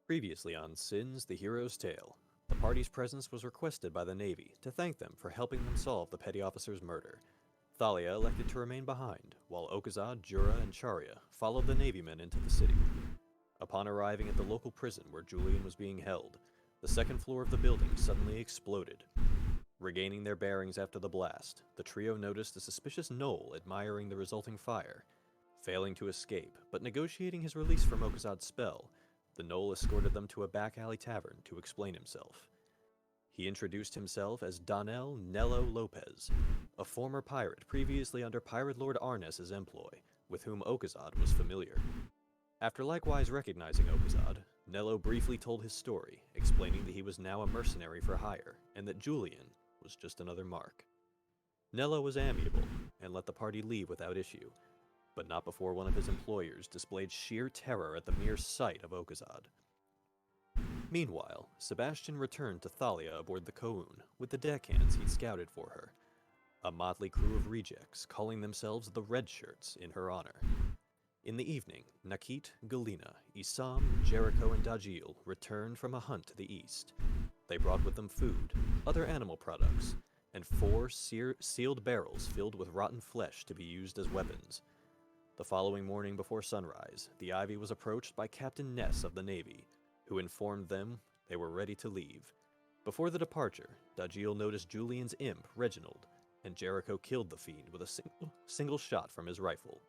Previously on Sins, the Hero's Tale, the party's presence was requested by the Navy to thank them for helping them solve the petty officer's murder. Thalia elected to remain behind, while Ochaidh, Jura, and Charia followed the Navymen into the city. Upon arriving at the local prison where Julian was being held, the second floor of the building suddenly exploded. Regaining their bearings after the blast, the trio noticed a suspicious gnoll admiring the resulting fire. Failing to escape, but negotiating his release from Ochaidh's spell, the gnoll escorted them to a back alley tavern to explain himself. He introduced himself as Donnell Nello Lopez, a former pirate previously under Pirate Lord Arnes's employ, with whom Ochaidh was familiar. After likewise recognizing Ochaidh, Nello briefly told his story, explaining that he was now a mercenary for hire, and that Julian was just another mark. Nello was amiable, and let the party leave without issue, but not before one of his employers displayed sheer terror at the mere sight of Ochaidh. Meanwhile, Sebastian returned to Thalia aboard the Koun with the deckhands he'd scouted for her, a motley crew of rejects calling themselves the Redshirts in her honor. In the evening, Nakit, Galena, Isam, Jericho, and Dajil returned from a hunt to the east. They brought with them food, other animal products, and 4 sealed barrels filled with rotten flesh to be used as weapons. The following morning before sunrise, the Ivy was approached by Captain Ness of the Navy, who informed them they were ready to leave. Before the departure, Dajil noticed Julian's imp, Reginald, and Jericho killed the fiend with a single shot from his rifle.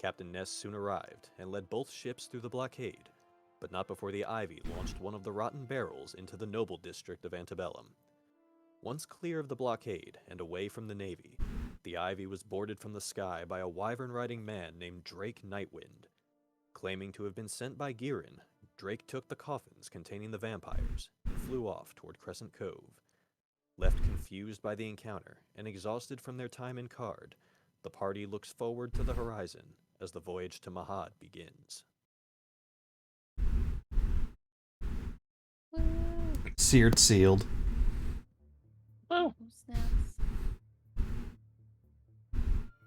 Captain Ness soon arrived and led both ships through the blockade, but not before the Ivy launched one of the rotten barrels into the noble district of Antebellum. Once clear of the blockade and away from the Navy, the Ivy was boarded from the sky by a wyvern-riding man named Drake Nightwind. Claiming to have been sent by Girin, Drake took the coffins containing the vampires and flew off toward Crescent Cove. Left confused by the encounter and exhausted from their time in Card, the party looks forward to the horizon as the voyage to Mahad begins. Seared, sealed. Oh, Snaps.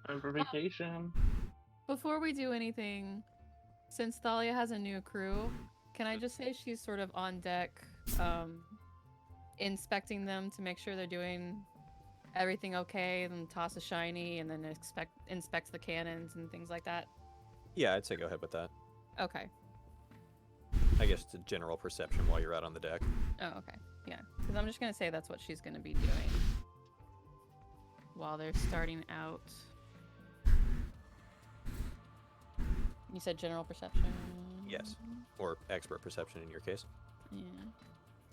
time for vacation. Before we do anything, since Thalia has a new crew, can I just say she's sort of on deck, inspecting them to make sure they're doing everything okay, and toss a shiny, and then inspects the cannons and things like that? Yeah, I'd say go ahead with that. Okay. I guess it's a general perception while you're out on the deck. Oh, okay. Yeah. Because I'm just going to say that's what she's going to be doing while they're starting out. You said general perception? Yes. Or expert perception in your case. Yeah.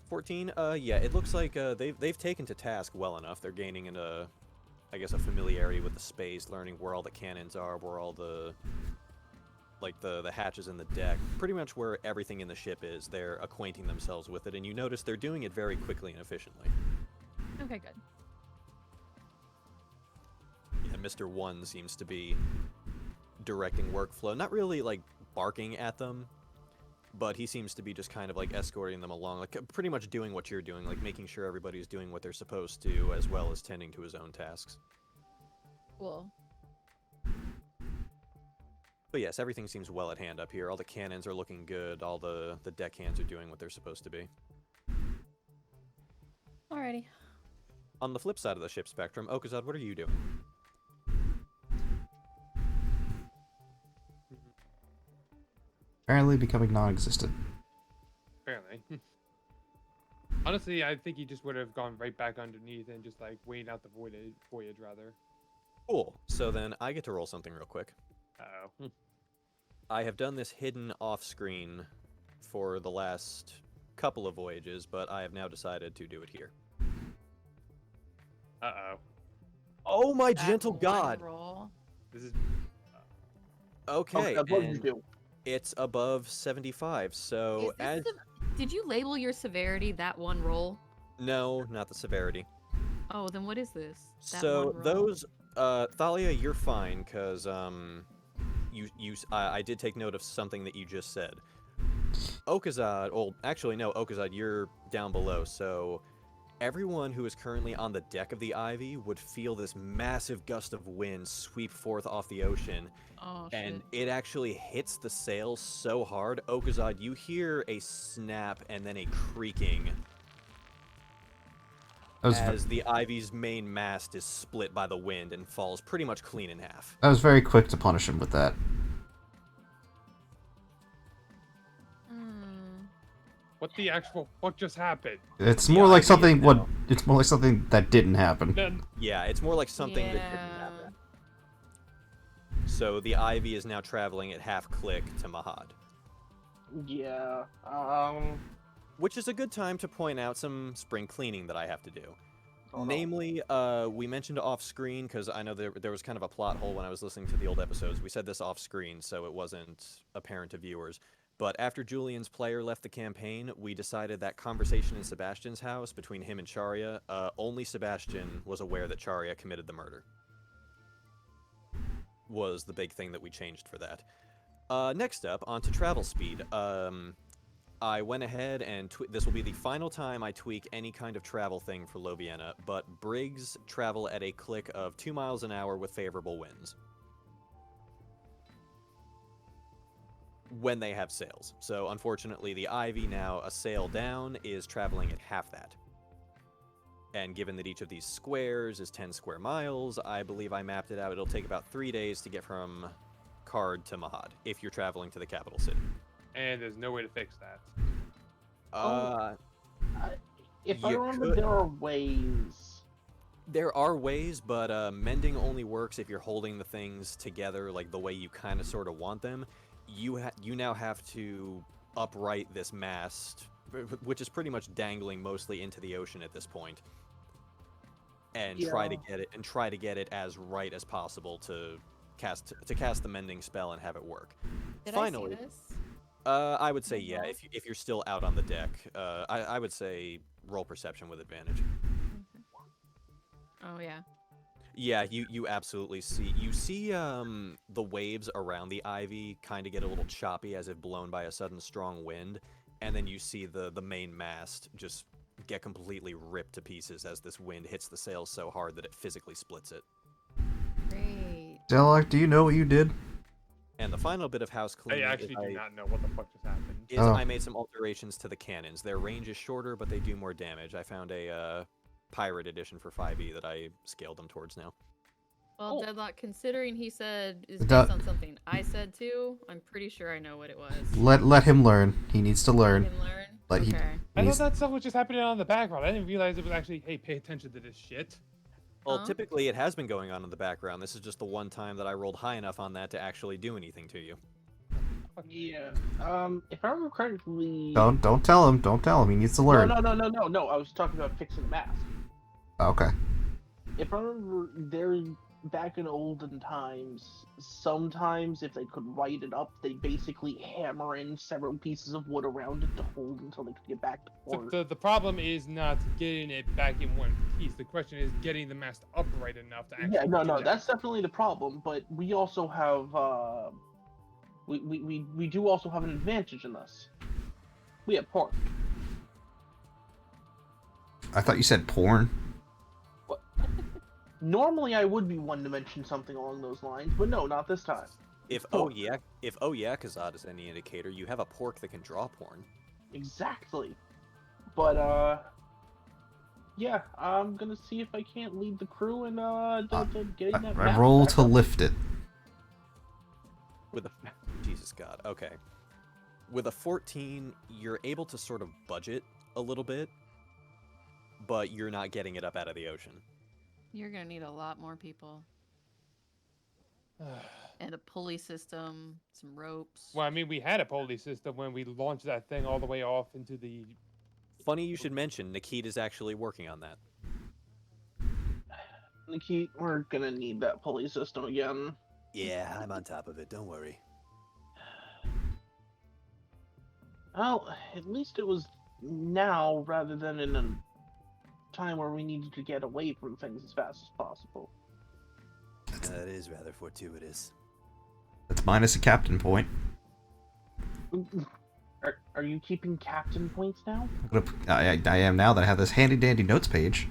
14, yeah, it looks like they've taken to task well enough. They're gaining a familiarity with the space, learning where all the cannons are, where all the hatches in the deck, pretty much where everything in the ship is. They're acquainting themselves with it, and you notice they're doing it very quickly and efficiently. Okay, good. Yeah, Mr. One seems to be directing workflow, not really like barking at them, but he seems to be just kind of like escorting them along, like pretty much doing what you're doing, like making sure everybody's doing what they're supposed to, as well as tending to his own tasks. Cool. But yes, everything seems well at hand up here. All the cannons are looking good. All the deckhands are doing what they're supposed to be. Alrighty. On the flip side of the ship spectrum, Ochaidh, what are you doing? Apparently becoming non-existent. Apparently. Honestly, I think he just would have gone right back underneath and just like waiting out the voyage rather. Cool. So then I get to roll something real quick. Uh-oh. I have done this hidden off-screen for the last couple of voyages, but I have now decided to do it here. Uh-oh. Oh my That gentle one god! roll. This is... Okay, what did you and do? it's above 75, so Is this did you label your severity that one roll? No, not the severity. Oh, then what is this? That So one roll? those, Thalia, you're fine, because, I did take note of something that you just said. Ochaidh, well, actually, no, Ochaidh, you're down below, so everyone who is currently on the deck of the Ivy would feel this massive gust of wind sweep forth off the ocean, Oh, and shit. it actually hits the sails so hard. Achaidh, you hear a snap and then a creaking as the Ivy's main mast is split by the wind and falls pretty much clean in half. I was very quick to punish him with that. What the actual fuck just happened? It's The more like Ivy something is now- it's more like something that didn't happen. Then Yeah, it's more like something that didn't Yeah. happen. So the Ivy is now traveling at half click to Mahad. Yeah. Which is a good time to point out some spring cleaning that I have to do. Oh, no. Namely, we mentioned off screen, because I know there was kind of a plot hole when I was listening to the old episodes. We said this off screen, so it wasn't apparent to viewers. But after Julian's player left the campaign, we decided that conversation in Sebastian's house between him and Charia, only Sebastian was aware that Charia committed the murder. Was the big thing that we changed for that. Next up, on to travel speed. I went ahead and this will be the final time I tweak any kind of travel thing for Loviena, but brigs travel at a click of 2 miles an hour with favorable winds. When they have sails. So unfortunately the Ivy now, a sail down, is traveling at half that. And given that each of these squares is 10 square miles, I believe I mapped it out. It'll take about 3 days to get from Card to Mahad, if you're traveling to the capital city. and there's no way to fix that. If I You remember, could- there are ways. There are ways, but mending only works if you're holding the things together like the way you kind of sort of want them. You now have to upright this mast, which is pretty much dangling mostly into the ocean at this point, and try to get it as right as possible to cast the mending spell and have it work. Did Finally, I see this? I would say yeah. If you're still out on the deck, I would say roll perception with advantage. Oh yeah. Yeah, you absolutely see. You see the waves around the Ivy kind of get a little choppy as if blown by a sudden strong wind, and then you see the main mast just get completely ripped to pieces as this wind hits the sails so hard that it physically splits it. Great. Delak, do you know what you did? And the final bit of house I cleaning actually do not know what the fuck just happened. is Oh. I made some alterations to the cannons. Their range is shorter, but they do more damage. I found a pirate edition for 5e that I scaled them towards now. Well, Oh. Deadlock, considering he said is That- based on something I said too, I'm pretty sure I know what it was. Let him learn. He needs to You learn. can learn. Like, he- Okay. I He's- thought that stuff was just happening on the background. I didn't realize it was actually, hey, pay attention to this shit. Well, Huh? typically it has been going on in the background. This is just the one time that I rolled high enough on that to actually do anything to you. Yeah. If I remember correctly. Don't tell him. Don't tell him. He needs to learn. No. I was talking about fixing the mask. Okay. If I remember, there back in olden times, sometimes if they could write it up, they basically hammer in several pieces of wood around it to hold until they could get back to So port. the problem is not getting it back in one piece. The question is getting the mast upright enough to actually. Yeah, no, do that. that's definitely the problem. But we also have, we do also have an advantage in this. We have port. I thought you said porn. Normally, I would be one to mention something along those lines, but no, not this time. If Pork. Kazad is any indicator, you have a pork that can draw porn. Exactly. But yeah, I'm gonna see if I can't lead the crew and getting that. I map roll back to up. With lift it. a Jesus God. Okay. With a 14, you're able to sort of budget a little bit, but you're not getting it up out of the ocean. You're gonna need a lot more people and a pulley system, some ropes. Well, I mean, we had a pulley system when we launched that thing all the way off into the. Funny you should mention, Nikit is actually working on that. Nikki, we're gonna need that pulley system again. Yeah, I'm on top of it. Don't worry. Well, at least it was now rather than in a time where we needed to get away from things as fast as possible. That is rather fortuitous. That's minus a captain point. Are you keeping captain points now? I am now that I have this handy dandy notes page.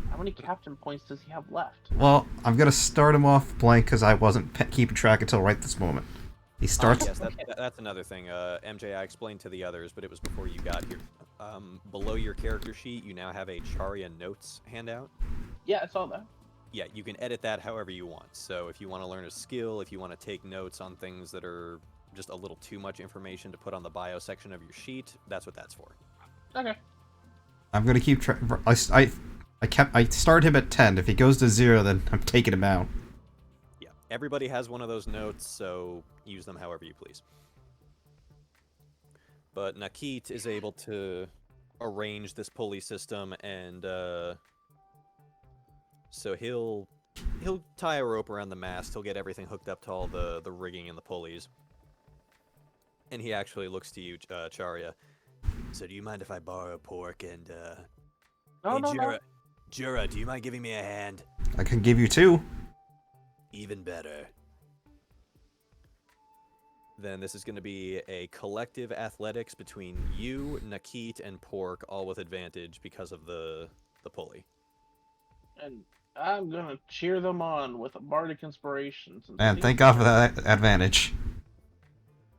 How many captain points does he have left? Well, I'm gonna start him off blank because I wasn't keeping track until right this moment. He starts. Yes, that's another thing. MJ, I explained to the others, but it was before you got here. Below your character sheet, you now have a Charia notes handout. Yeah, I saw that. Yeah, you can edit that however you want. So if you want to learn a skill, if you want to take notes on things that are just a little too much information to put on the bio section of your sheet, that's what that's for. Okay. I'm gonna keep track. I started him at 10. If he goes to 0, then I'm taking him out. Yeah, everybody has one of those notes, so use them however you please. But Nakit is able to arrange this pulley system, and so he'll tie a rope around the mast. He'll get everything hooked up to all the rigging and the pulleys. And he actually looks to you, Charia. So do you mind if I borrow Pork and No, no, no. Jura, do you mind giving me a hand? I can give you 2. Even better. Then this is going to be a collective athletics between you, Nakit, and Pork, all with advantage because of the pulley. And I'm gonna cheer them on with a bardic inspiration. And thank God for that advantage.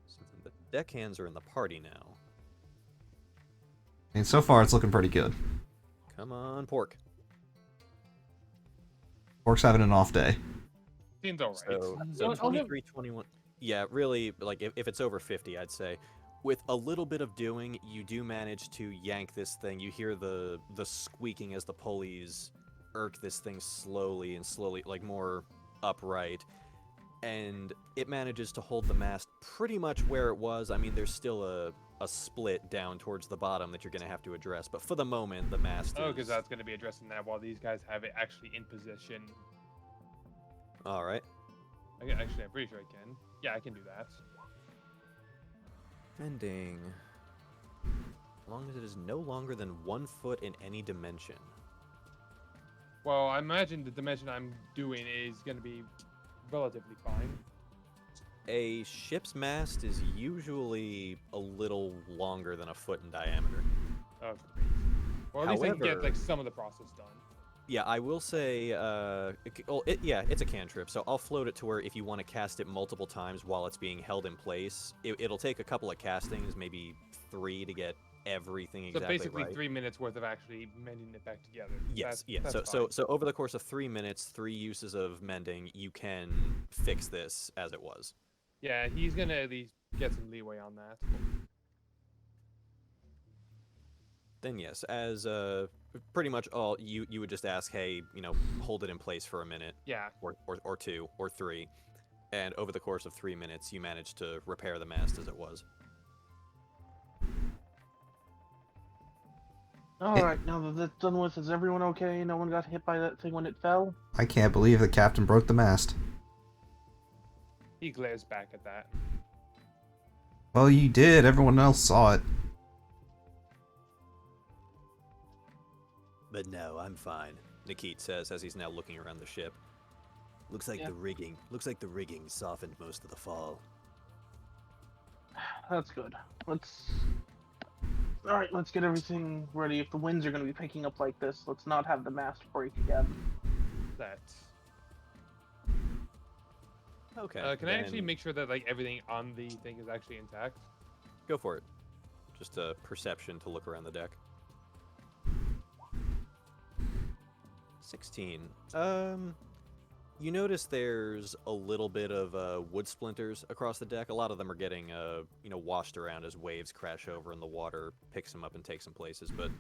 So the deckhands are in the party now. And so far, it's looking pretty good. Come on, Pork. Pork's having an off day. Seems alright. So 23, 21. Yeah, really, like, if it's over 50, I'd say. With a little bit of doing, you do manage to yank this thing. You hear the squeaking as the pulleys irk this thing slowly, like, more upright. And it manages to hold the mast pretty much where it was. I mean, there's still a split down towards the bottom that you're going to have to address. But for the moment, the mast Oh, is... because that's going to be addressing that while these guys have it actually in position. All right. Actually, I'm pretty sure I can. Yeah, I can do that. Ending. As long as it is no longer than 1 foot in any dimension. Well, I imagine the dimension I'm doing is going to be relatively fine. A ship's mast is usually a little longer than 1 foot in diameter. Oh, great. Well, at least I can get However- like some of the process done. Yeah, I will say, it's a cantrip, so I'll float it to where if you want to cast it multiple times while it's being held in place, it'll take a couple of castings, maybe 3 to get everything So exactly basically right. 3 minutes worth of actually mending it back together. Yes, yeah. That's So fine. over the course of 3 minutes, 3 uses of mending, you can fix this as it was. Yeah, he's going to at least get some leeway on that. Then yes, as pretty much all you would just ask, hey, hold it in place for a minute, Yeah. or 2 or 3, and over the course of 3 minutes, you manage to repair the mast as it was. Alright, now that that's done with, is everyone okay? No one got hit by that thing when it fell? I can't believe the captain broke the mast. He glares back at that. Well, you did. Everyone else saw it. But no, I'm fine, Nakit says as he's now looking around the ship. Looks like Yeah. the rigging softened most of the fall. That's good. Alright, let's get everything ready. If the winds are going to be picking up like this, let's not have the mast break again. That. Okay. Can I actually then make sure that like everything on the thing is actually intact? Go for it. Just a perception to look around the deck. 16. You notice there's a little bit of wood splinters across the deck. A lot of them are getting washed around as waves crash over and the water picks them up and takes them places. But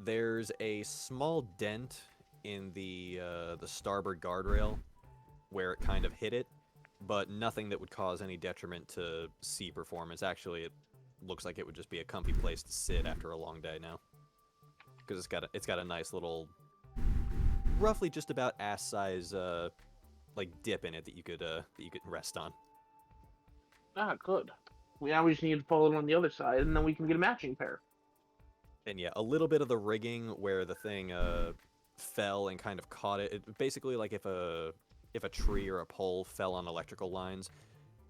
there's a small dent in the starboard guardrail where it kind of hit it, but nothing that would cause any detriment to sea performance. Actually, it looks like it would just be a comfy place to sit after a long day now, because it's got a nice little, roughly just about ass size like dip in it that you could rest on. Ah, good. We just need to follow it on the other side, and then we can get a matching pair. And yeah, a little bit of the rigging where the thing fell and kind of caught it. Basically, like if a tree or a pole fell on electrical lines,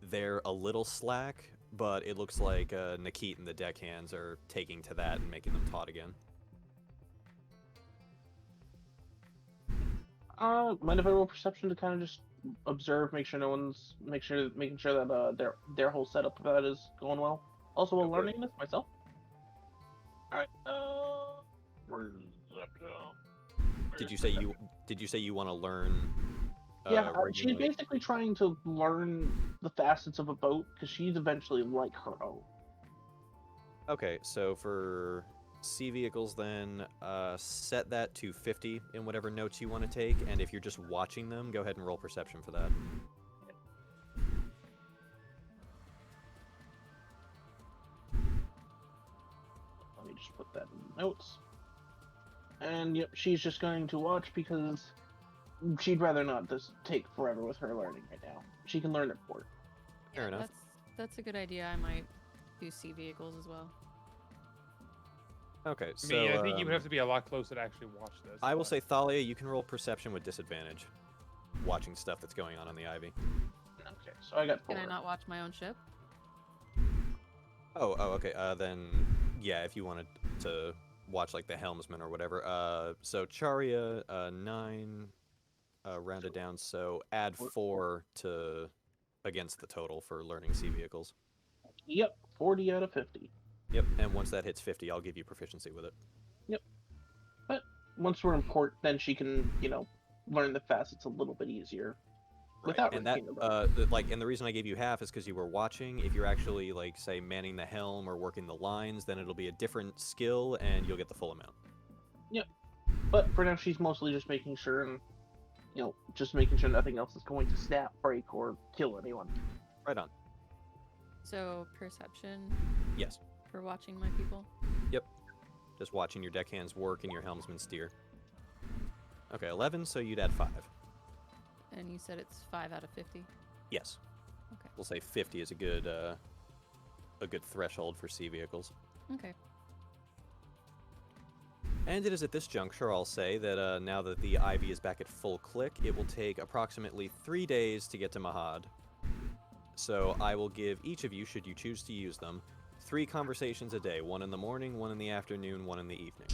they're a little slack, but it looks like Nikit and the deckhands are taking to that and making them taut again. Mind if I roll perception to kind of just observe, making sure that their whole setup of that is going well. Also, while Go for it. learning this myself. All right. Did you say you want to learn? Yeah, rigging, she's like- basically trying to learn the facets of a boat because she's eventually like her own. Okay, so for sea vehicles, then set that to 50 in whatever notes you want to take, and if you're just watching them, go ahead and roll perception for that. Let me just put that in the notes. And yep, she's just going to watch because she'd rather not just take forever with her learning right now. She can learn it for her. Fair enough. That's a good idea. I might do sea vehicles as well. Okay, I so mean, I think you would have to be a lot closer to actually watch this. I will but- say, Thalia, you can roll perception with disadvantage, watching stuff that's going on the Ivy. Okay, so I got 4. Can I not watch my own ship? Oh, okay. Then yeah, if you wanted to watch like the helmsman or whatever. So Charia, 9, rounded down. So add 4 to against the total for learning sea vehicles. Yep, 40 out of 50. Yep. And once that hits 50, I'll give you proficiency with it. But once we're in port, then she can, learn the facets a little bit easier. Without and that, repeating them. and the reason I gave you half is because you were watching. If you're actually like, say, manning the helm or working the lines, then it'll be a different skill, and you'll get the full amount. But for now, she's mostly just making sure, and just making sure nothing else is going to snap, break, or kill anyone. Right on. So perception Yes. for watching my people. Just watching your deckhands work and your helmsman steer. Okay, 11. So you'd add 5. And you said it's 5 out of 50. Yes. Okay. We'll say 50 is a good threshold for sea vehicles. Okay. And it is at this juncture I'll say that now that the Ivy is back at full click, it will take approximately 3 days to get to Mahad. So I will give each of you, should you choose to use them, 3 conversations a day. 1 in the morning, 1 in the afternoon, 1 in the evening.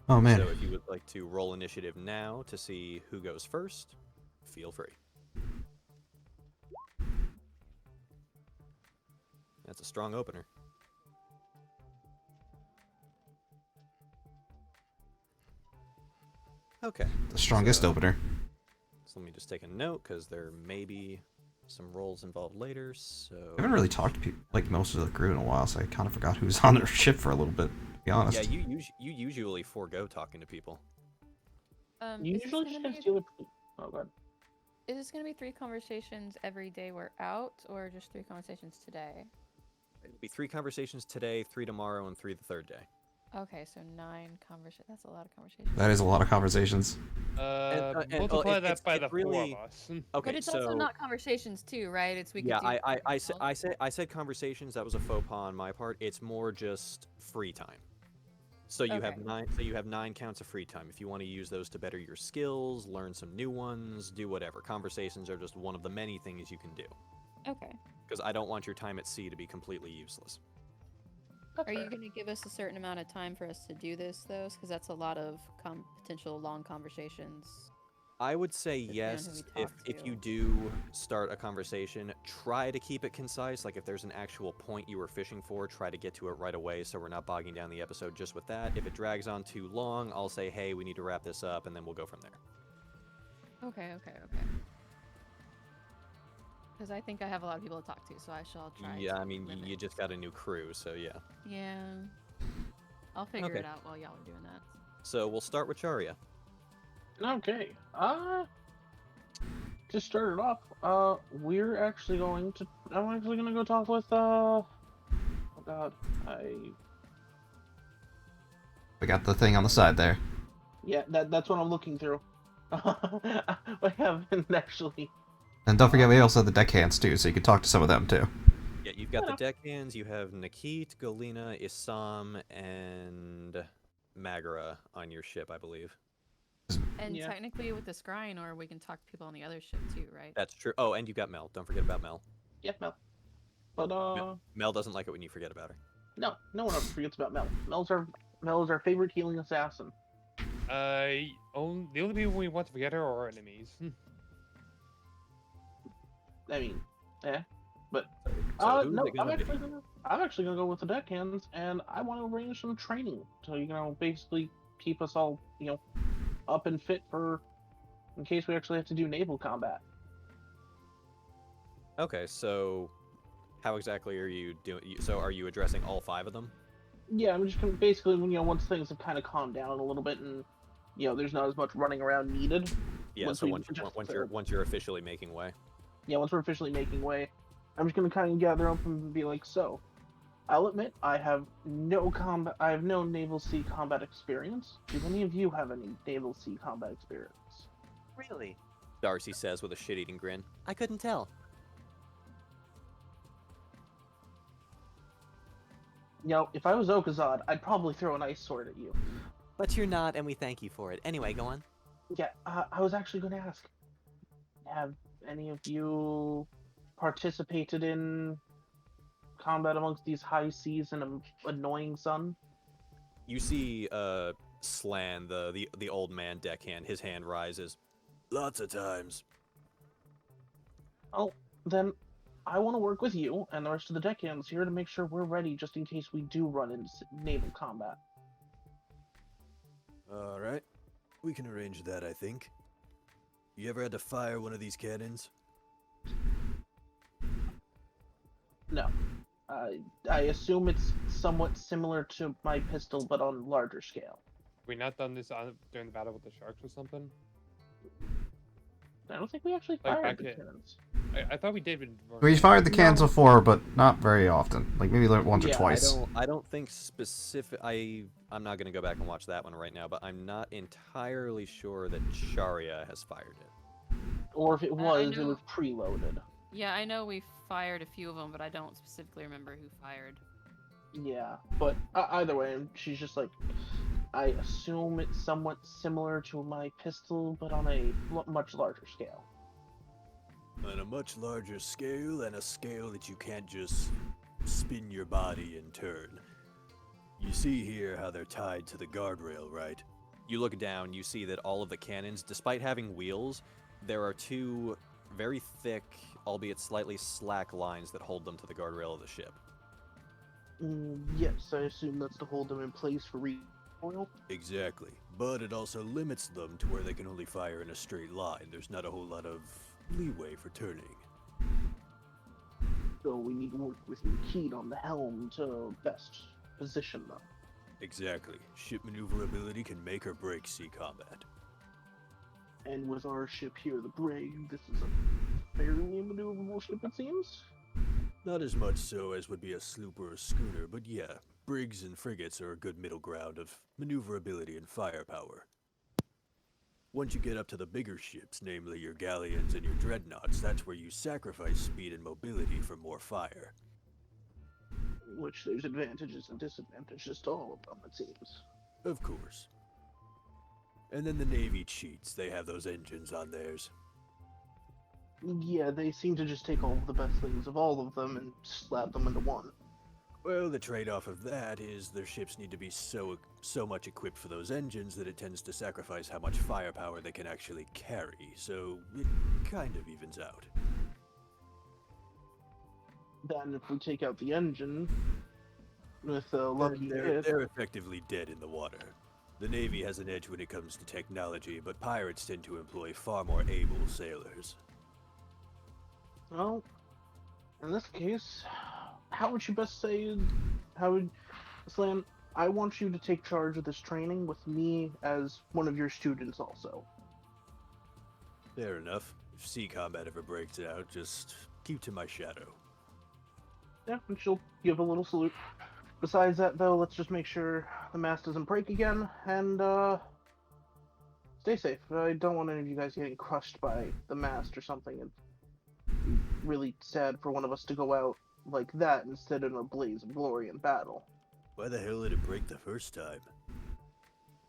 Oh man. So if you would like to roll initiative now to see who goes first, feel free. That's a strong opener. Okay. The strongest so- opener. So let me just take a note, because there may be some rolls involved later, so... I haven't really talked to people, like most of the crew in a while, so I kind of forgot who was on their ship for a little bit, to be honest. Yeah, you usually forego talking to people. You Is this usually gonna just be- do it. Oh, God. Is this going to be 3 conversations every day we're out, or just 3 conversations today? It'll be 3 conversations today, 3 tomorrow, and 3 the third day. Okay, so 9 conversations. That's a lot of conversations. That is a lot of conversations. Multiply it- that it's- by it the really- 4 of us. Okay, But it's so... also not conversations too, right? It's we could Yeah, do I said conversations. That was a faux pas on my part. It's more just free time. So you have Okay. 9. So you have 9 counts of free time. If you want to use those to better your skills, learn some new ones, do whatever. Conversations are just one of the many things you can do. Okay. Because I don't want your time at sea to be completely useless. Are you going to give us a certain amount of time for us to do this, though? Because that's a lot of potential long conversations. I would say Depending on yes. who we talk If to. you do start a conversation, try to keep it concise. Like if there's an actual point you were fishing for, try to get to it right away so we're not bogging down the episode just with that. If it drags on too long, I'll say, hey, we need to wrap this up, and then we'll go from there. Okay. Because I think I have a lot of people to talk to, so I shall try. Yeah, to I mean, you limit. just got a new crew, so yeah. Yeah. I'll figure Okay. it out while y'all are doing that. So we'll start with Charia. Okay. To start it off, I'm actually gonna go talk with, oh God, We got the thing on the side there. yeah, that's what I'm looking through. I haven't actually. And don't forget, we also have the deckhands too, so you can talk to some of them too. Yeah, you've got the deckhands, you have Nikit, Galina, Isam, and Magara on your ship, I believe. And Yeah. technically, with the scrying, or we can talk to people on the other ship too, right? That's true. Oh, and you got Mel. Don't forget about Mel. Yeah, Mel. But Mel doesn't like it when you forget about her. no one ever forgets about Mel. Mel is our favorite healing assassin. The only people we want to forget are our enemies. I mean, yeah. But So who's no, it gonna be? I'm actually gonna go with the deckhands, and I want to arrange some training to basically keep us all up and fit for in case we actually have to do naval combat. Okay, so how exactly are you doing? So are you addressing all 5 of them? Yeah, I'm just gonna basically once things have kind of calmed down a little bit and there's not as much running around needed. Yeah. Once So we once just, once you're officially making way. Yeah, once we're officially making way, I'm just gonna kind of gather up and be like, so, I'll admit I have no naval sea combat experience. Do any of you have any naval sea combat experience? Really? Darcy says with a shit-eating grin. I couldn't tell. If I was Okazad, I'd probably throw an ice sword at you. But you're not, and we thank you for it. Anyway, go on. Yeah, I was actually going to ask, have any of you participated in combat amongst these high seas and an annoying sun? You see, Slan, the old man deckhand. His hand rises. Lots of times. Oh, then I want to work with you and the rest of the deckhands here to make sure we're ready just in case we do run into naval combat. All right. We can arrange that, I think. You ever had to fire one of these cannons? No. I assume it's somewhat similar to my pistol, but on larger scale. We not done this during the battle with the sharks or something? I don't think we actually Like fired back the at- cannons. I thought we did. We fired the cans before, but not very often. Like maybe once or Yeah, twice. I don't think specific. I'm not gonna go back and watch that one right now, but I'm not entirely sure that Sharia has fired it. Or if it I was, it know- was preloaded. Yeah, I know we fired a few of them, but I don't specifically remember who fired. Yeah, but either way, she's just like, I assume it's somewhat similar to my pistol, but on a much larger scale. On a much larger scale, and a scale that you can't just spin your body and turn. You see here how they're tied to the guardrail, right? You look down, you see that all of the cannons, despite having wheels, there are 2 very thick, albeit slightly slack lines that hold them to the guardrail of the ship. Yes, I assume that's to hold them in place for recoil. Exactly. But it also limits them to where they can only fire in a straight line. There's not a whole lot of leeway for turning. So we need to work with Achaidh on the helm to best position them. Exactly. Ship maneuverability can make or break sea combat. And with our ship here, the Brig, this is a fairly maneuverable ship, it seems. Not as much so as would be a sloop or a schooner, but yeah, brigs and frigates are a good middle ground of maneuverability and firepower. Once you get up to the bigger ships, namely your galleons and your dreadnoughts, that's where you sacrifice speed and mobility for more fire. Which there's advantages and disadvantages to all of them, it seems. Of course. And then the Navy cheats, they have those engines on theirs. Yeah, they seem to just take all of the best things of all of them and slap them into one. Well, the trade-off of that is their ships need to be so much equipped for those engines that it tends to sacrifice how much firepower they can actually carry, so it kind of evens out. Then if we take out the engine, with a lucky hit... They're effectively dead in the water. The Navy has an edge when it comes to technology, but pirates tend to employ far more able sailors. Well, in this case, how would you best say... Slan, I want you to take charge of this training with me as one of your students also. Fair enough. If sea combat ever breaks out, just keep to my shadow. Yeah, and she'll give a little salute. Besides that, though, let's just make sure the mast doesn't break again, and, stay safe. I don't want any of you guys getting crushed by the mast or something. It'd be really sad for one of us to go out like that instead of in a blaze of glory in battle. Why the hell did it break the first time?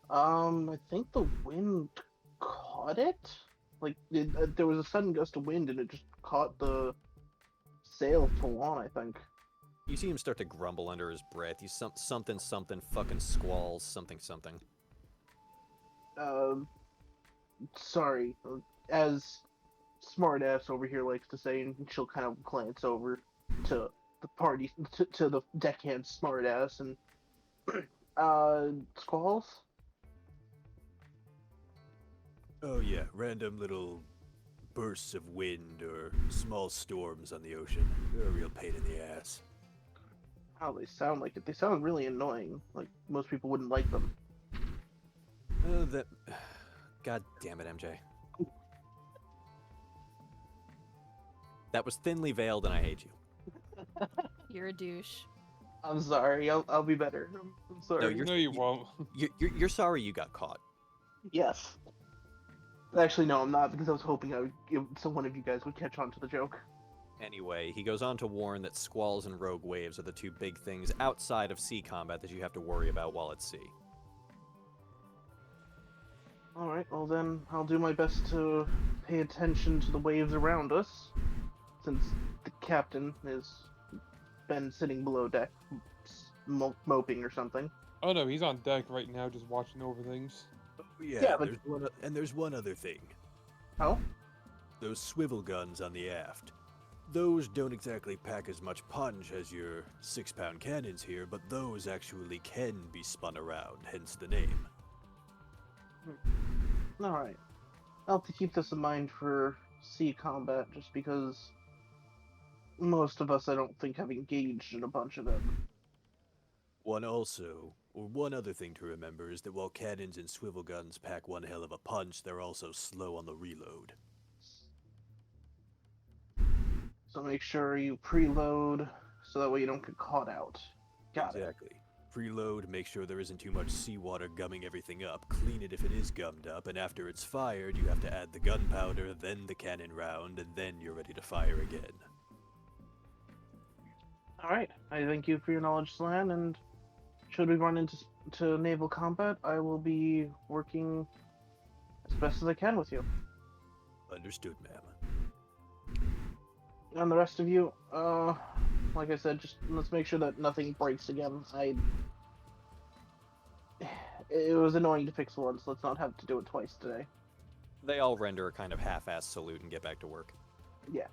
I think the wind caught it. Like there was a sudden gust of wind and it just caught the sail full on. I think. You see him start to grumble under his breath. He's something fucking squalls something. Sorry. As smartass over here likes to say, and she'll kind of glance over to the party, to the deckhand smartass, and squalls. Oh yeah, random little bursts of wind or small storms on the ocean. They're a real pain in the ass. How they sound like it. They sound really annoying. Like most people wouldn't like them. That. God damn it, MJ. That was thinly veiled, and I hate you. You're a douche. I'm sorry. I'll be better. I'm sorry. you're- No, you won't. You're sorry you got caught. Yes. Actually, no, I'm not, because I was hoping one of you guys would catch on to the joke. Anyway, he goes on to warn that squalls and rogue waves are the two big things outside of sea combat that you have to worry about while at sea. Alright, well then, I'll do my best to pay attention to the waves around us, since the captain has been sitting below deck, moping or something. Oh no, he's on deck right now, just watching over things. Yeah, Yeah, but- there's one other thing. Oh? Those swivel guns on the aft. Those don't exactly pack as much punch as your 6-pound cannons here, but those actually can be spun around, hence the name. Alright. I'll have to keep this in mind for sea combat, just because most of us, I don't think, have engaged in a bunch of it. One other thing to remember is that while cannons and swivel guns pack one hell of a punch, they're also slow on the reload. So make sure you preload, so that way you don't get caught out. Got it. Exactly. Preload, make sure there isn't too much seawater gumming everything up, clean it if it is gummed up, and after it's fired, you have to add the gunpowder, then the cannon round, and then you're ready to fire again. Alright, I thank you for your knowledge, Slan, and should we run into naval combat, I will be working as best as I can with you. Understood, ma'am. And the rest of you, like I said, just let's make sure that nothing breaks again. It was annoying to fix once, let's not have to do it twice today. They all render a kind of half-assed salute and get back to work. Yeah.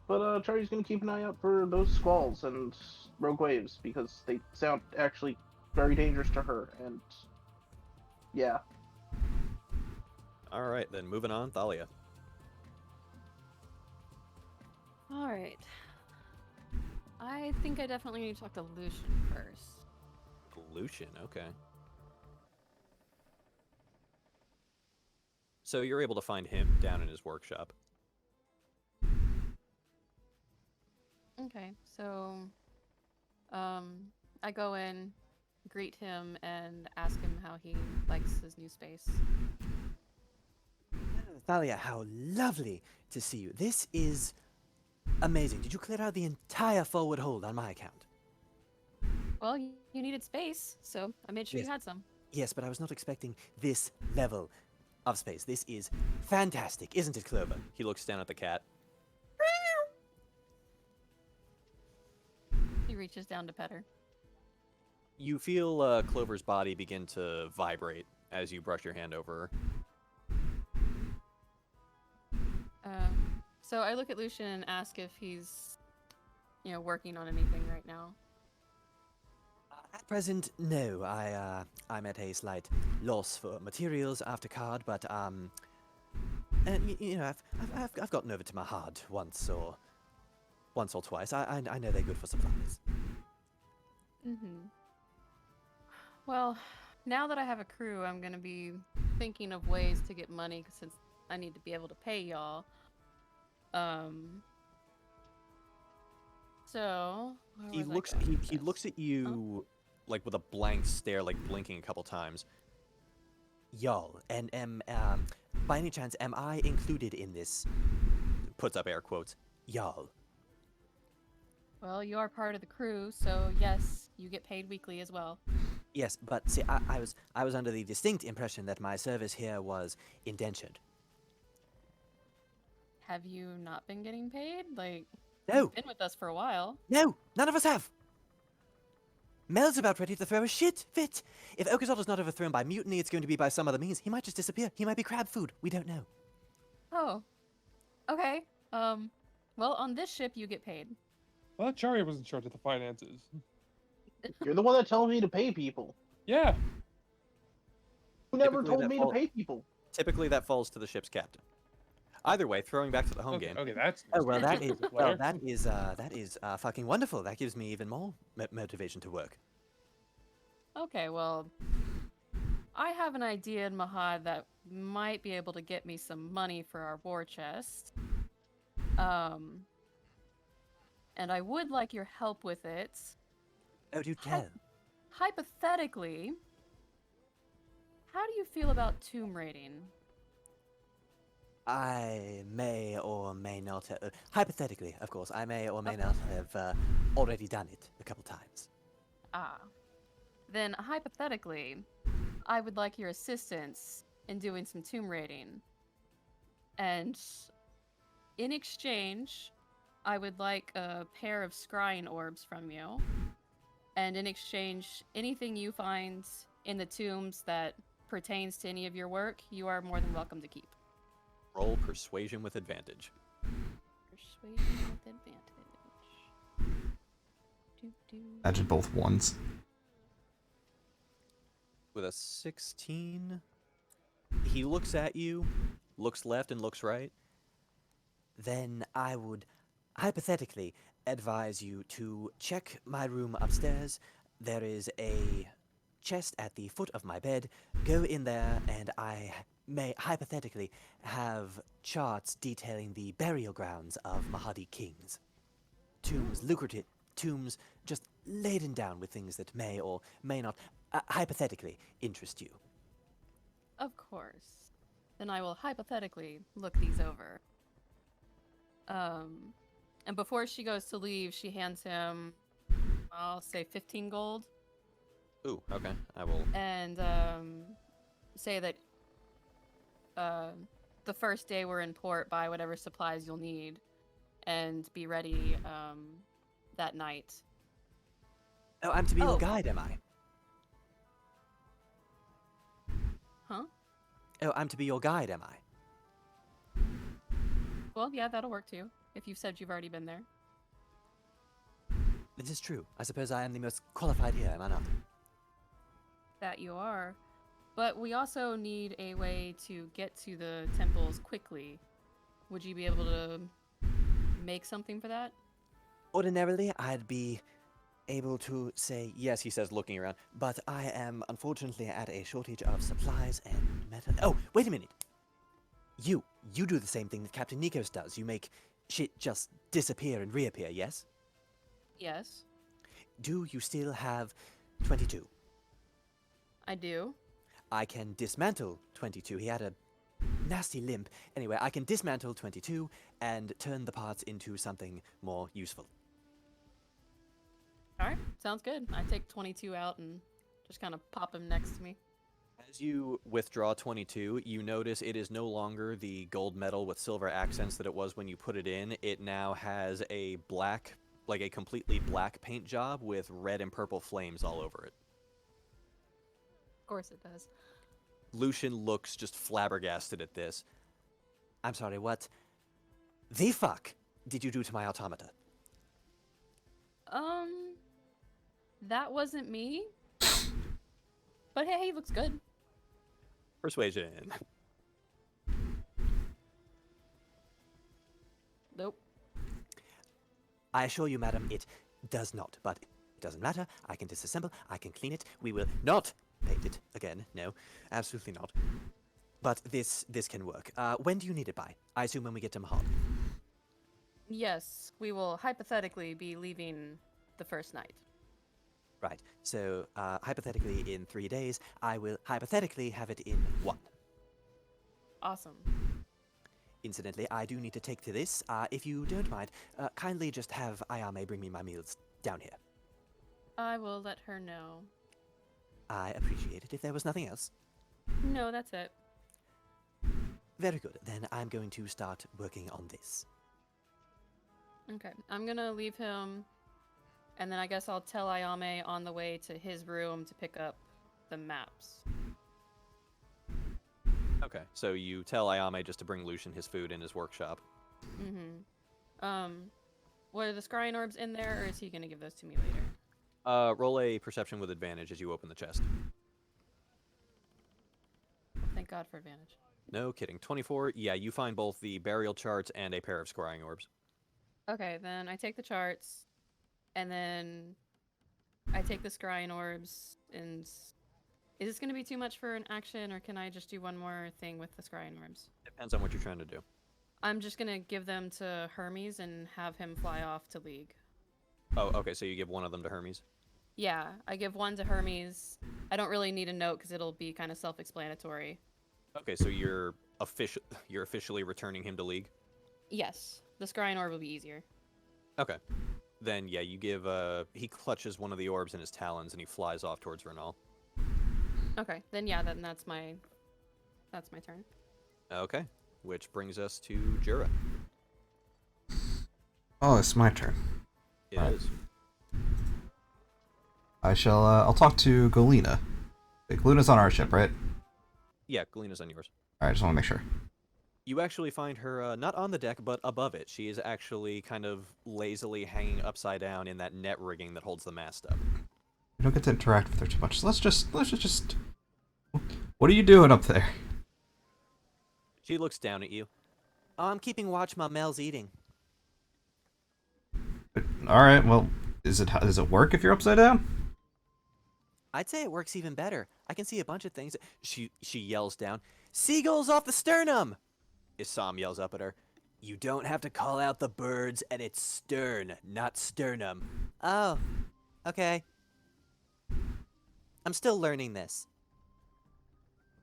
But Charlie's gonna keep an eye out for those squalls and rogue waves, because they sound actually very dangerous to her, and yeah. Alright, then moving on, Thalia. Alright. I think I definitely need to talk to Lucian first. Lucian, okay. So you're able to find him down in his workshop. Okay, so I go in, greet him, and ask him how he likes his new space. Thalia, how lovely to see you. This is amazing. Did you clear out the entire forward hold on my account? Well, you needed space, so I made sure Yes. you had some. Yes, but I was not expecting this level of space. This is fantastic, isn't it, Clover? He looks down at the cat. He reaches down to pet her. You feel Clover's body begin to vibrate as you brush your hand over her. So I look at Lucian and ask if he's, working on anything right now. At present, no. I'm at a slight loss for materials after card, but and I've gotten over to my hard once or twice. I know they're good for supplies. Mm-hmm. Well, now that I have a crew, I'm gonna be thinking of ways to get money since I need to be able to pay y'all. So where He was I looks going he, with he this? looks at you like with a blank stare, like blinking a couple times. Y'all, and by any chance, am I included in this? Puts up air quotes. Y'all. Well, you are part of the crew, so yes, you get paid weekly as well. Yes, but see, I was under the distinct impression that my service here was indentured. Have you not been getting paid? Like, No, you've been with us for a while. no, none of us have. Mel's about ready to throw a shit fit. If Achaidh is not overthrown by mutiny, it's going to be by some other means. He might just disappear. He might be crab food. We don't know. Oh, okay. Well, on this ship you get paid. Well, Charia was in charge of the finances. You're the one that tells me to pay people. Yeah. Who never Typically told that me fall- to pay people? Typically, that falls to the ship's captain. Either way, throwing back to the home Okay, game. okay, that's. Oh well, that is Player. fucking wonderful. That gives me even more motivation to work. Okay, well, I have an idea in Mahad that might be able to get me some money for our war chest. And I would like your help with it. Oh, do tell. Hypothetically, how do you feel about tomb raiding? I may or may not have, hypothetically, of course, I may or may not have already done it a couple times. Ah. Then, hypothetically, I would like your assistance in doing some tomb raiding. And in exchange, I would like a pair of scrying orbs from you. And in exchange, anything you find in the tombs that pertains to any of your work, you are more than welcome to keep. Roll persuasion with advantage. Persuasion with advantage. Do. Imagine both ones. With a 16, he looks at you, looks left and looks right. Then I would hypothetically advise you to check my room upstairs. There is a chest at the foot of my bed. Go in there, and I may hypothetically have charts detailing the burial grounds of Mahadi kings. Tombs, lucrative tombs, just laden down with things that may or may not hypothetically interest you. Of course. Then I will hypothetically look these over. And before she goes to leave, she hands him, I'll say 15 gold, Ooh, okay. I will. and say that the first day we're in port, buy whatever supplies you'll need, and be ready that night. Oh, I'm to be Oh. your guide, am I? Huh? Oh, I'm to be your guide, am I? Well, yeah, that'll work too, if you've said you've already been there. This is true. I suppose I am the most qualified here, am I not? That you are. But we also need a way to get to the temples quickly. Would you be able to make something for that? Ordinarily, I'd be able to say Yes, he says, looking around. but I am unfortunately at a shortage of supplies and method. Oh, wait a minute. You do the same thing that Captain Nikos does. You make shit just disappear and reappear, yes? Yes, Do you still have 22? I do. I can dismantle 22. He had a nasty limp. Anyway, I can dismantle 22 and turn the parts into something more useful. Alright, sounds good. I take 22 out and just kind of pop him next to me. As you withdraw 22, you notice it is no longer the gold metal with silver accents that it was when you put it in. It now has a black, like a completely black paint job with red and purple flames all over it. Of course it does. Lucian looks just flabbergasted at this. I'm sorry, what the fuck did you do to my automata? That wasn't me. But hey, he looks good. Persuasion. Nope. I assure you, madam, it does not, but it doesn't matter. I can disassemble, I can clean it. We will not paint it again. No, absolutely not. But this can work. When do you need it by? I assume when we get to Mahal. Yes, we will hypothetically be leaving the first night. Right. So, hypothetically, in 3 days, I will hypothetically have it in 1. Awesome. Incidentally, I do need to take to this. If you don't mind, kindly just have Ayame bring me my meals down here. I will let her know. I appreciate it. If there was nothing else. No, that's it. Very good. Then I'm going to start working on this. Okay, I'm gonna leave him, and then I guess I'll tell Ayame on the way to his room to pick up the maps. Okay, so you tell Ayame just to bring Lucian his food in his workshop. Were the scrying orbs in there, or is he gonna give those to me later? Roll a perception with advantage as you open the chest. Thank God for advantage. No kidding. 24. Yeah, you find both the burial charts and a pair of scrying orbs. Okay, then I take the charts, and then I take the scrying orbs, and is this gonna be too much for an action, or can I just do one more thing with the scrying orbs? Depends on what you're trying to do. I'm just gonna give them to Hermes and have him fly off to League. Oh, okay, so you give one of them to Hermes. Yeah, I give one to Hermes. I don't really need a note because it'll be kind of self-explanatory. Okay, so you're officially returning him to League? Yes, the scrying orb will be easier. Okay. Then, yeah, you give, he clutches one of the orbs in his talons and he flies off towards Renal. Okay, then yeah, then that's my turn. Okay. Which brings us to Jura. Oh, it's my turn. It Alright. is. I'll talk to Galena. Wait, Galena's on our ship, right? Yeah, Galena's on yours. Alright, just want to make sure. You actually find her not on the deck, but above it. She is actually kind of lazily hanging upside down in that net rigging that holds the mast up. We don't get to interact with her too much. So let's just. What are you doing up there? She looks down at you. Oh, I'm keeping watch while Mel's eating. Alright, well, does it work if you're upside down? I'd say it works even better. I can see a bunch of things. She yells down, "Seagulls off the sternum!" Isam yells up at her. You don't have to call out the birds, and it's stern, not sternum. Oh, okay. I'm still learning this.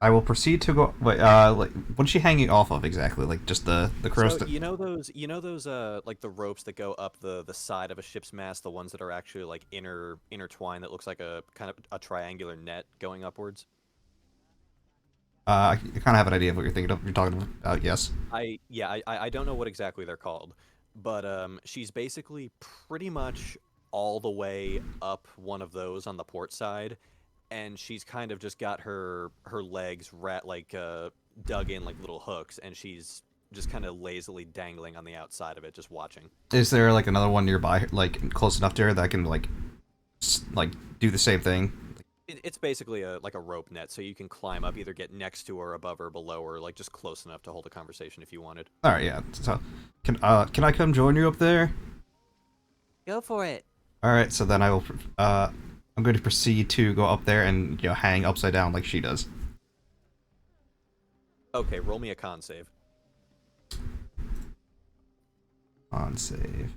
I will proceed to go. Wait, what's she hanging off of exactly? Like just the crow's. So, you know those like the ropes that go up the side of a ship's mast, the ones that are actually like intertwined that looks like a kind of a triangular net going upwards? I kind of have an idea of what you're thinking of. You're talking about, yes. I don't know what exactly they're called, but she's basically pretty much all the way up one of those on the port side, and she's kind of just got her legs dug in like little hooks, and she's just kind of lazily dangling on the outside of it, just watching. Is there like another one nearby, like close enough to her that can like do the same thing? It's basically like a rope net, so you can climb up, either get next to her, above her, below her, like just close enough to hold a conversation if you wanted. All right, yeah. So, can I come join you up there? Go for it. All right. So then I will. I'm going to proceed to go up there and hang upside down like she does. Okay, roll me a con save. On save.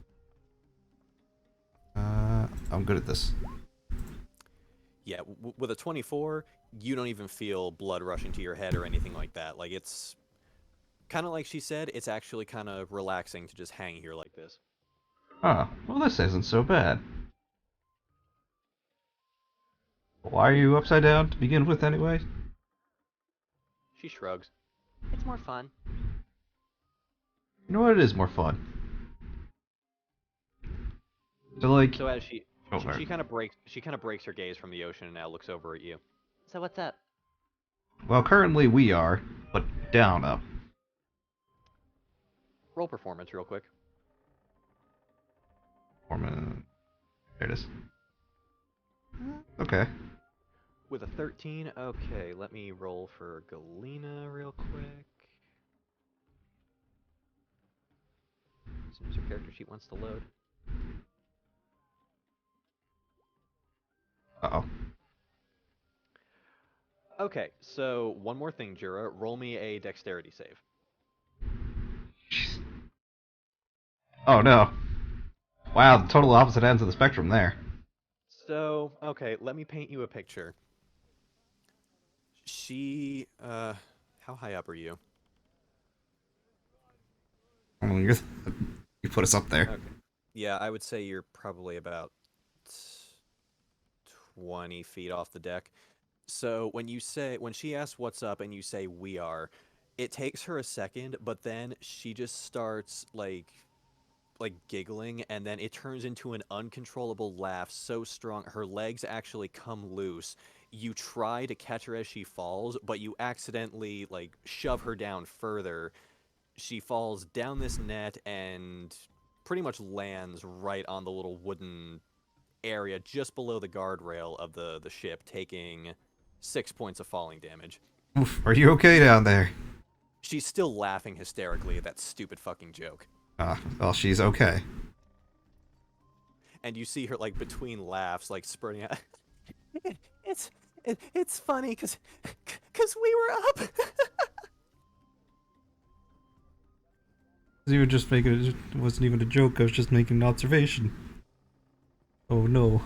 I'm good at this. Yeah, with a 24, you don't even feel blood rushing to your head or anything like that. Like, it's kind of like she said, it's actually kind of relaxing to just hang here like this. Oh, well, this isn't so bad. Why are you upside down to begin with, anyway? She shrugs. It's more fun. You know what? It is more fun. So, like... So as she sorry. kind of breaks her gaze from the ocean and now looks over at you. So what's up? Well, currently we are, but down up. Roll performance real quick. There it is. Okay. With a 13, okay, let me roll for Galena real quick. As soon as her character sheet wants to load. Uh-oh. Okay, so one more thing, Jura. Roll me a dexterity save. Oh, no. Wow, the total opposite ends of the spectrum there. So, okay, let me paint you a picture. She, how high up are you? Oh, you put us up there. Okay. Yeah, I would say you're probably about 20 feet off the deck. So when she asks what's up and you say we are, it takes her a second, but then she just starts like giggling, and then it turns into an uncontrollable laugh so strong her legs actually come loose. You try to catch her as she falls, but you accidentally like shove her down further. She falls down this net and pretty much lands right on the little wooden area just below the guardrail of the ship, taking 6 points of falling damage. Oof, are you okay down there? She's still laughing hysterically at that stupid fucking joke. Ah, well, she's okay. And you see her like between laughs, like spurting out. It's funny because we were up. You were just making it wasn't even a joke. I was just making an observation. Oh no.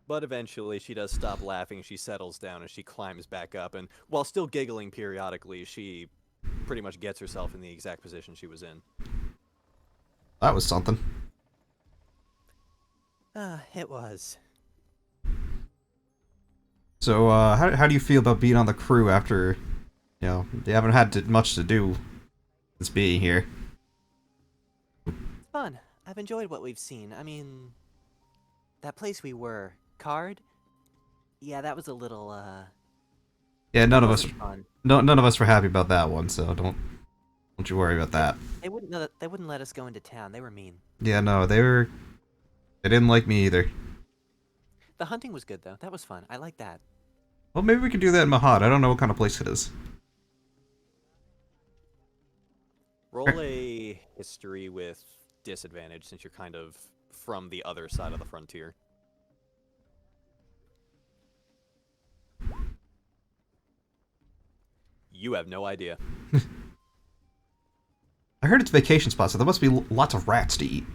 But eventually, she does stop laughing. She settles down and she climbs back up. And while still giggling periodically, she pretty much gets herself in the exact position she was in. That was something. It was. So, how do you feel about being on the crew after, you know, you haven't had much to do since being here? It's fun. I've enjoyed what we've seen. I mean, that place we were, Card? Yeah, that was a little, Yeah, none of us, wasn't fun. none of us were happy about that one. So don't you worry about that. They wouldn't let us go into town. They were mean. Yeah, no, they didn't like me either. The hunting was good though. That was fun. I like that. Well, maybe we can do that in Mahad. I don't know what kind of place it is. Roll a history with disadvantage since you're kind of from the other side of the frontier. You have no idea. I heard it's vacation spot, so there must be lots of rats to eat.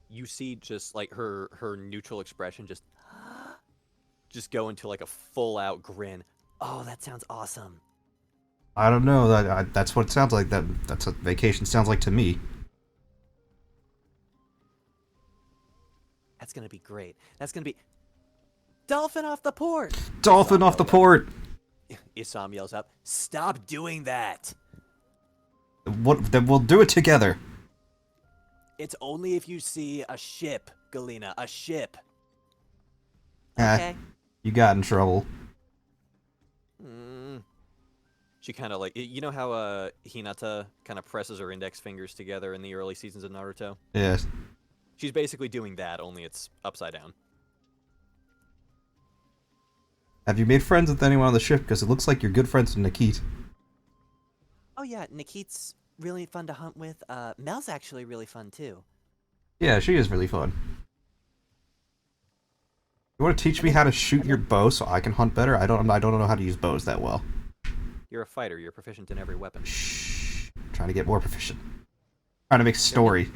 You see just like her neutral expression just go into like a full out grin. Oh, that sounds awesome. I don't know. That's what it sounds like. That's what vacation sounds like to me. That's gonna be great. That's gonna be dolphin off the port. Dolphin off the port. Isam yells out, "Stop doing that! What? Then we'll do it together. It's only if you see a ship, Galena, a ship." Okay. You got in trouble. She kind of like, you know how Hinata kind of presses her index fingers together in the early seasons of Naruto? Yes. She's basically doing that, only it's upside down. Have you made friends with anyone on the ship? Because it looks like you're good friends with Nikit. Oh yeah, Nikit's really fun to hunt with. Mel's actually really fun too. Yeah, she is really fun. You want to teach me how to shoot your bow so I can hunt better? I don't know how to use bows that well. You're a fighter. You're proficient in every weapon. Shh. I'm trying to get more proficient. Trying to make story.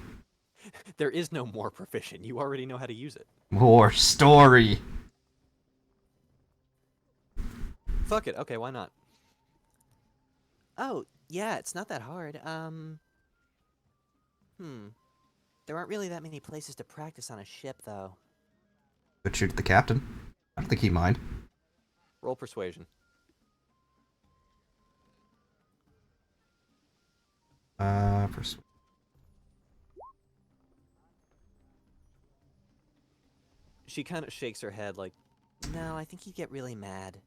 There is no more proficient. You already know how to use it. More story. Fuck it. Okay, why not? Oh, yeah, it's not that hard. There aren't really that many places to practice on a ship, though. Could shoot at the captain. I don't think he'd mind. Roll persuasion. She kind of shakes her head like, No, I think he'd get really mad.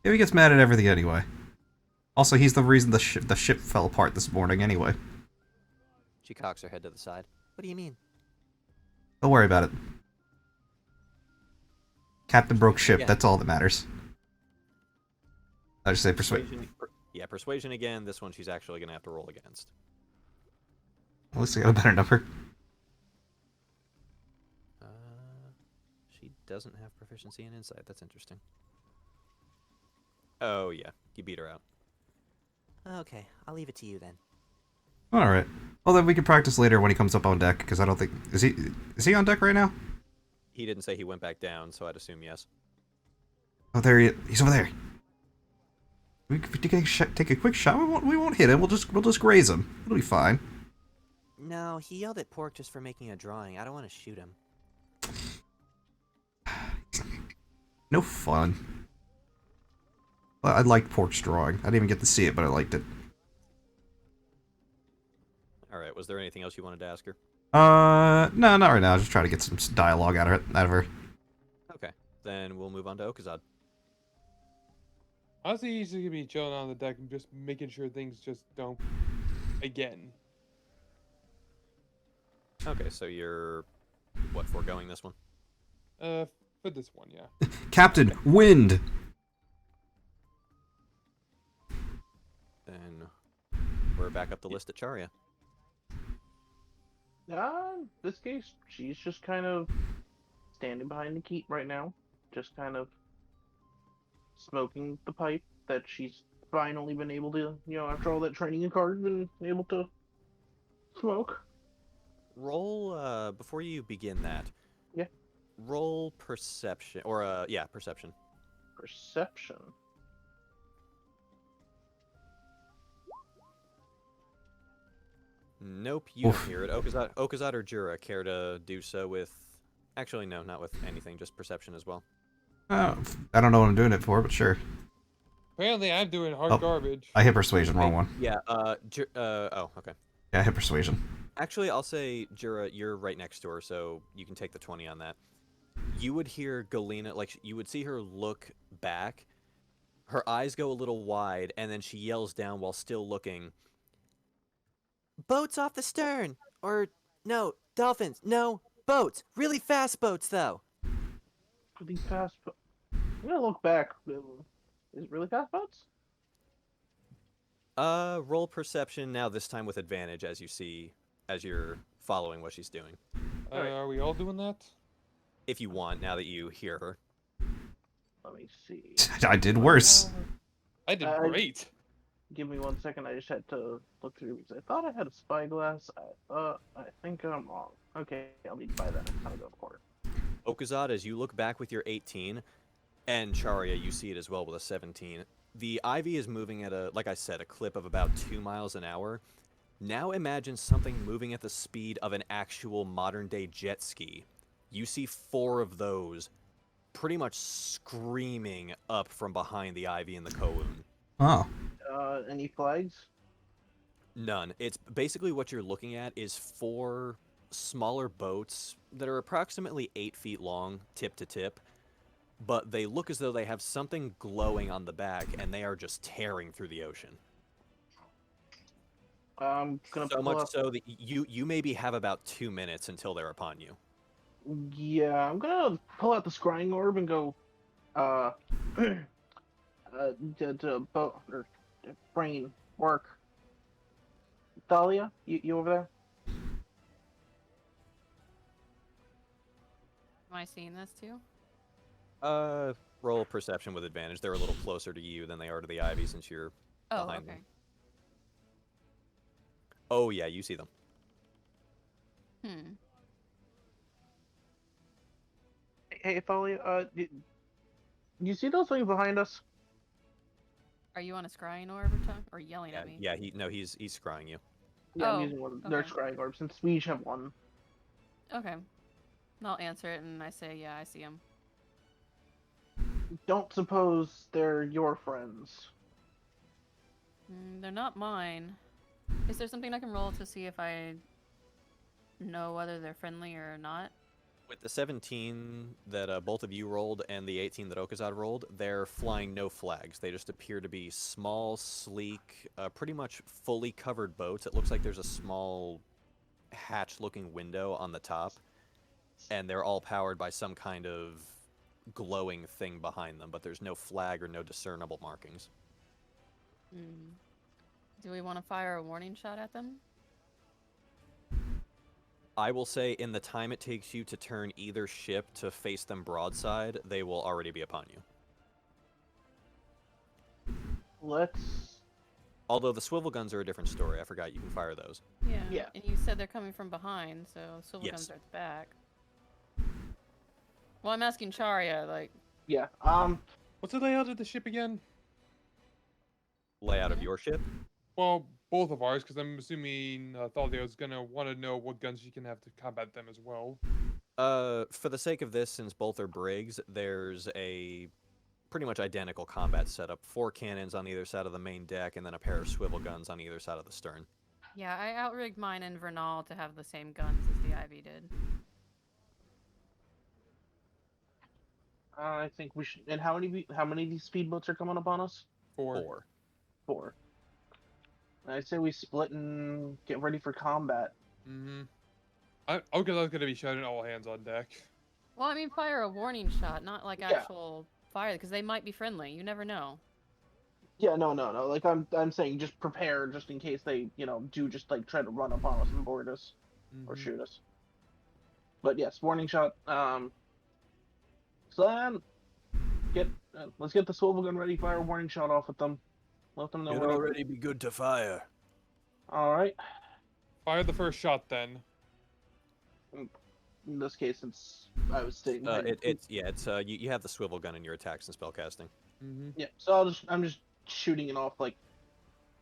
Yeah, he gets mad at everything anyway. Also, he's the reason the ship fell apart this morning anyway. she cocks her head to the side. What do you mean? Don't worry about it. Captain broke ship, Yeah. that's all that matters. I just say persuade. Yeah, persuasion again. This one she's actually going to have to roll against. At least I got a better number. She doesn't have proficiency in insight. That's interesting. Oh, yeah. You beat her out. Okay, I'll leave it to you then. Alright. Well, then we can practice later when he comes up on deck, because I don't think... Is he on deck right now? He didn't say he went back down, so I'd assume yes. Oh, there he's over there. We can take a quick shot. We won't hit him. We'll just graze him. It'll be fine. No, he yelled at Pork just for making a drawing. I don't want to shoot him. No fun. I liked Pork's drawing. I didn't even get to see it, but I liked it. All right. Was there anything else you wanted to ask her? No, not right now. Just try to get some dialogue out of her. Okay. Then we'll move on to Ochaidh. Honestly, he's just gonna be chilling on the deck and just making sure things just don't again. Okay, so you're what, foregoing this one? For this one, yeah. Captain, wind! Then we're back up the list at Charia. In this case, she's just kind of standing behind the keep right now, just kind of smoking the pipe that she's finally been able to, after all that training in cards, been able to smoke. Roll, before you begin that. Yeah. Roll perception, or, yeah, perception. Perception. Nope, you don't hear it. Ochaidh or Jura care to do so with... Actually, no, not with anything, just perception as well. I don't know what I'm doing it for, but sure. Apparently, I'm doing hard garbage. I hit persuasion, wrong one. Yeah, oh, okay. Yeah, I hit persuasion. Actually, I'll say, Jura, you're right next to her, so you can take the 20 on that. You would hear Galena, like, you would see her look back. Her eyes go a little wide, and then she yells down while still looking. Boats off the stern! Or, no, dolphins. No, boats. Really fast boats, though. Really fast. I'm gonna look back. Is it really fast boats? Roll perception now, this time with advantage, as you're following what she's doing. Alright. Are we all doing that? If you want, now that you hear her. Let me see. I did worse. I did great. Give me 1 second. I just had to look through because I thought I had a spyglass. I think I'm wrong. Okay, I'll need to buy that next time I go to court. Ochaidh, as you look back with your 18, and Charia, you see it as well with a 17. The Ivy is moving at like I said, a clip of about 2 miles an hour. Now imagine something moving at the speed of an actual modern-day jet ski. You see 4 of those pretty much screaming up from behind the Ivy and the Kowloon. Oh. Any flags? None. It's basically what you're looking at is 4 smaller boats that are approximately 8 feet long, tip to tip, but they look as though they have something glowing on the back, and they are just tearing through the ocean. I'm gonna So pull much up. so that you maybe have about 2 minutes until they're upon you. Yeah, I'm gonna pull out the scrying orb and go, brain work. Thalia, you over there? Am I seeing this too? Roll perception with advantage. They're a little closer to you than they are to the Ivy since you're Oh, behind okay. them. Oh yeah, you see them. Hey, Thalia, you see those things behind us? Are you on a scrying orb or yelling Yeah, at me? yeah. He's scrying you. Yeah, Oh, I'm using one. They're okay. scrying orbs since we each have one. Okay. I'll answer it and I say, yeah, I see him. Don't suppose they're your friends. They're not mine. Is there something I can roll to see if I know whether they're friendly or not? With the 17 that both of you rolled and the 18 that Ochaidh rolled, they're flying no flags. They just appear to be small, sleek, pretty much fully covered boats. It looks like there's a small hatch-looking window on the top, and they're all powered by some kind of glowing thing behind them, but there's no flag or no discernible markings. Do we want to fire a warning shot at them? I will say in the time it takes you to turn either ship to face them broadside, they will already be upon you. Let's. Although the swivel guns are a different story. I forgot you can fire those. Yeah. Yeah. And you said they're coming from behind, so swivel Yes. guns are at the back. Well, I'm asking Charia, like, Yeah. What's the layout of the ship again? Layout of your ship? Well, both of ours, because I'm assuming Thalia's gonna want to know what guns she can have to combat them as well. For the sake of this, since both are brigs, there's a pretty much identical combat setup. 4 cannons on either side of the main deck, and then a pair of swivel guns on either side of the stern. Yeah, I outrigged mine and Vernal to have the same guns as the Ivy did. I think we should. And how many of these speedboats are coming up on us? 4. 4. I say we split and get ready for combat. Mm-hmm. I'm gonna be shouting all hands on deck. Well, I mean, fire a warning shot, not like Yeah. actual fire, because they might be friendly. You never know. Yeah, no. Like I'm saying, just prepare just in case they, do just like try to run up on us and board us or Mhm. shoot us. But yes, warning shot. So then, let's get the swivel gun ready. Fire a warning shot off at them. Let them know It'd we're already be good to fire. all right. Fire the first shot then. In this case, I was stating. You have the swivel gun in your attacks and spellcasting. Mm-hmm. Yeah, so I'm just shooting it off, like,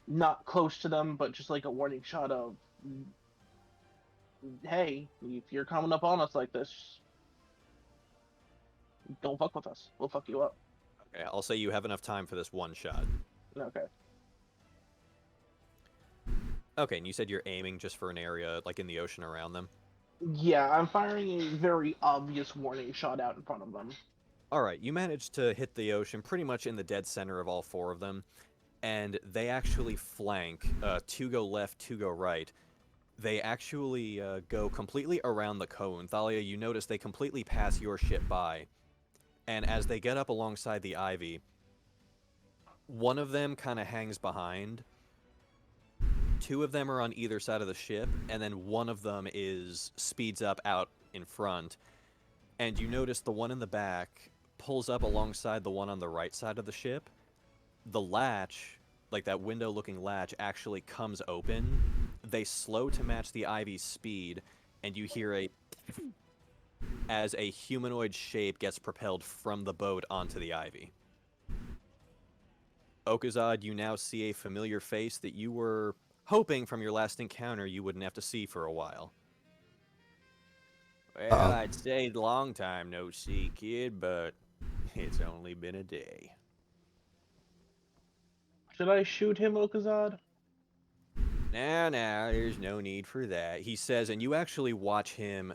not close to them, but just like a warning shot of, hey, if you're coming up on us like this, don't fuck with us. We'll fuck you up. Okay, I'll say you have enough time for this one shot. Okay. Okay, and you said you're aiming just for an area, like in the ocean around them? Yeah, I'm firing a very obvious warning shot out in front of them. Alright, you managed to hit the ocean pretty much in the dead center of all 4 of them, and they actually flank. 2 go left, 2 go right. They actually go completely around the cone. Thalia, you notice they completely pass your ship by. And as they get up alongside the Ivy, one of them kind of hangs behind. 2 of them are on either side of the ship, and then one of them speeds up out in front. And you notice the one in the back pulls up alongside the one on the right side of the ship. The latch, like that window-looking latch, actually comes open. They slow to match the Ivy's speed, and you hear as a humanoid shape gets propelled from the boat onto the Ivy. Achaidh, you now see a familiar face that you were hoping from your last encounter you wouldn't have to see for a while. Well, I'd say long time no see, kid, but it's only been a day. Should I shoot him, Achaidh? Now, there's no need for that, he says, and you actually watch him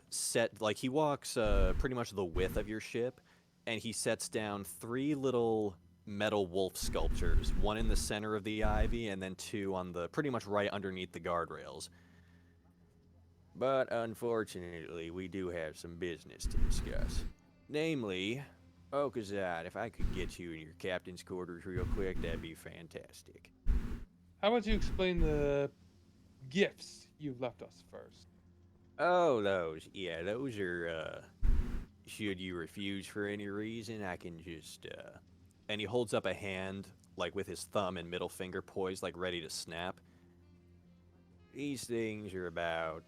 he walks pretty much the width of your ship, and he sets down 3 little metal wolf sculptures, one in the center of the Ivy, and then 2 on pretty much right underneath the guardrails. But unfortunately, we do have some business to discuss. Namely, Achaidh, if I could get you in your captain's quarters real quick, that'd be fantastic. How about you explain the gifts you've left us first? Oh, those are, should you refuse for any reason, I can just, And he holds up a hand, like with his thumb and middle finger poised, like ready to snap. These things are about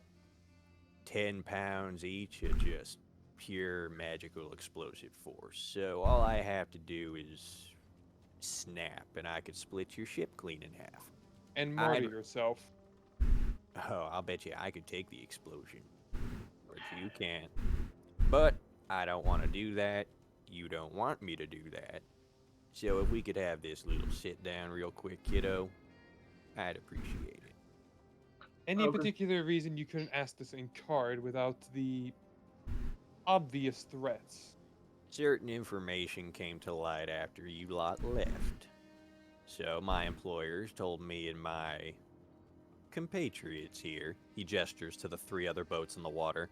10 pounds each of just pure magical explosive force. So all I have to do is snap, and I could split your ship clean in half. And martyr yourself. Oh, I'll bet you I could take the explosion. But you can't. But I don't want to do that. You don't want me to do that. So if we could have this little sit down real quick, kiddo, I'd appreciate it. Any particular reason you couldn't ask this in card without the obvious threats? Certain information came to light after you lot left. So my employers told me and my compatriots here, he gestures to the 3 other boats in the water,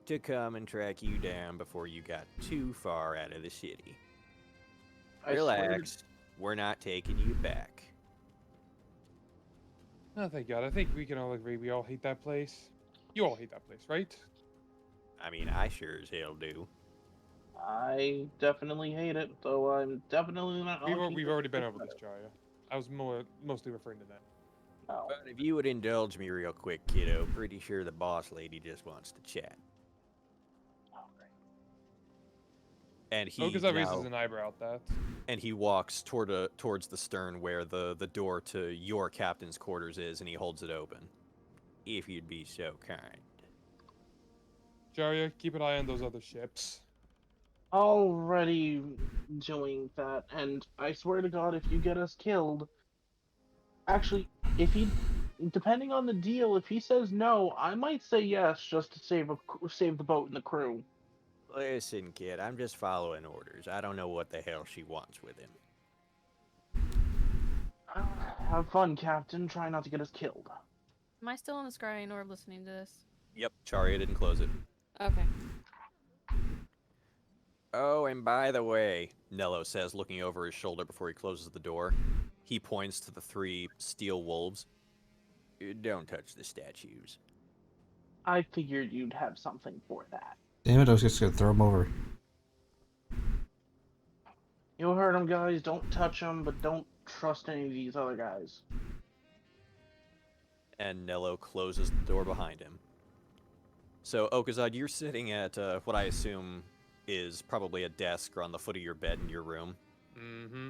to come and track you down before you got too far out of the city. Relax, we're not taking you back. Oh, thank God. I think we can all agree we all hate that place. You all hate that place, right? I mean, I sure as hell do. I definitely hate it, though I'm definitely not. We've already been over this, Jaya. I was mostly referring to that. Oh. But if you would indulge me real quick, kiddo, pretty sure the boss lady just wants to chat. And he Achaidh raises an eyebrow at that. And he walks towards the stern where the door to your captain's quarters is, and he holds it open. If you'd be so kind. Jaria, keep an eye on those other ships. Already doing that, and I swear to God, if you get us killed, actually, if he, depending on the deal, if he says no, I might say yes just to save the boat and the crew. Listen, kid, I'm just following orders. I don't know what the hell she wants with him. Have fun, Captain. Try not to get us killed. Am I still on the scrying orb listening to this? Yep, Charia didn't close it. Okay. Oh, and by the way, Nello says, looking over his shoulder before he closes the door. He points to the 3 steel wolves. Don't touch the statues. I figured you'd have something for that. Damn it, I was just gonna throw him over. You heard him, guys. Don't touch them, but don't trust any of these other guys. And Nello closes the door behind him. So, Okazad, you're sitting at what I assume is probably a desk or on the foot of your bed in your room. Mm-hmm.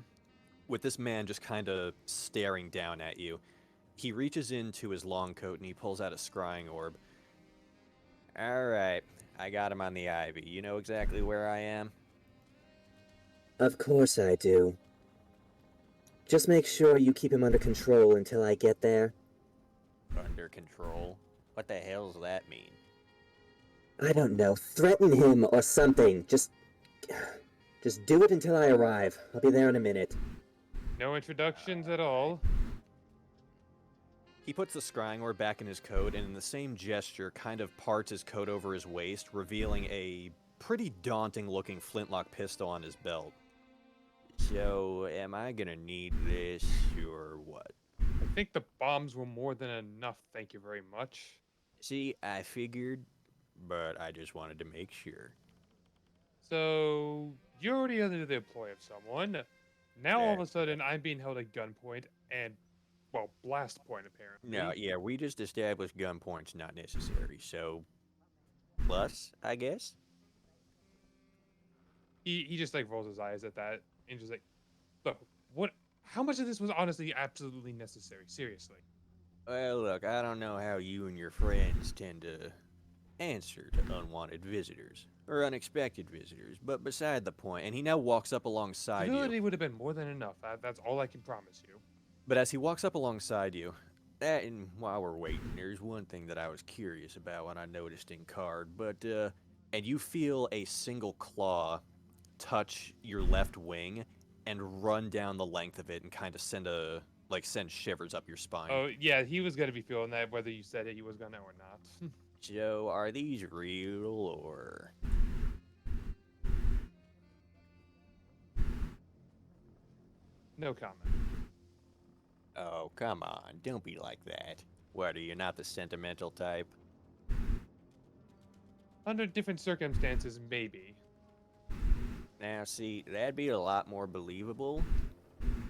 With this man just kind of staring down at you. He reaches into his long coat and he pulls out a scrying orb. Alright, I got him on the ivy. You know exactly where I am? Of course I do. Just make sure you keep him under control until I get there. Under control? What the hell does that mean? I don't know. Threaten him or something. Just do it until I arrive. I'll be there in a minute. No introductions at all. He puts the scrying orb back in his coat and in the same gesture kind of parts his coat over his waist, revealing a pretty daunting looking flintlock pistol on his belt. So, am I gonna need this or what? I think the bombs were more than enough, thank you very much. See, I figured, but I just wanted to make sure. So, you're already under the employ of someone. Now all of a There. sudden, I'm being held at gunpoint and, well, blast point apparently. No, yeah, we just established gunpoint's not necessary, so... Plus, I guess? He just like rolls his eyes at that and just like, look, what? How much of this was honestly absolutely necessary? Seriously. Well, look, I don't know how you and your friends tend to answer to unwanted visitors, or unexpected visitors, but beside the point, and he now walks up alongside you. Civility would have been more than enough. That's all I can promise you. But as he walks up alongside you, and while we're waiting, there's one thing that I was curious about when I noticed in card, but, and you feel a single claw touch your left wing and run down the length of it and kind of send shivers up your spine. Oh yeah, he was gonna be feeling that whether you said it, he was gonna or not. So, are these real, or...? No comment. Oh, come on, don't be like that. What, are you not the sentimental type? Under different circumstances, maybe. Now, see, that'd be a lot more believable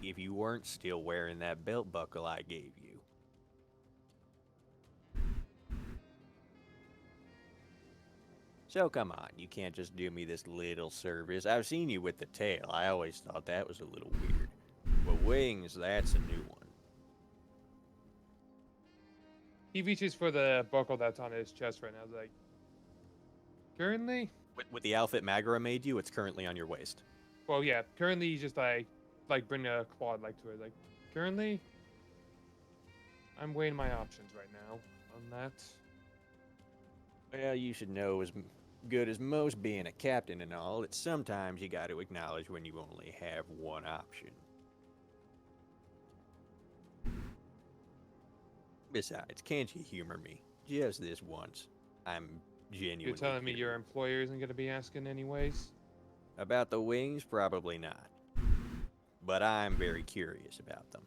if you weren't still wearing that belt buckle I gave you. So come on, you can't just do me this little service. I've seen you with the tail. I always thought that was a little weird. But wings, that's a new one. He reaches for the buckle that's on his chest right now. He's like, currently? With the outfit Magara made you, it's currently on your waist. Well, yeah. Currently, he's just like bring a quad like to it. Like, currently, I'm weighing my options right now on that. Well, you should know as good as most being a captain and all, that sometimes you got to acknowledge when you only have one option. Besides, can't you humor me? Just this once. I'm genuinely You're telling me curious. your employer isn't going to be asking anyways? About the wings? Probably not. But I'm very curious about them.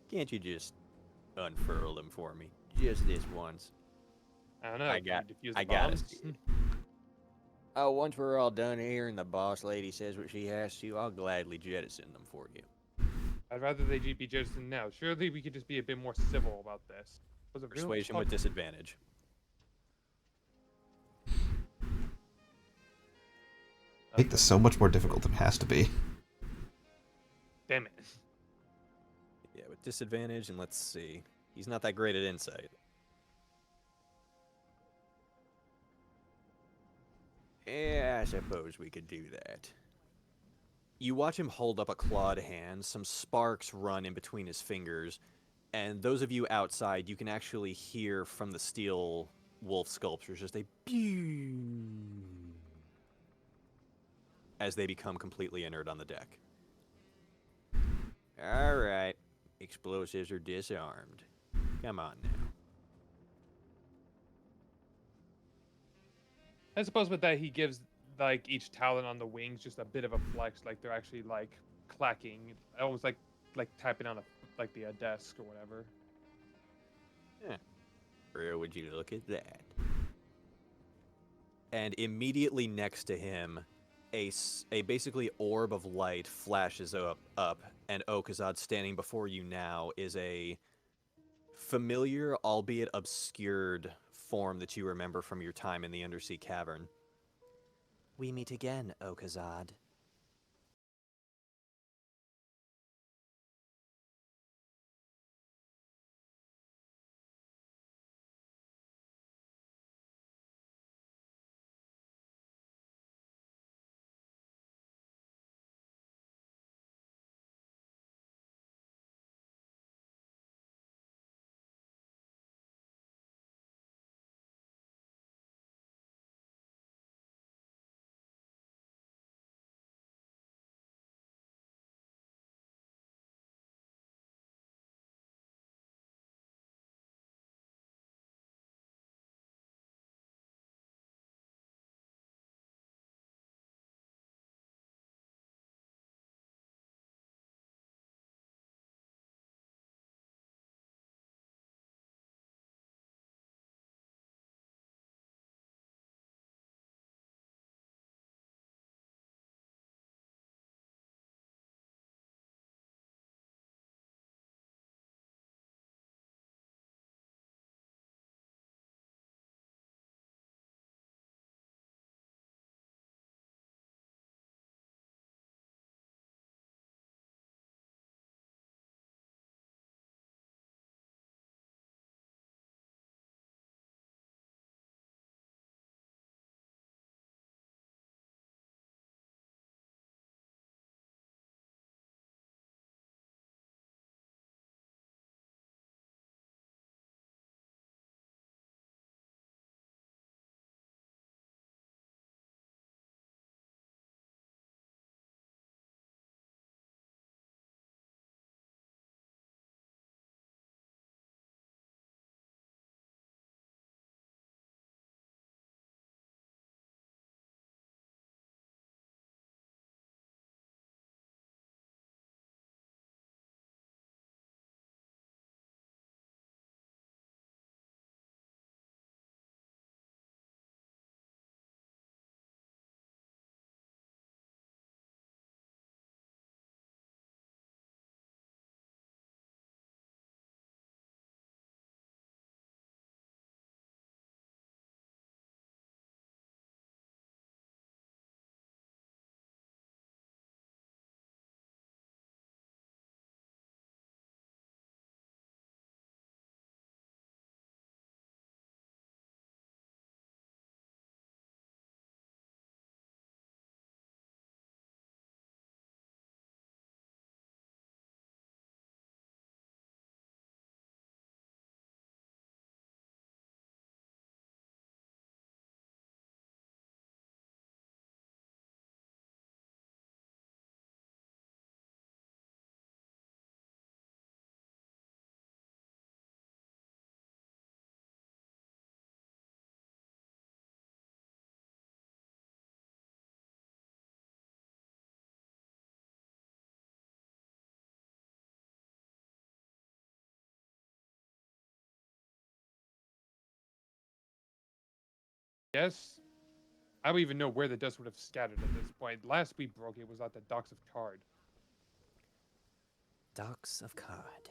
Can't you just unfurl them for me? Just this once. I don't know. I can got- you defuse the I gotta bombs? see it. Oh, once we're all done here and the boss lady says what she has to, I'll gladly jettison them for you. I'd rather they be jettisoned now. Surely we could just be a bit more civil about this. Was it real Persuasion tough? with disadvantage. Make this so much more difficult than it has to be. Damn it. Yeah, with disadvantage, and let's see. He's not that great at insight. Yeah, I suppose we could do that. You watch him hold up a clawed hand, some sparks run in between his fingers, and those of you outside, you can actually hear from the steel wolf sculptures just a pew as they become completely inert on the deck. All right, explosives are disarmed. Come on now. I suppose with that he gives like each talon on the wings just a bit of a flex, like they're actually like clacking, almost like tapping on a like the desk or whatever. Where would you look at that? And immediately next to him, a basically orb of light flashes up, and Okazad standing before you now is a familiar, albeit obscured, form that you remember from your time in the undersea cavern. We meet again, Okazad. Yes, I don't even know where the dust would have scattered at this point. Last we broke it was at the docks of Card. Docks of Card.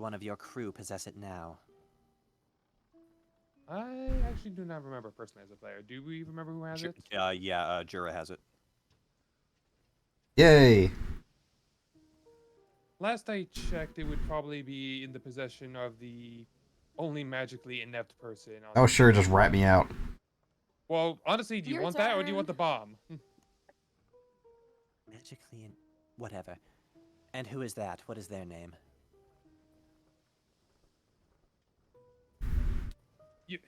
one of your crew possess it now? I actually do not remember personally as a player. Do we remember who has it? Yeah, Jura has it. Yay! Last I checked, it would probably be in the possession of the only magically inept person. Oh, sure, just rat me out. Well, honestly, do you Your want that or do you turn. want the bomb? Magically and whatever. And who is that? What is their name?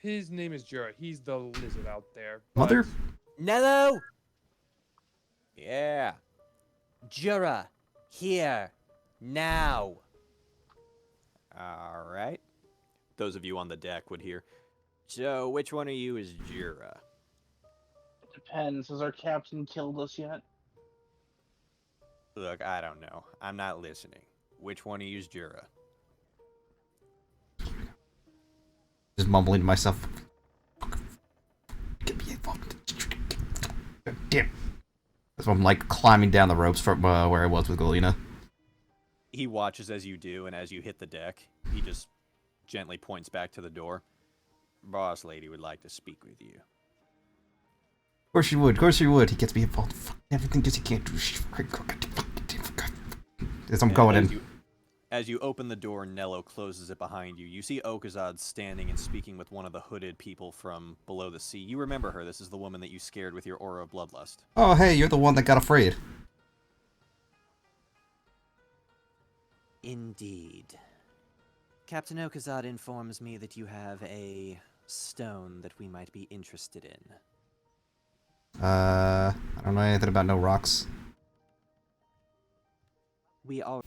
His name is Jura. He's the lizard out there. Mother. but- Nello! Yeah. Jura! Here! Now! All right. Those of you on the deck would hear. So, which one of you is Jura? Depends. Has our captain killed us yet? Look, I don't know. I'm not listening. Which one of you is Jura? Just mumbling to myself. Get me involved. Damn. That's why I'm like climbing down the ropes from where I was with Galena. He watches as you do, and as you hit the deck, he just gently points back to the door. Boss lady would like to speak with you. Of course you would. Of course you would. He gets me involved. Fuck everything because he can't do shit. As I'm And going as in. As you open the door, Nello closes it behind you. You see Achaidh standing and speaking with one of the hooded people from below the sea. You remember her. This is the woman that you scared with your aura of bloodlust. Oh, hey, you're the one that got afraid. Indeed. Captain Achaidh informs me that you have a stone that we might be interested in. I don't know anything about no rocks. We are...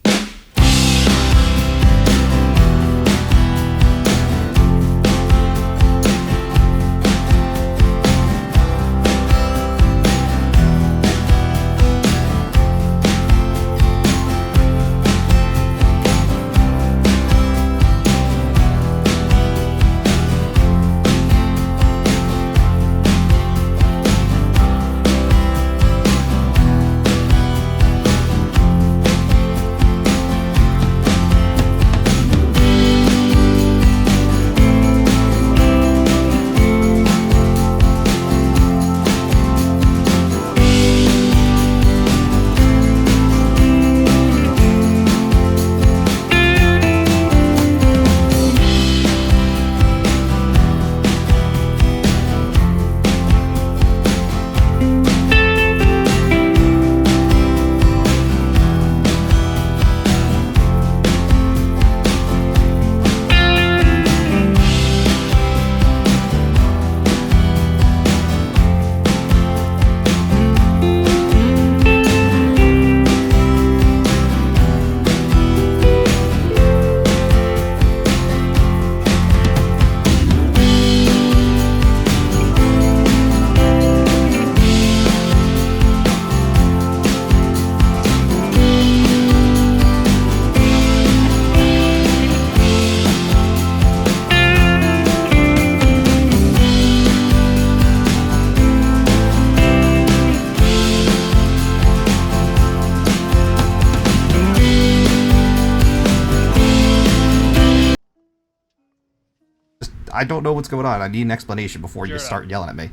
I don't know what's going on. I need an explanation before you Jura. start yelling at me.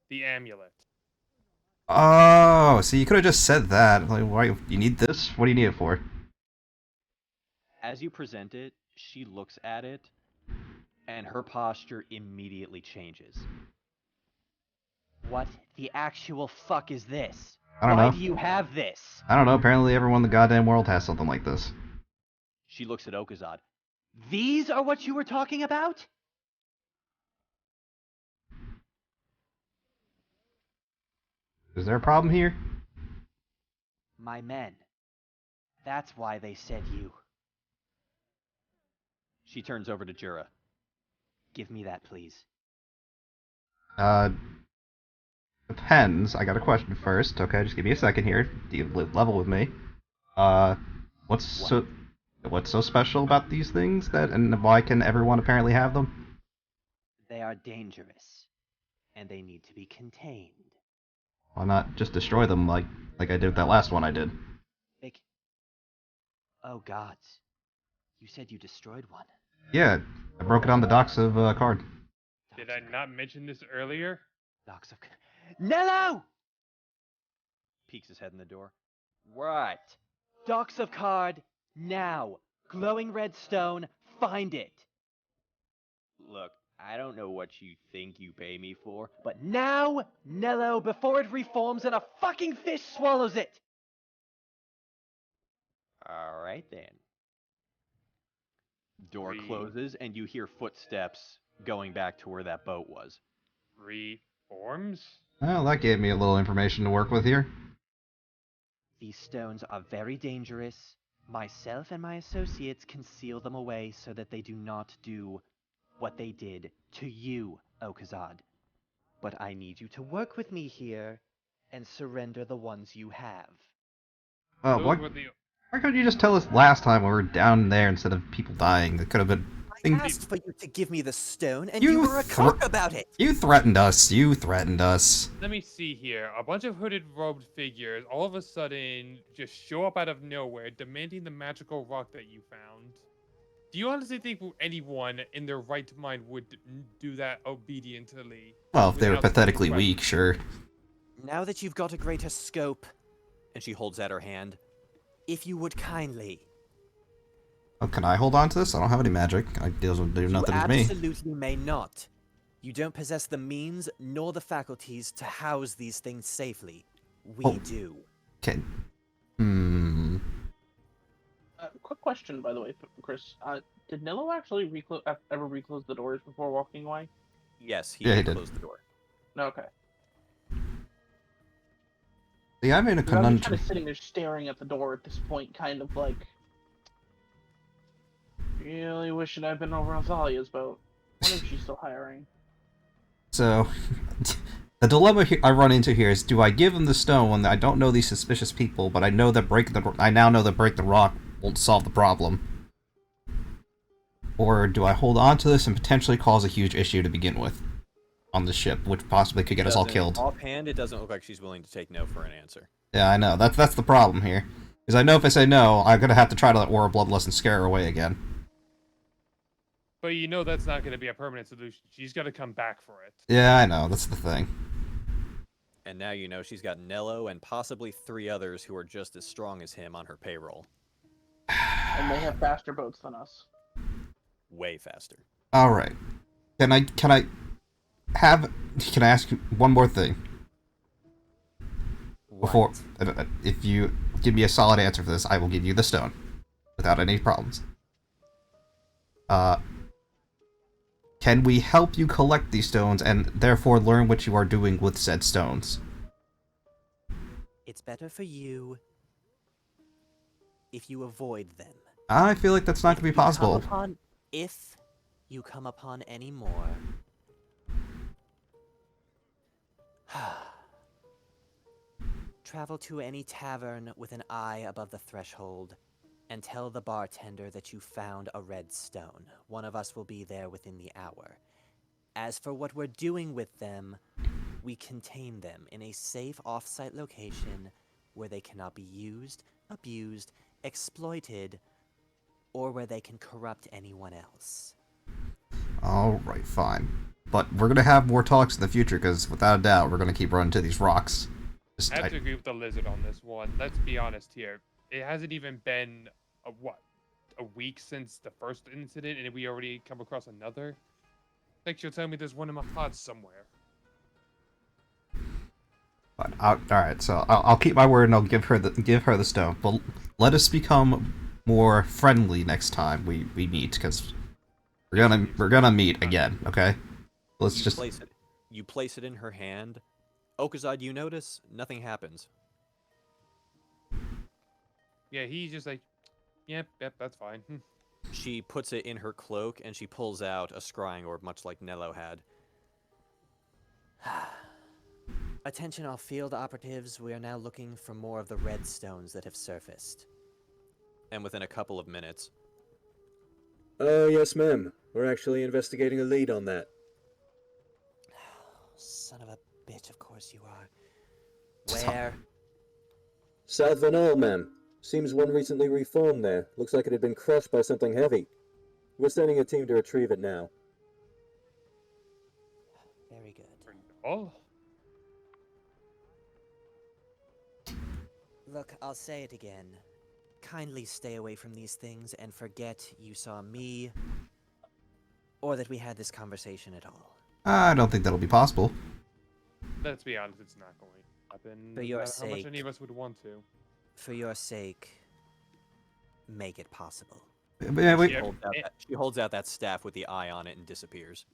The amulet. Oh, so you could have just said that. Like, why you need this? What do you need it for? As you present it, she looks at it, and her posture immediately changes. What the actual fuck is this? I don't Why know. do you have this? I don't know. Apparently, everyone in the goddamn world has something like this. She looks at Achaidh. These are what you were talking about? Is there a problem here? My men. That's why they said you. She turns over to Jura. Give me that, please. Depends. I got a question first. Okay, just give me a second here. Level with me. What's so special about these things and why can everyone apparently have them? They are dangerous, and they need to be contained. Why not just destroy them like I did with that last one I did? Oh gods. You said you destroyed one. Yeah, I broke it on the docks of Card. Did I not mention this earlier? Docks of... Nello! Peeks his head in the door. What? Docks of Card, now. Glowing red stone, find it. Look, I don't know what you think you pay me for, But now, Nello, before it reforms and a fucking fish swallows it! alright then. Door Re- closes, and you hear footsteps going back to where that boat was. Reforms? Well, that gave me a little information to work with here. These stones are very dangerous. Myself and my associates conceal them away so that they do not do what they did to you, Achaidh. But I need you to work with me here and surrender the ones you have. Oh, Those what? were the- Why couldn't you just tell us last time when we were down there instead of people dying? That could have been. I asked for you to give me the stone, and You you were a cock about it. You threatened us. You threatened us. Let me see here. A bunch of hooded robed figures all of a sudden just show up out of nowhere, demanding the magical rock that you found. Do you honestly think anyone in their right mind would do that obediently? Well, if they were without being pathetically threatened? weak, sure. Now that you've got a greater scope, And she holds out her hand. if you would kindly. Oh, can I hold on to this? I don't have any magic. It doesn't do nothing You to me. absolutely may not. You don't possess the means nor the faculties to house these things safely. We Oh. do. Okay. Quick question, by the way, Chris. Did Nello actually ever reclose the doors before walking away? Yes, he Yeah, he did. closed the door. No, okay. See, I'm in a 'Cause I'm just conundrum. kind of sitting there staring at the door at this point, kind of like, really wishing I'd been over on Thalia's boat. Wonder if she's still hiring. So, the dilemma I run into here is: do I give him the stone when I don't know these suspicious people, but I know that I now know that break the rock won't solve the problem, or do I hold on to this and potentially cause a huge issue to begin with on the ship, which possibly could get us all killed? Offhand, it doesn't look like she's willing to take no for an answer. Yeah, I know. That's the problem here. Because I know if I say no, I'm gonna have to try to let Aura Bloodlust and scare her away again. But you know that's not going to be a permanent solution. She's got to come back for it. Yeah, I know. That's the thing. And now you know she's got Nello and possibly 3 others who are just as strong as him on her payroll. And they have faster boats than us. Way faster. All right. Can I ask you one more thing before? If you give me a solid answer for this, I will give you the stone without any problems. Can we help you collect these stones and therefore learn what you are doing with said stones? It's better for you if you avoid them. I feel like that's not going to be possible. If you come upon any more, travel to any tavern with an eye above the threshold and tell the bartender that you found a red stone. One of us will be there within the hour. As for what we're doing with them, we contain them in a safe off-site location where they cannot be used, abused, exploited, or where they can corrupt anyone else. Alright, fine. But we're going to have more talks in the future, because without a doubt, we're going to keep running to these rocks. I have to agree with the lizard on this one. Let's be honest here. It hasn't even been a week since the first incident, and we already come across another. Like she'll tell me there's one in MacLeod somewhere. But alright, so I'll keep my word and I'll give her the stone. But let us become more friendly next time we meet, because we're gonna meet again, okay? Let's just You place it in her hand. Achaidh, you notice nothing happens. Yeah, he's just like, yep, that's fine. She puts it in her cloak and she pulls out a scrying orb, much like Nello had. Attention all field operatives, we are now looking for more of the red stones that have surfaced. And within a couple of minutes, Yes, ma'am. We're actually investigating a lead on that. Son of a bitch, of course you are. Where? South Donnell, ma'am. Seems one recently reformed there. Looks like it had been crushed by something heavy. We're sending a team to retrieve it now. Very good. Oh, Look, I'll say it again. Kindly stay away from these things and forget you saw me or that we had this conversation at all. I don't think that'll be possible. let's be honest, it's not going to happen. For no your matter how much sake. any of us would want to. For your sake, make it possible. Yeah, we, Yeah. She holds out that staff with the eye on it and disappears.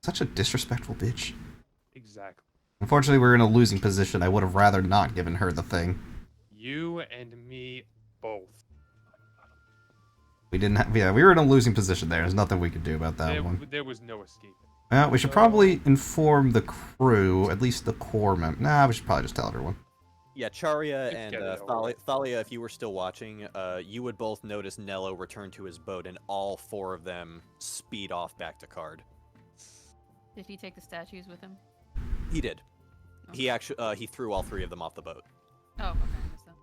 such a disrespectful bitch. Exactly. Unfortunately, we're in a losing position. I would have rather not given her the thing. You and me both. We didn't have, yeah, we were in a losing position there. There's nothing we could do about that one. There was no escape. We should probably inform the crew, at least the core Nah, we should probably just tell everyone. Yeah, Charia Let's and get it over with. Thalia, if you were still watching, you would both notice Nello return to his boat, and all four of them speed off back to Card. Did he take the statues with him? He did. He actually he threw all three of them off the boat. Oh, okay, I missed that.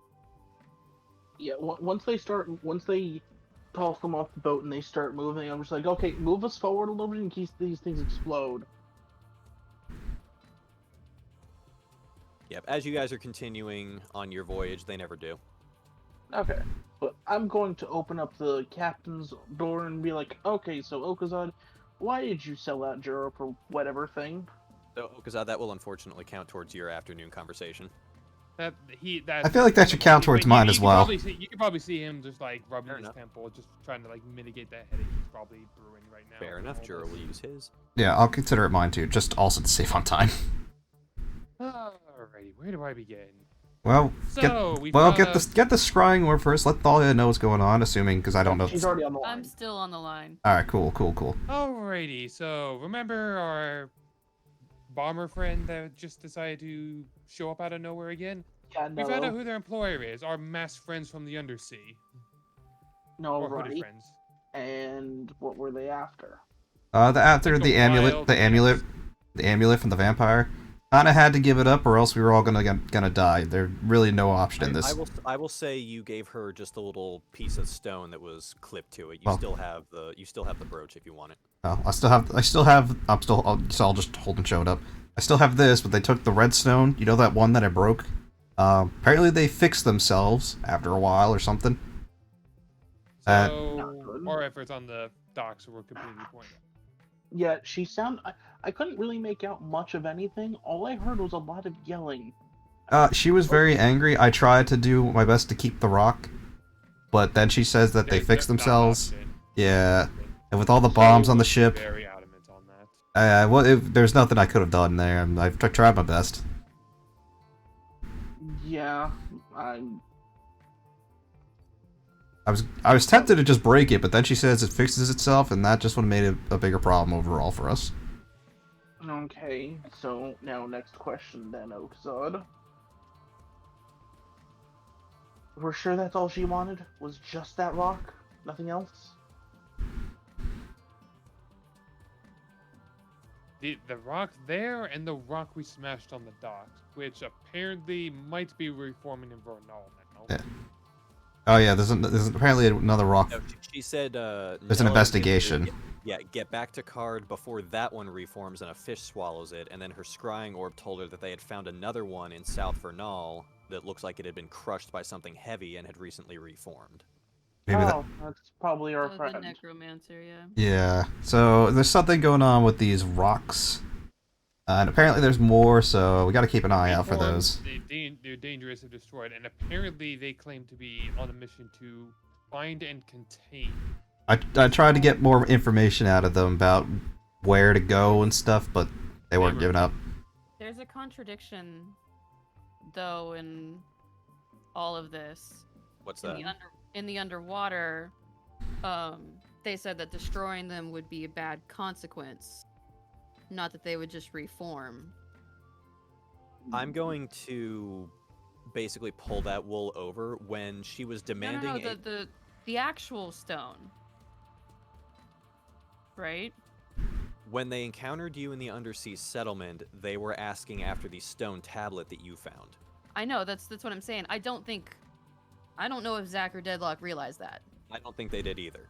Yeah, once they toss them off the boat and they start moving, I'm just like, okay, move us forward a little bit in case these things explode. Yep. As you guys are continuing on your voyage, they never do. Okay, but I'm going to open up the captain's door and be like, okay, so Okazad, why did you sell out Juro for whatever thing? So, Okazad, that will unfortunately count towards your afternoon conversation. That I feel like that should count towards mine as well. You could probably see him just like rubbing Fair his enough. temple, just trying to like mitigate that headache he's probably brewing right now. Fair from enough. all Juro this. will use his. Yeah, I'll consider it mine too, just also to save on time. Alrighty, where do I begin? Well, So get we've the got get the scrying orb first. Let Thalia know what's going on, assuming because I don't know. She's already on the line. I'm still on the line. All right, cool. Alrighty, so remember our bomber friend that just decided to show up out of nowhere again? Yeah, We found out no, who their employer is. Our masked friends from the undersea. no, Or hooded right. friends. And what were they after? After Like the a amulet, wild the amulet, the amulet from the vampire. Kinda had to give it up, or else we were all gonna die. There's really no option in this. I will say you gave her just a little piece of stone that was clipped to it. You Well- still have the brooch if you want it. Oh, so I'll just hold and show it up. I still have this, but they took the redstone. You know that one that I broke? Apparently they fixed themselves after a while or something. Not So good. our efforts on the docks were completely pointless. Yeah, I couldn't really make out much of anything. All I heard was a lot of yelling. She was very angry. I tried to do my best to keep the rock, but then she says that they fixed themselves. Yeah, and with all the bombs on the ship, Very adamant on that. there's nothing I could have done there. I've tried my best. Yeah, I was tempted to just break it, but then she says it fixes itself, and that just would have made it a bigger problem overall for us. okay. So now next question then, Okazad. We're sure that's all she wanted? Was just that rock? Nothing else? The rock there and the rock we smashed on the docks, which apparently might be reforming in Vernal now. Yeah. Oh yeah, there's apparently another rock. No, she said There's an Nello was gonna investigation. get back to Card before that one reforms and a fish swallows it, and then her scrying orb told her that they had found another one in South Vernal that looks like it had been crushed by something heavy and had recently reformed. Maybe that. Oh, that's probably our The friend. necromancer, yeah. Yeah. So there's something going on with these rocks, and apparently there's more. So we got to keep an eye out for Reformed, those. They're dangerous if destroyed, and apparently they claim to be on a mission to find and contain. I tried to get more information out of them about where to go and stuff, but they weren't giving up. There's a contradiction, though, in all of this. What's In that? the, in the underwater, they said that destroying them would be a bad consequence, not that they would just reform. I'm going to basically pull that wool over when she was demanding No, the actual stone. Right? when they encountered you in the undersea settlement, they were asking after the stone tablet that you found. I know, that's what I'm saying. I don't think I don't know if Zach or Deadlock realized that. I don't think they did either.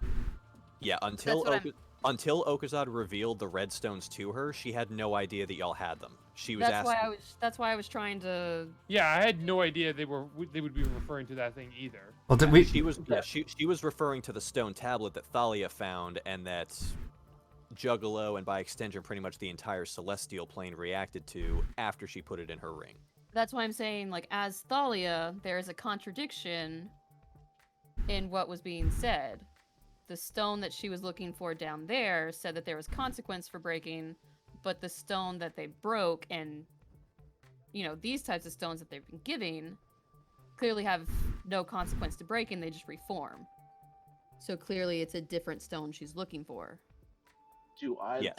Yeah, That's until what I'm- until Ochaidh revealed the redstones to her, she had no idea that y'all had them. She was That's asking. That's why I was trying to. Yeah, I had no idea they would be referring to that thing either. Well, did we? She was referring to the stone tablet that Thalia found, and that Juggalo, and by extension, pretty much the entire celestial plane reacted to after she put it in her ring. That's why I'm saying, like, as Thalia, there is a contradiction in what was being said. The stone that she was looking for down there said that there was consequence for breaking, but the stone that they broke and, you know, these types of stones that they've been giving clearly have no consequence to breaking, they just reform. So clearly it's a different stone she's looking for. Yes.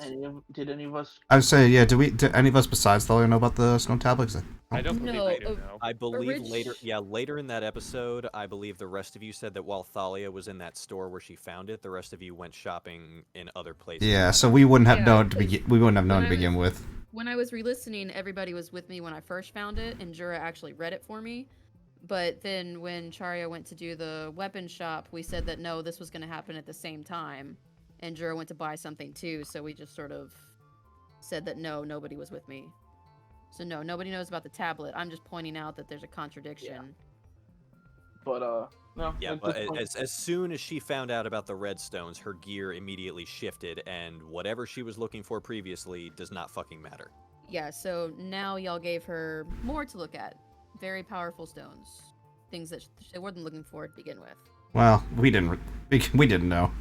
Did any of us? I was saying, yeah. Did any of us besides Thalia know about the stone tablets? I don't believe No, they do know. I believe later in that episode, I believe the rest of you said that while Thalia was in that store where she found it, the rest of you went shopping in other places. Yeah, so we wouldn't have Yeah, known to because begin. We wouldn't have known to when I begin was- with. When I was re-listening, everybody was with me when I first found it, and Jura actually read it for me. But then when Charia went to do the weapon shop, we said that no, this was going to happen at the same time. And Jura went to buy something too, so we just sort of said that no, nobody was with me. So no, nobody knows about the tablet. I'm just pointing out that there's a contradiction. But no. Yeah, at but this point- as soon as she found out about the redstones, her gear immediately shifted, and whatever she was looking for previously does not fucking matter. Yeah, so now y'all gave her more to look at. Very powerful stones. Things that she wasn't looking for to begin with. Well, we didn't. We didn't know.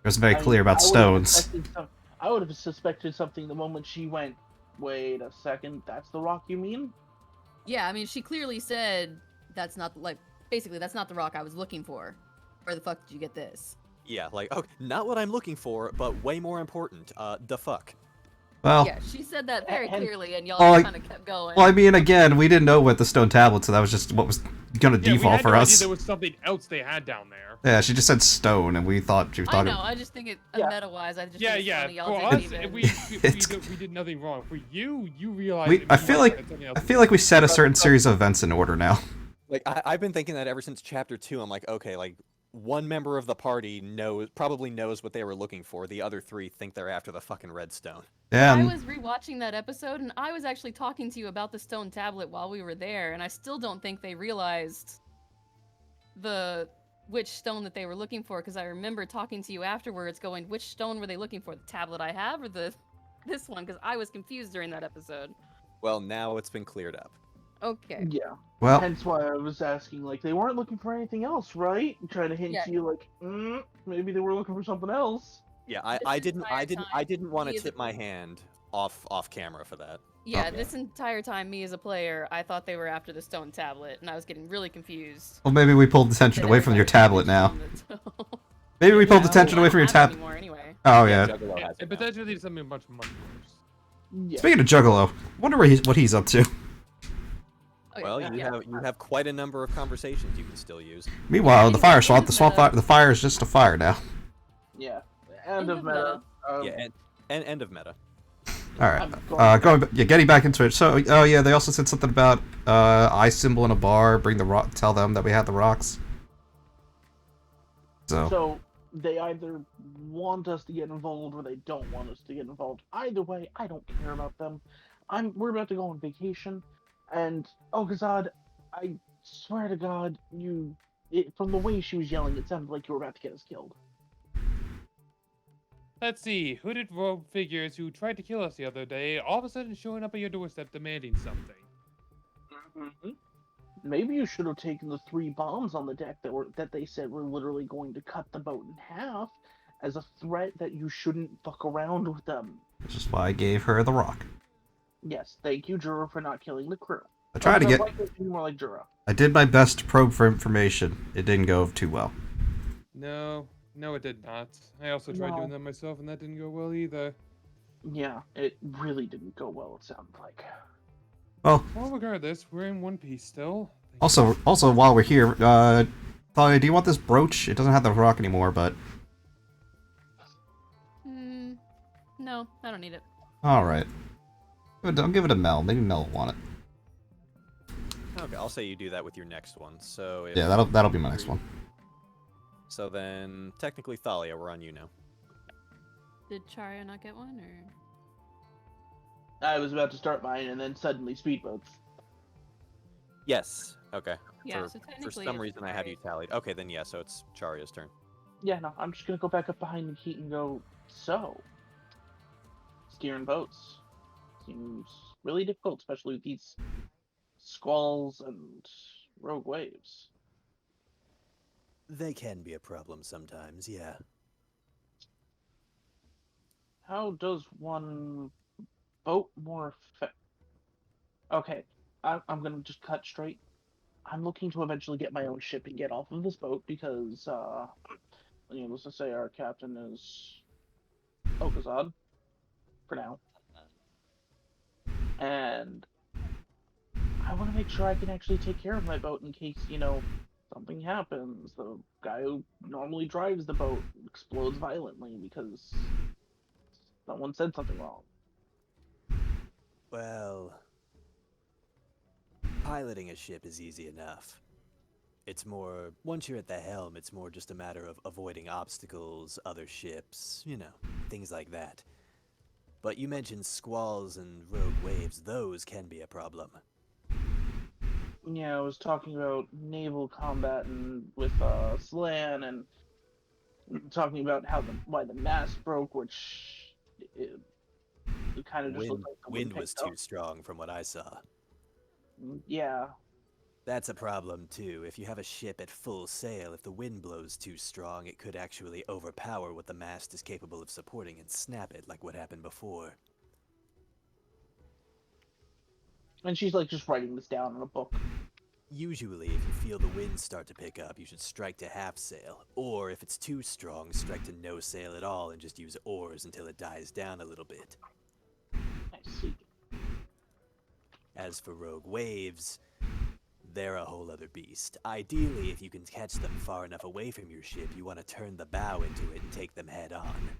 It was very clear about I would've stones. suspected I would have suspected something the moment she went. Wait a second, that's the rock you mean? Yeah, I mean, she clearly said that's not, like, basically, that's not the rock I was looking for. Where the fuck did you get this? Yeah, like, oh, not what I'm looking for, but way more important, the fuck. Well, Yeah, she said that very And- clearly, and y'all Oh, kind of kept going. well, I mean, again, we didn't know what the stone tablet, so that was just what was gonna Yeah, we default had for no us. idea there was something else they had down there. Yeah, she just said stone, and we thought she was I talking. know, I just think it, Yeah. meta-wise, I just Yeah, think it's yeah. funny y'all For didn't us, even... we did nothing wrong. For you realized. We, I feel like we set a certain series of events in order now. Like, I've been thinking that ever since chapter 2. I'm like, okay, like, one member of the party probably knows what they were looking for. The other 3 think they're after the fucking redstone. Yeah, I was rewatching that episode, and I was actually talking to you about the stone tablet while we were there, and I still don't think they realized which stone that they were looking for, because I remember talking to you afterwards going, which stone were they looking for? The tablet I have or this one? Because I was confused during that episode. Well, now it's been cleared up. Okay. Yeah. well, Hence why I was asking, like, they weren't looking for anything else, right? Trying to hint Yeah. to you, like, maybe they were looking for something else. Yeah, This I didn't entire time, want he to is a- tip my hand off camera for that. Yeah, Okay. this entire time, me as a player, I thought they were after the stone tablet, and I was getting really confused. well, maybe we pulled attention that away from your everybody tablet now. was on the- Maybe we pulled Yeah, attention away from your I don't have it tab. anymore anyway. Oh yeah. Juggalo has it And now. potentially something a bunch of months worse. Yeah. Speaking of Juggalo, wonder what he's up to. Okay, Well, yeah. you have quite a number of conversations you can still use. Meanwhile, the fire swamp, Meta. the fire is just a fire now. Yeah. End End of of meta. Yeah, and end of meta. All right. I'm going Getting back into it. So, oh yeah, they also said something about eye symbol in a bar. Bring the rock. Tell them that we have the rocks. So they either want us to get involved or they don't want us to get involved. Either way, I don't care about them. We're about to go on vacation, and Ochaidh, I swear to God, from the way she was yelling, it sounded like you were about to get us killed. Let's see. Hooded robe figures who tried to kill us the other day, all of a sudden showing up at your doorstep demanding something. Mm-hmm. Maybe you should have taken the 3 bombs on the deck that they said were literally going to cut the boat in half as a threat that you shouldn't fuck around with them. Which is why I gave her the rock. Yes, thank you, Jura, for not killing the crew. I tried to I'd get. like to be more like Jura. I did my best to probe for information. It didn't go too well. No, it did not. I also tried No. doing that myself, and that didn't go well either. Yeah, it really didn't go well, it sounded like. Well, Well, regardless, we're in one piece still. also while we're here, Thalia, do you want this brooch? It doesn't have the rock anymore, but No, I don't need it. all right. I'll give it to Mel. Maybe Mel will want it. Okay, I'll say you do that with your next one. So if, Yeah, that'll be my next one. So then, technically, Thalia, we're on you now. Did Chario not get one, or? I was about to start mine, and then suddenly speedboats. Yes. Okay. Yeah, for, so for technically some it's reason, I have you tallied. Okay, then yeah. So it's Charia's turn. Yeah, no, I'm just gonna go back up behind the heat and go. So, steering boats seems really difficult, especially with these squalls and rogue waves. They can be a problem sometimes, yeah. How does one boat more Okay, I'm gonna just cut straight. I'm looking to eventually get my own ship and get off of this boat because, needless to say, our captain is Okazad for now, and I want to make sure I can actually take care of my boat in case, something happens. The guy who normally drives the boat explodes violently because someone said something wrong. Well, piloting a ship is easy enough. It's more, once you're at the helm, it's more just a matter of avoiding obstacles, other ships, things like that. But you mentioned squalls and rogue waves, those can be a problem. Yeah, I was talking about naval combat and with Slan, and talking about why the mast broke, which it kind of just looked like the wind Wind was picked up. too strong from what I saw. Yeah, That's a problem too. If you have a ship at full sail, if the wind blows too strong, it could actually overpower what the mast is capable of supporting and snap it, like what happened before. and she's like just writing this down in a book. Usually, if you feel the wind start to pick up, you should strike to half sail. Or if it's too strong, strike to no sail at all and just use oars until it dies down a little bit. I see. As for rogue waves, they're a whole other beast. Ideally, if you can catch them far enough away from your ship, you want to turn the bow into it and take them head on.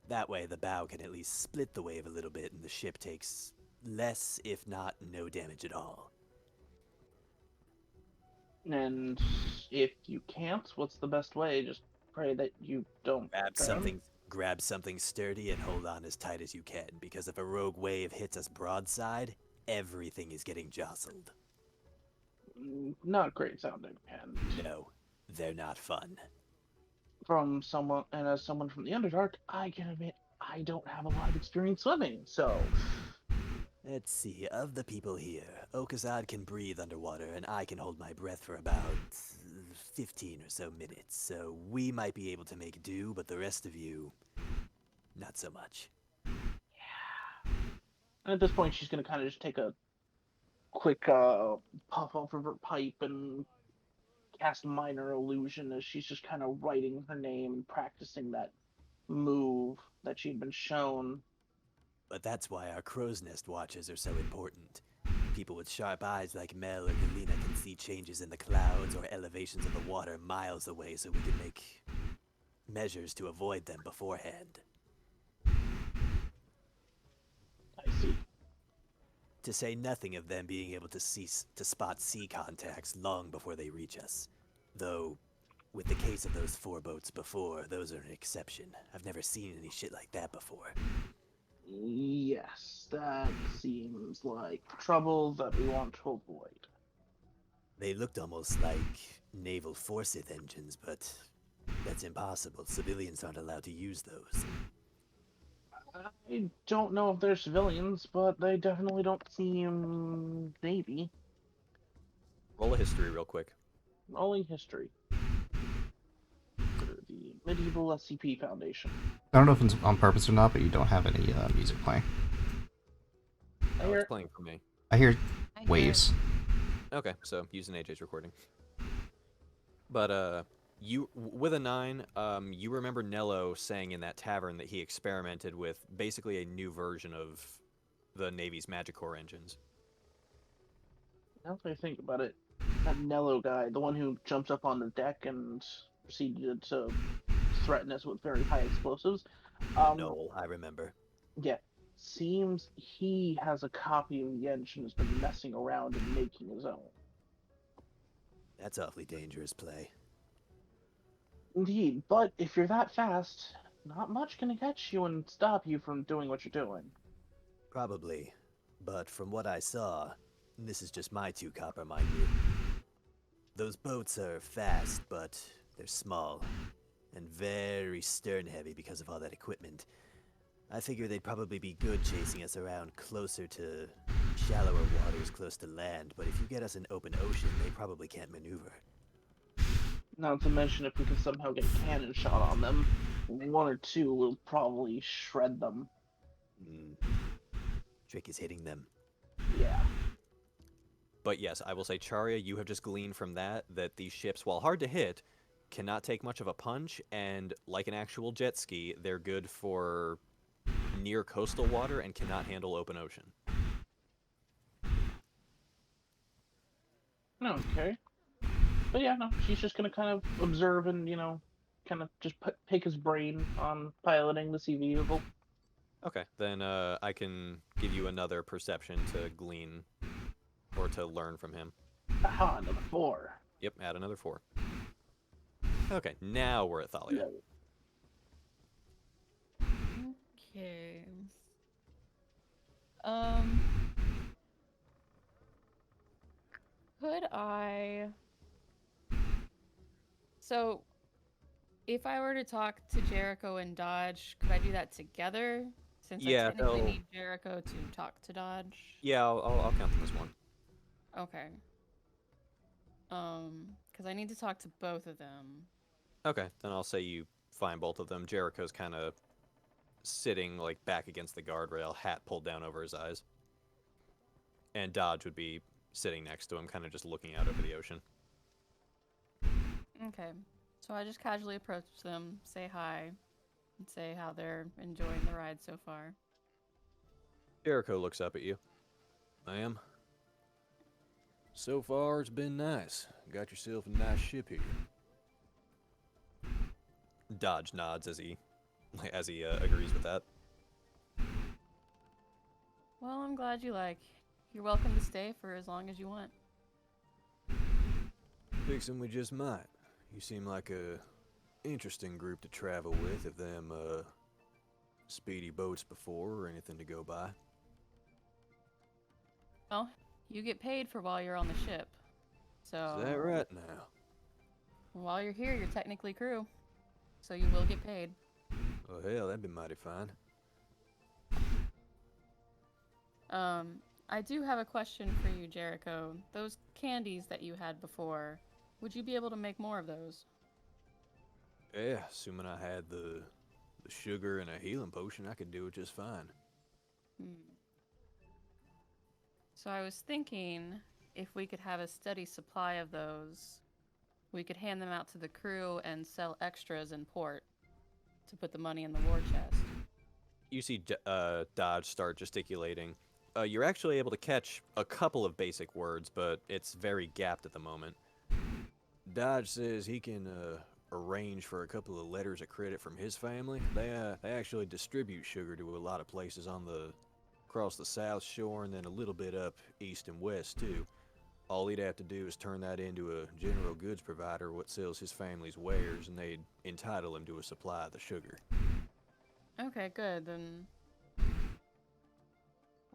That way, the bow can at least split the wave a little bit and the ship takes less, if not no damage at all. And if you can't, what's the best way? Just pray that you don't drown? Grab something sturdy and hold on as tight as you can, because if a rogue wave hits us broadside, everything is getting jostled. Not great sounding, and No, they're not fun. from someone, and as someone from the Underdark, I can admit I don't have a lot of experience swimming, so Let's see, of the people here, Okazad can breathe underwater and I can hold my breath for about 15 or so minutes, so we might be able to make do, but the rest of you, not so much. yeah. And at this point, she's gonna kind of just take a quick puff off of her pipe and cast minor illusion as she's just kind of writing her name and practicing that move that she'd been shown. But that's why our crow's nest watches are so important. People with sharp eyes like Mel or Helena can see changes in the clouds or elevations of the water miles away, so we can make measures to avoid them beforehand. I see. To say nothing of them being able to spot sea contacts long before they reach us. Though, with the case of those 4 boats before, those are an exception. I've never seen any shit like that before. Yes, that seems like trouble that we want to avoid. They looked almost like naval Forsyth engines, but that's impossible. Civilians aren't allowed to use those. I don't know if they're civilians, but they definitely don't seem Navy. Roll a history real quick. Rolling history. For the Medieval SCP Foundation. I don't know if it's on purpose or not, but you don't have any music playing. I Oh, hear it's playing for me. I hear I hear waves. Okay, so using AJ's recording. But you with a 9, you remember Nello saying in that tavern that he experimented with basically a new version of the Navy's Magic-Core engines. Now that I think about it, that Nello guy, the one who jumped up on the deck and proceeded to threaten us with very high explosives. Noel, I remember. Yeah, seems he has a copy of the engine and has been messing around and making his own. That's awfully dangerous play. Indeed, but if you're that fast, not much can catch you and stop you from doing what you're doing. Probably. But from what I saw, and this is just my 2 copper, mind you, those boats are fast, but they're small. And very stern-heavy because of all that equipment. I figure they'd probably be good chasing us around closer to shallower waters close to land, but if you get us in open ocean, they probably can't maneuver. Not to mention if we can somehow get a cannon shot on them, 1 or 2 will probably shred them. Trick is hitting them. Yeah. But yes, I will say, Charia, you have just gleaned from that these ships, while hard to hit, cannot take much of a punch, and like an actual jet ski, they're good for near coastal water and cannot handle open ocean. Okay. But yeah, no, she's just gonna kind of observe and, kind of just pick his brain on piloting the sea vehicle. Okay, then I can give you another perception to glean or to learn from him. Aha, another 4. Yep, add another 4. Okay, now we're at Thalia. Okay. Could I... So, if I were to talk to Jericho and Dodge, could I do that together? Since Yeah, I technically they'll- need Jericho to talk to Dodge. Yeah, I'll count them as one. Okay. Because I need to talk to both of them. Okay, then I'll say you find both of them. Jericho's kind of sitting like back against the guardrail, hat pulled down over his eyes. And Dodge would be sitting next to him, kind of just looking out over the ocean. Okay. So I just casually approach them, say hi, and say how they're enjoying the ride so far. Jericho looks up at you. Ma'am? So far, it's been nice. Got yourself a nice ship here. Dodge nods as he agrees with that. Well, I'm glad you like. You're welcome to stay for as long as you want. Fixin' we just might. You seem like a interesting group to travel with if them, speedy boats before or anything to go by. Well, you get paid for while you're on the ship. So Is that right now? while you're here, you're technically crew. So you will get paid. Well, hell, that'd be mighty fine. I do have a question for you, Jericho. Those candies that you had before, would you be able to make more of those? Yeah, assuming I had the sugar and a healing potion, I could do it just fine. So I was thinking if we could have a steady supply of those, we could hand them out to the crew and sell extras in port to put the money in the war chest. You see Dodge start gesticulating. You're actually able to catch a couple of basic words, but it's very gapped at the moment. Dodge says he can arrange for a couple of letters of credit from his family. They actually distribute sugar to a lot of places across the South Shore and then a little bit up east and west too. All he'd have to do is turn that into a general goods provider what sells his family's wares, and they'd entitle him to a supply of the sugar. Okay, good. Then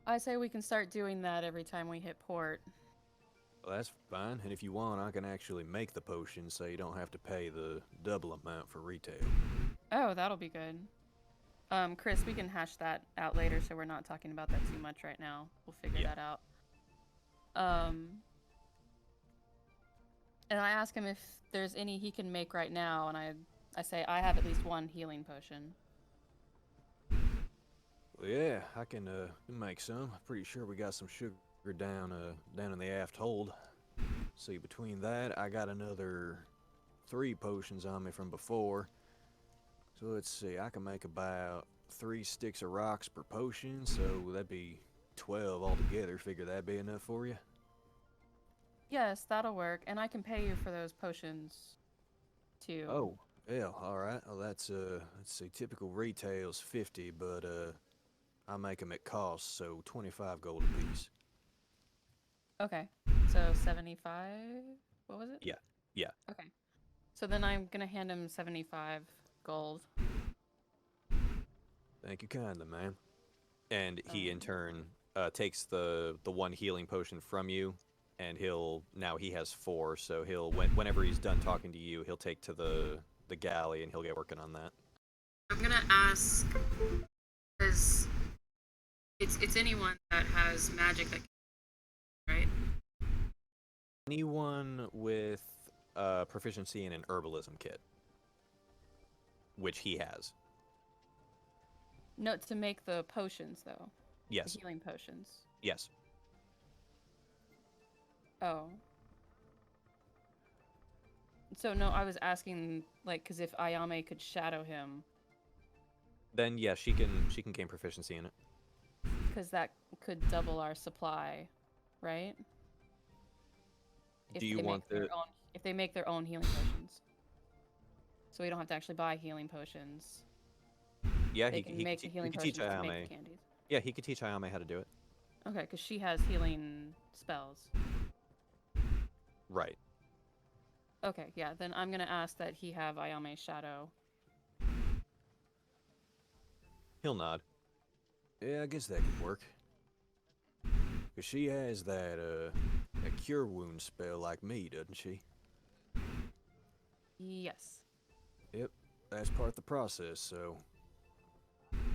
I say we can start doing that every time we hit port. Well, that's fine, and if you want, I can actually make the potion so you don't have to pay the double amount for retail. Oh, that'll be good. Chris, we can hash that out later, so we're not talking about that too much right now. We'll figure that out. And I ask him if there's any he can make right now, and I say I have at least 1 healing potion. Well, yeah, I can make some. Pretty sure we got some sugar down in the aft hold. See, between that, I got another 3 potions on me from before. So let's see, I can make about 3 sticks of rocks per potion, so that'd be 12 altogether. Figure that'd be enough for you? Yes, that'll work, and I can pay you for those potions, too. Oh, hell, alright. Well, that's, let's see, typical retail's 50, but, I make them at cost, so 25 gold apiece. Okay, so 75? What was it? Yeah. Yeah. Okay. So then I'm gonna hand him 75 gold. Thank you kindly, ma'am. And he, in Um, turn, takes the one healing potion from you, and he has 4, so whenever he's done talking to you, he'll take to the galley, and he'll get working on that. I'm gonna ask, because it's anyone that has magic that can, right? Anyone with proficiency in an herbalism kit, which he has. No, to make the potions though. Yes. The healing potions. Yes. Oh. So no, I was asking like, because if Ayame could shadow him, Then yes, she can gain proficiency in it. because that could double our supply, right? Do you want if they make their own healing potions, so we don't have to actually buy healing potions. Yeah, They he can make the healing could teach potions to make Ayame. the candies. Yeah, he could teach Ayame how to do it. Okay, because she has healing spells. Right. Okay, yeah, then I'm gonna ask that he have Ayame shadow. He'll nod. Yeah, I guess that could work. 'Cause she has that, a cure wound spell like me, doesn't she? Yes. Yep, that's part of the process, so...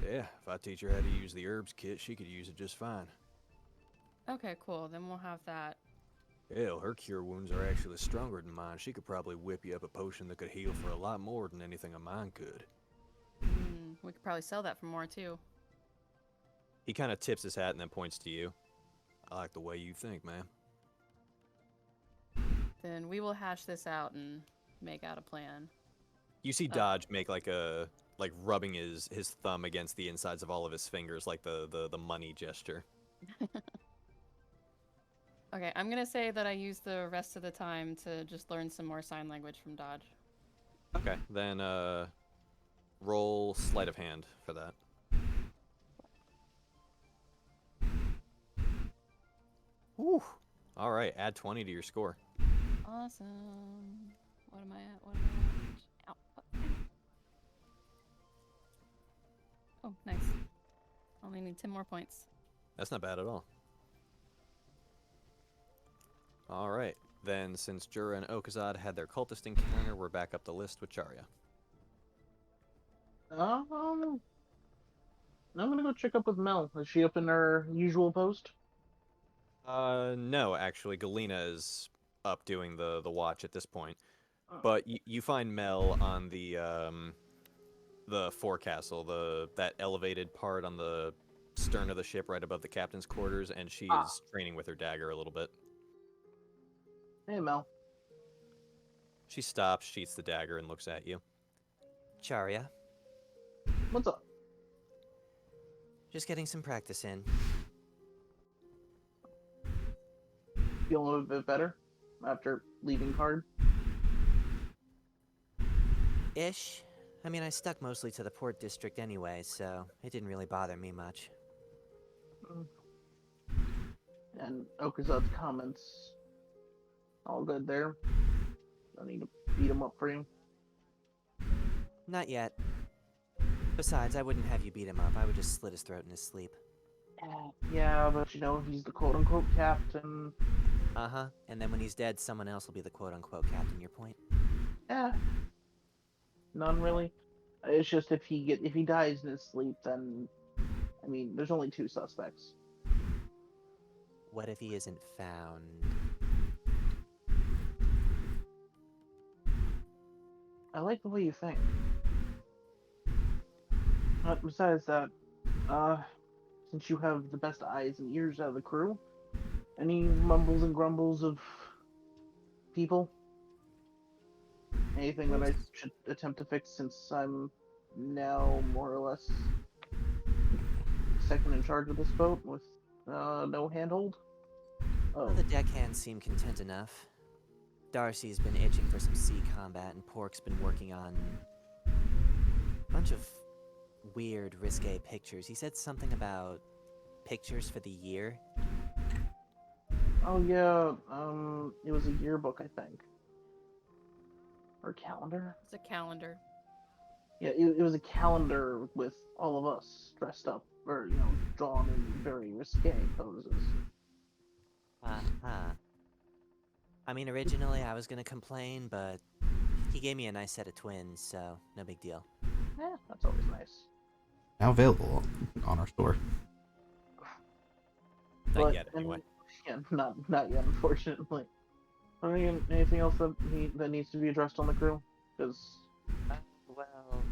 Yeah, if I teach her how to use the herbs kit, she could use it just fine. Okay, cool. Then we'll have that. Hell, her cure wounds are actually stronger than mine. She could probably whip you up a potion that could heal for a lot more than anything of mine could. We could probably sell that for more too. He kind of tips his hat and then points to you. I like the way you think, man. Then we will hash this out and make out a plan. You see Dodge make like rubbing his thumb against the insides of all of his fingers, like the money gesture. Okay, I'm gonna say that I use the rest of the time to just learn some more sign language from Dodge. Okay, then roll sleight of hand for that. Whew. All right, add 20 to your score. Awesome. What am I at? What am I at? Ow. Oh, nice. Only need 10 more points. That's not bad at all. All right, then since Jura and Okazad had their cultist encounter, we're back up the list with Charya. I'm gonna go check up with Mel. Is she up in her usual post? No, actually, Galena is up doing the watch at this point. But you find Mel on the forecastle, that elevated part on the stern of the ship right above the captain's quarters, and she is training with her dagger a little bit. Hey, Mel. She stops, sheaths the dagger, and looks at you. Charya, What's up? just getting some practice in. Feeling a little bit better after leaving Card? Ish. I mean, I stuck mostly to the port district anyway, so it didn't really bother me much. And Okazad's comments. All good there. I need to beat him up for you. Not yet. Besides, I wouldn't have you beat him up. I would just slit his throat in his sleep. Yeah, but you know, he's the quote-unquote captain. Uh-huh. And then when he's dead, someone else will be the quote-unquote captain. Your point? None really. It's just if he dies in his sleep, then I mean, there's only 2 suspects. What if he isn't found? I like the way you think. But besides that, since you have the best eyes and ears out of the crew, any mumbles and grumbles of people? Anything that I should attempt to fix since I'm now more or less second in charge of this boat with no handhold? Oh. Well, the deckhands seem content enough. Darcy's been itching for some sea combat, and Pork's been working on a bunch of weird, risque pictures. He said something about pictures for the year. Oh yeah, it was a yearbook, I think, or calendar. It's a calendar. Yeah, it was a calendar with all of us dressed up, or drawn in very risque poses. Uh-huh. I mean, originally I was gonna complain, but he gave me a nice set of twins, so no big deal. Yeah, that's always nice. Now available on our store. Not But yet, anyway. yeah, not yet, unfortunately. Anything else that needs to be addressed on the crew? Because Well,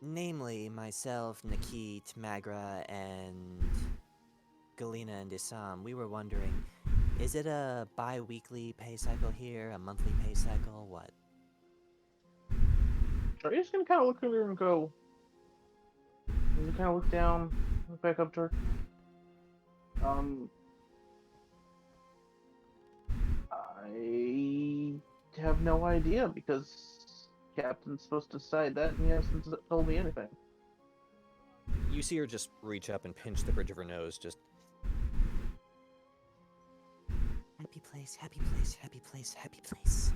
namely myself, Nikit, Magra, and Galena and Isam, we were wondering, is it a bi-weekly pay cycle here, a monthly pay cycle, what? are you just gonna kind of look at her and go? You kind of look down, look back up to her. I have no idea because Captain's supposed to decide that, and he hasn't told me anything. You see her just reach up and pinch the bridge of her nose, just Happy place, happy place, happy place, happy place.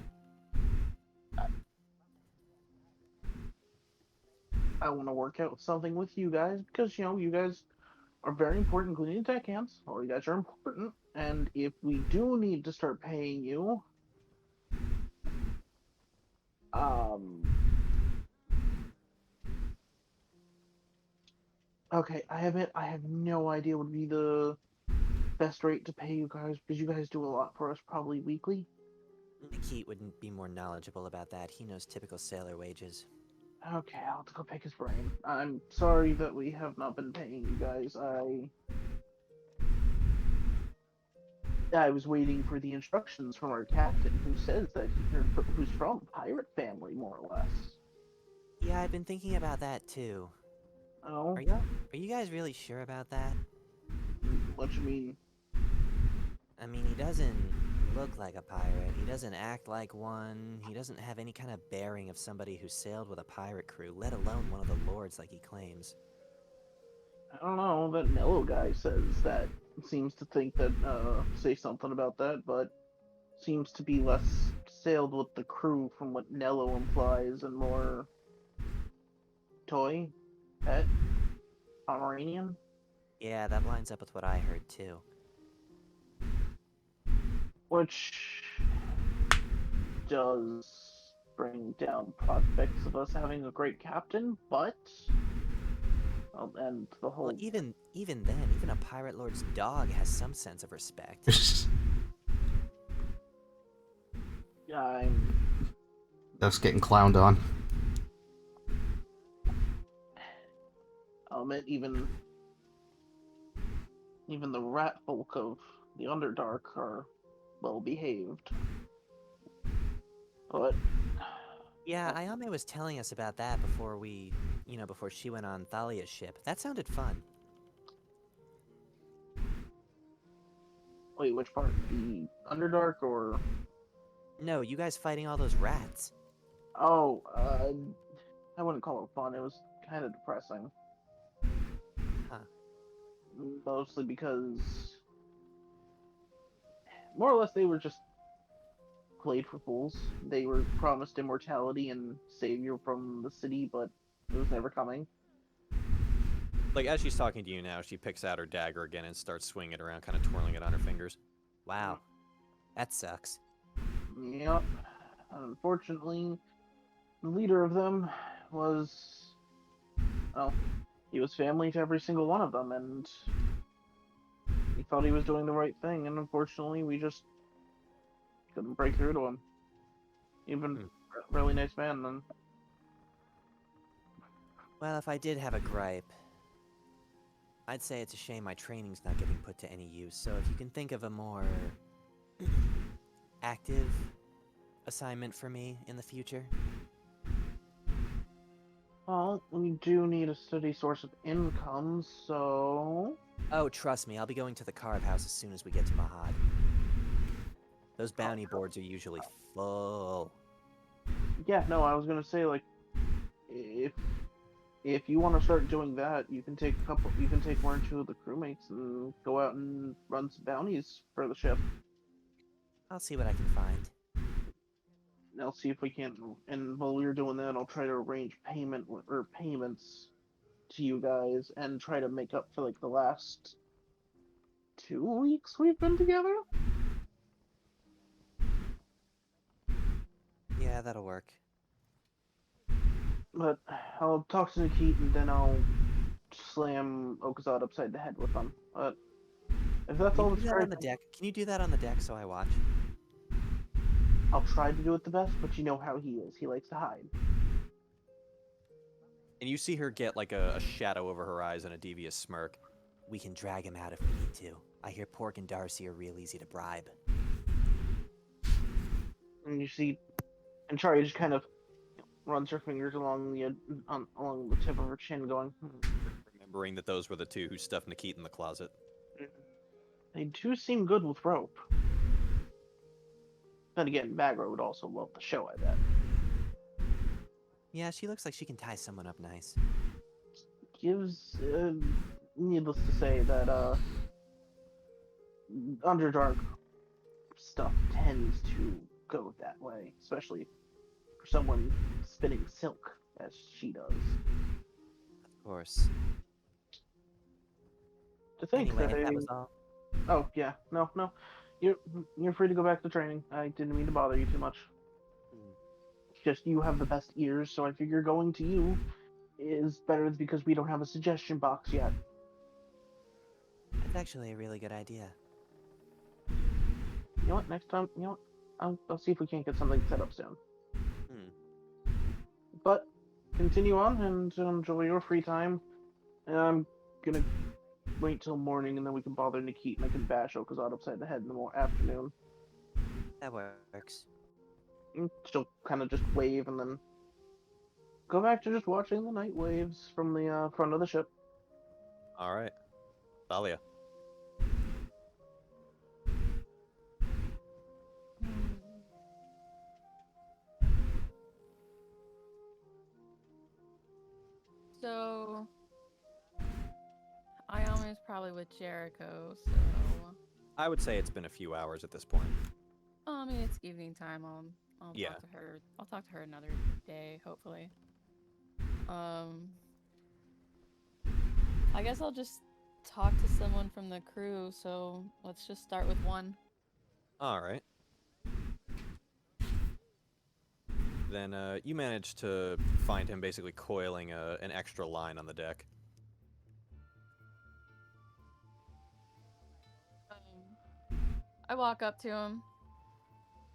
I want to work out something with you guys because you guys are very important, including the deckhands. All you guys are important, and if we do need to start paying you, okay, I have no idea what would be the best rate to pay you guys because you guys do a lot for us, probably weekly. Nikit wouldn't be more knowledgeable about that. He knows typical sailor wages. Okay, I'll have to go pick his brain. I'm sorry that we have not been paying you guys. I was waiting for the instructions from our captain, who says that who's from a pirate family, more or less. Yeah, I've been thinking about that too. Oh, Are you guys really sure about that? what you mean? I mean, he doesn't look like a pirate. He doesn't act like one. He doesn't have any kind of bearing of somebody who sailed with a pirate crew, let alone one of the lords like he claims. I don't know. That Nello guy says that. Seems to think that say something about that, but seems to be less sailed with the crew from what Nello implies, and more toy, pet, Pomeranian. Yeah, that lines up with what I heard too. Which does bring down prospects of us having a great captain, but and the whole Well, even then, even a pirate lord's dog has some sense of respect. I'm That's getting clowned on. I'll admit even the rat folk of the Underdark are well behaved. But Yeah, Ayame was telling us about that before before she went on Thalia's ship. That sounded fun. wait, which part? The Underdark or No, you guys fighting all those rats. oh, I wouldn't call it fun. It was kind of depressing. Huh. Mostly because more or less they were just played for fools. They were promised immortality and savior from the city, but it was never coming. like as she's talking to you now, she picks out her dagger again and starts swinging it around, kind of twirling it on her fingers. Wow. That sucks. Yep. Unfortunately, the leader of them was, well, he was family to every single one of them, and he thought he was doing the right thing, and unfortunately, we just couldn't break through to him. Even a really nice man, then. Well, if I did have a gripe, I'd say it's a shame my training's not getting put to any use, so if you can think of a more active assignment for me in the future. Well, we do need a steady source of income, so... Oh, trust me, I'll be going to the carve house as soon as we get to Mahad. Those bounty boards are usually full. Yeah, no, I was gonna say, like, if you want to start doing that, you can take one or two of the crewmates and go out and run some bounties for the ship. I'll see what I can find. I'll see if we can. And while we're doing that, I'll try to arrange payments to you guys and try to make up for like the last 2 weeks we've been together. Yeah, that'll work. But I'll talk to Nikit and then I'll slam Okazad upside the head with them. But if that's all Can you that's do that right, on the deck? Can you do that on the deck so I watch? I'll try to do it the best, but you know how he is. He likes to hide. And you see her get like a shadow over her eyes and a devious smirk. We can drag him out if we need to. I hear Pork and Darcy are real easy to bribe. And you see, and Chari just kind of runs her fingers along along the tip of her chin, going, Remembering that those were the two who stuffed Nikit in the closet. They do seem good with rope. Then again, Bagra would also love the show, I bet. Yeah, she looks like she can tie someone up nice. Gives, needless to say, that, Underdark stuff tends to go that way, especially for someone spinning silk, as she does. Of course. To think Anyway, that that was all. Oh, yeah, no. You're free to go back to training. I didn't mean to bother you too much. Just you have the best ears, so I figure going to you is better because we don't have a suggestion box yet. That's actually a really good idea. You know what? Next time, I'll see if we can't get something set up soon. But continue on and enjoy your free time. And I'm gonna wait till morning, and then we can bother Nikit, and I can bash Okazad upside the head in the afternoon. That works. And she'll kind of just wave, and then go back to just watching the night waves from the front of the ship. All right. Thalia. So, I always probably with Jericho, so... I would say it's been a few hours at this point. I mean, it's evening time. I'll Yeah. talk to her. I'll talk to her another day, hopefully. I guess I'll just talk to someone from the crew, so let's just start with one. All right. Then you manage to find him basically coiling an extra line on the deck. I walk up to him.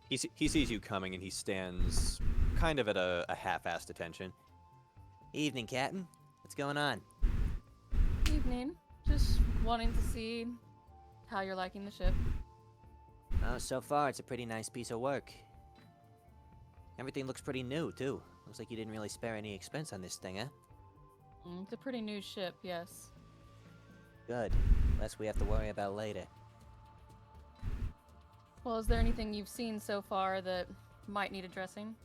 He sees you coming and he stands kind of at a half-assed attention. Evening, Captain. What's going on? Evening. Just wanting to see how you're liking the ship. Oh, so far it's a pretty nice piece of work. Everything looks pretty new, too. Looks like you didn't really spare any expense on this thing, huh? It's a pretty new ship, yes. Good. Less we have to worry about later. Well, is there anything you've seen so far that might need addressing?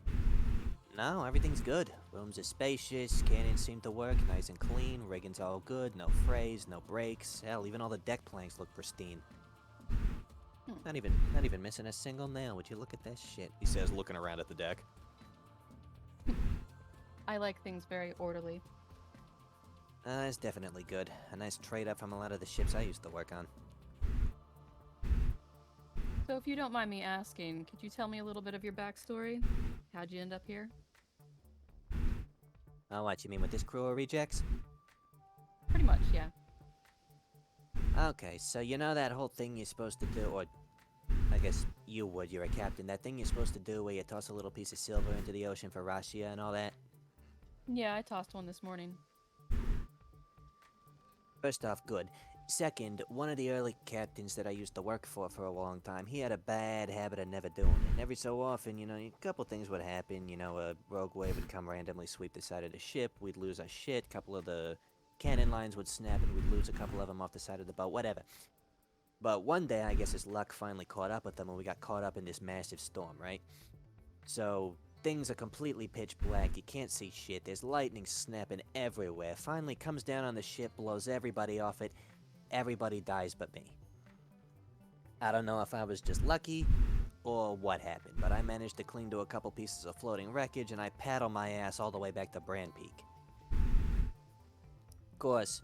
No, everything's good. Rooms are spacious, cannons seem to work nice and clean, rigging's all good, no frays, no breaks. Hell, even all the deck planks look pristine. Not even missing a single nail. Would you look at that shit? He says, looking around at the deck. I like things very orderly. That's definitely good. A nice trade up from a lot of the ships I used to work on. So if you don't mind me asking, could you tell me a little bit of your backstory? How'd you end up here? Oh, what, you mean with this crew of rejects? Pretty much, yeah. Okay, so you know that whole thing you're supposed to do, or I guess you would, you're a captain, that thing you're supposed to do where you toss a little piece of silver into the ocean for Rasia and all that? Yeah, I tossed one this morning. First off, good. Second, one of the early captains that I used to work for a long time, he had a bad habit of never doing it. And every so often, a couple things would happen. A rogue wave would come randomly sweep the side of the ship, we'd lose our shit, a couple of the cannon lines would snap and we'd lose a couple of them off the side of the boat, whatever. But one day, I guess his luck finally caught up with them and we got caught up in this massive storm, right? So, things are completely pitch black, you can't see shit, there's lightning snapping everywhere, finally comes down on the ship, blows everybody off it, everybody dies but me. I don't know if I was just lucky, or what happened, but I managed to cling to a couple pieces of floating wreckage and I paddle my ass all the way back to Brand Peak. Of course,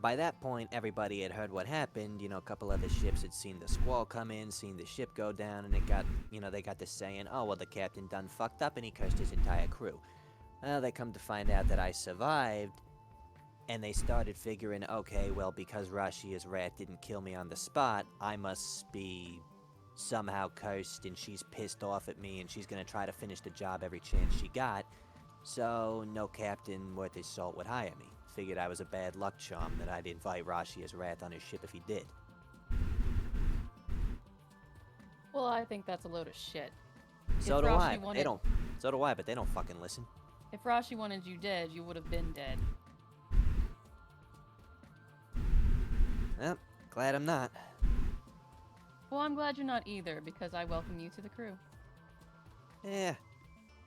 by that point, everybody had heard what happened. You know, a couple other ships had seen the squall come in, seen the ship go down, and it got, they got to saying, oh, well, the captain done fucked up and he cursed his entire crew. Well, they come to find out that I survived, and they started figuring, okay, well, because Rashia's rat didn't kill me on the spot, I must be somehow cursed, and she's pissed off at me, and she's gonna try to finish the job every chance she got. So, no captain worth his salt would hire me. Figured I was a bad luck charm that I'd invite Rashia's wrath on his ship if he did. Well, I think that's a load of shit. So If do Rashi I, but wanted- they don't. So do I, but they don't fucking listen. If Rashi wanted you dead, you would have been dead. Well, glad I'm not. Well, I'm glad you're not either, because I welcome you to the crew. Yeah,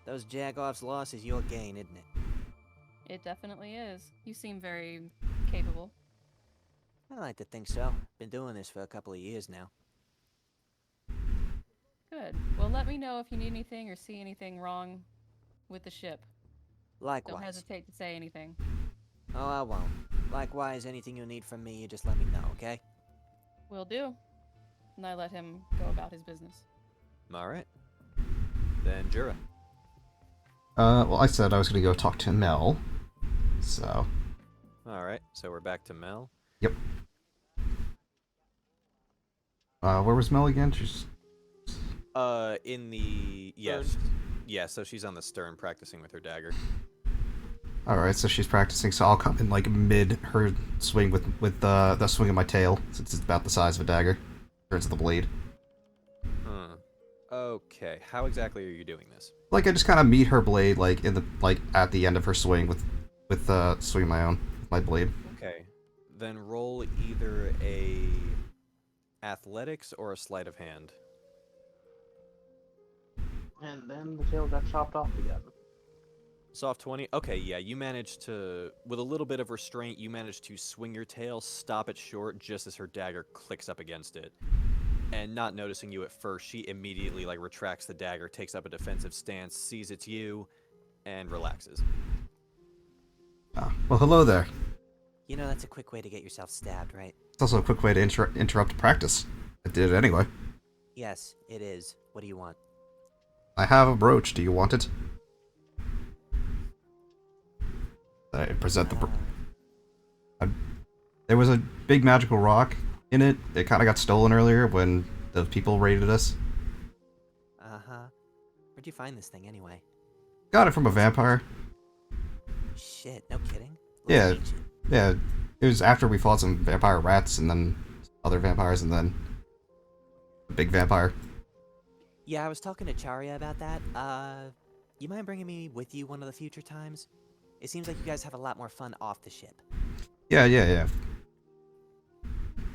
those Jagoff's loss is your gain, isn't it? It definitely is. You seem very capable. I like to think so. Been doing this for a couple of years now. Good. Well, let me know if you need anything or see anything wrong with the ship. Likewise. Don't hesitate to say anything. Oh, I won't. Likewise, anything you need from me, you just let me know, okay? Will do. And I let him go about his business. Alright. Then Jura. Well, I said I was gonna go talk to Mel. So. Alright, so we're back to Mel. Yep. Where was Mel again? She's... In the... Yes. Yeah, so she's on the stern practicing with her dagger. Alright, so she's practicing, so I'll come in, like, mid her swing with the swing of my tail, since it's about the size of a dagger. Turns of the blade. Okay, how exactly are you doing this? Like, I just kind of meet her blade, like, at the end of her swing with swing of my own, with my blade. Okay, then roll either a athletics or a sleight of hand. And then the tail got chopped off again. Soft 20? Okay, yeah, you managed to, with a little bit of restraint, you managed to swing your tail, stop it short just as her dagger clicks up against it. And not noticing you at first, she immediately, like, retracts the dagger, takes up a defensive stance, sees it's you, and relaxes. Ah, well, hello there. You know, that's a quick way to get yourself stabbed, right? It's also a quick way to interrupt practice. I did it anyway. Yes, it is. What do you want? I have a brooch. Do you want it? I present the there was a big magical rock in it. It kind of got stolen earlier when the people raided us. Uh-huh. Where'd you find this thing, anyway? Got it from a vampire. Shit, no kidding? Yeah, yeah. It was after we fought some vampire rats and then other vampires and then a big vampire. Yeah, I was talking to Charia about that. You mind bringing me with you one of the future times? It seems like you guys have a lot more fun off the ship. Yeah.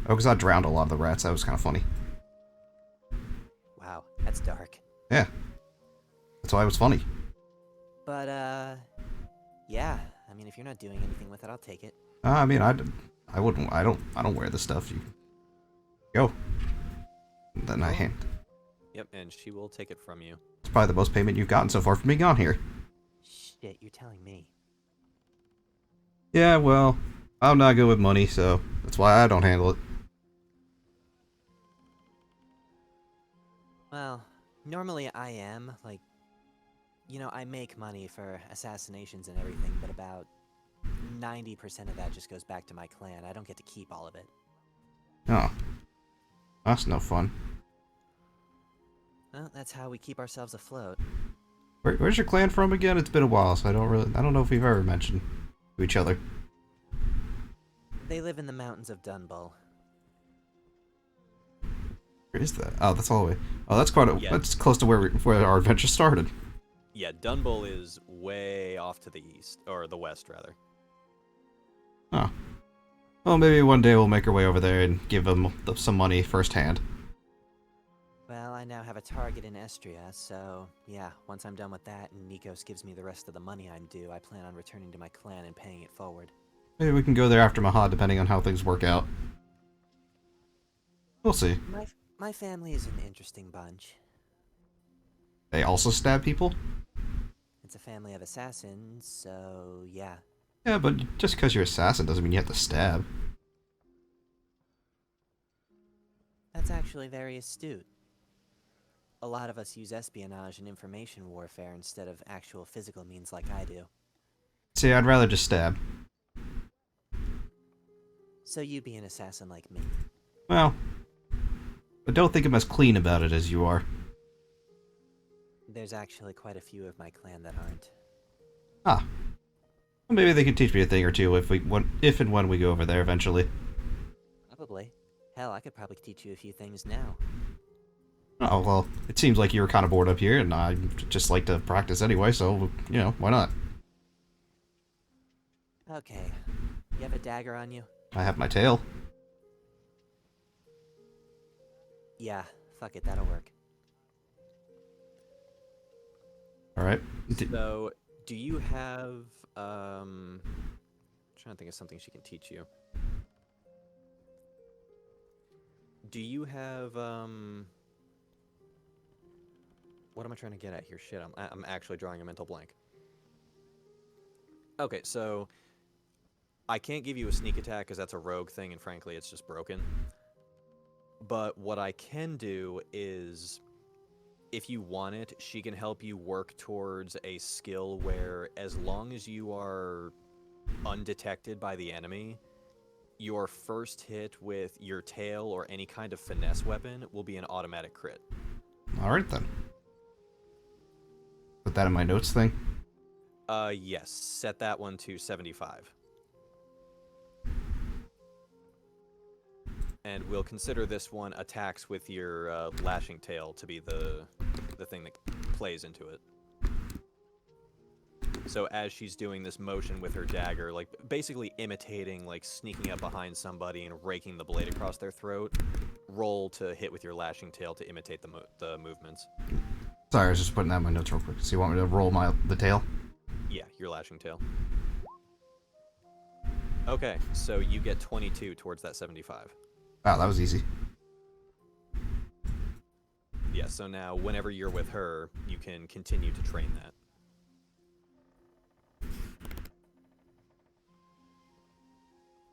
Oh, because I drowned a lot of the rats. That was kind of funny. Wow, that's dark. Yeah. That's why it was funny. But, yeah. I mean, if you're not doing anything with it, I'll take it. I mean, I wouldn't. I don't wear this stuff. You go. And then I hand. Yep, and she will take it from you. It's probably the most payment you've gotten so far from being on here. Shit, you're telling me. Yeah, well, I'm not good with money, so that's why I don't handle it. Well, normally I am, like, you know, I make money for assassinations and everything, but about 90% of that just goes back to my clan. I don't get to keep all of it. Oh. That's no fun. Well, that's how we keep ourselves afloat. Where's your clan from again? It's been a while, so I don't know if we've ever mentioned to each other. They live in the mountains of Donnell. Where is that? Oh, that's all the way. Oh, that's quite a. Yeah. That's close to where our adventure started. Yeah, Donnell is way off to the east, or the west, rather. Oh. Well, maybe one day we'll make our way over there and give them some money firsthand. Well, I now have a target in Estria, so yeah, once I'm done with that and Nikos gives me the rest of the money I'm due, I plan on returning to my clan and paying it forward. Maybe we can go there after Mahad, depending on how things work out. We'll see. My family is an interesting bunch. They also stab people? It's a family of assassins, so yeah. Yeah, but just because you're assassin doesn't mean you have to stab. That's actually very astute. A lot of us use espionage and information warfare instead of actual physical means like I do. See, I'd rather just stab. So you be an assassin like me. Well, but don't think I'm as clean about it as you are. There's actually quite a few of my clan that aren't. Ah. Well, maybe they could teach me a thing or two if and when we go over there eventually. Probably. Hell, I could probably teach you a few things now. Oh, well, it seems like you were kind of bored up here, and I just like to practice anyway, so, you know, why not? Okay. You have a dagger on you? I have my tail. Yeah, fuck it, that'll work. Alright. So, do you have, I'm trying to think of something she can teach you. Do you have, what am I trying to get at here? Shit, I'm actually drawing a mental blank. Okay, so, I can't give you a sneak attack because that's a rogue thing, and frankly, it's just broken. But what I can do is, if you want it, she can help you work towards a skill where, as long as you are undetected by the enemy, your first hit with your tail or any kind of finesse weapon will be an automatic crit. Alright then. Put that in my notes thing. Yes. Set that one to 75. And we'll consider this one attacks with your lashing tail to be the thing that plays into it. So as she's doing this motion with her dagger, like basically imitating, like sneaking up behind somebody and raking the blade across their throat, roll to hit with your lashing tail to imitate the movements. Sorry, I was just putting that in my notes real quick. So you want me to roll the tail? Yeah, your lashing tail. Okay, so you get 22 towards that 75. Wow, that was easy. Yeah, so now whenever you're with her, you can continue to train that.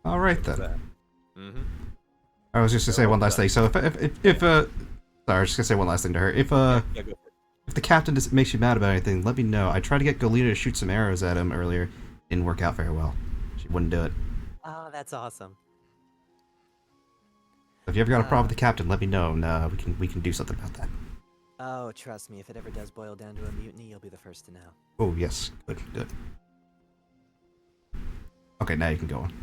Alright then. Mm-hmm. I was just gonna say one last thing. So if sorry, I was just gonna say one last thing to her. If Yeah, go for it. if the captain makes you mad about anything, let me know. I tried to get Galena to shoot some arrows at him earlier. Didn't work out very well. She wouldn't do it. Oh, that's awesome. If you ever got a problem with the captain, let me know, and we can do something about that. Oh, trust me, if it ever does boil down to a mutiny, you'll be the first to know. Oh yes, good. Okay, now you can go on.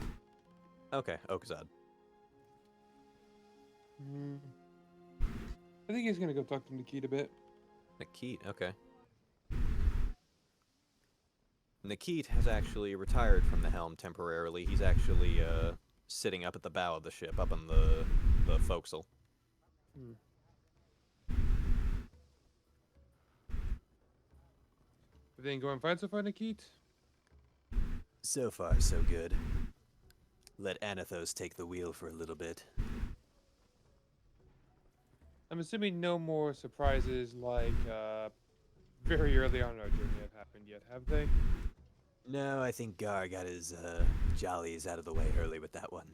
Okay, Oakazad. I think he's gonna go talk to Nikita a bit. Achaidh, okay. Achaidh has actually retired from the helm temporarily. He's actually sitting up at the bow of the ship, up on the forecastle. Everything going fine so far, Nikita? So far, so good. Let Anathos take the wheel for a little bit. I'm assuming no more surprises like very early on in our journey have happened yet, have they? No, I think Gar got his jollies out of the way early with that one.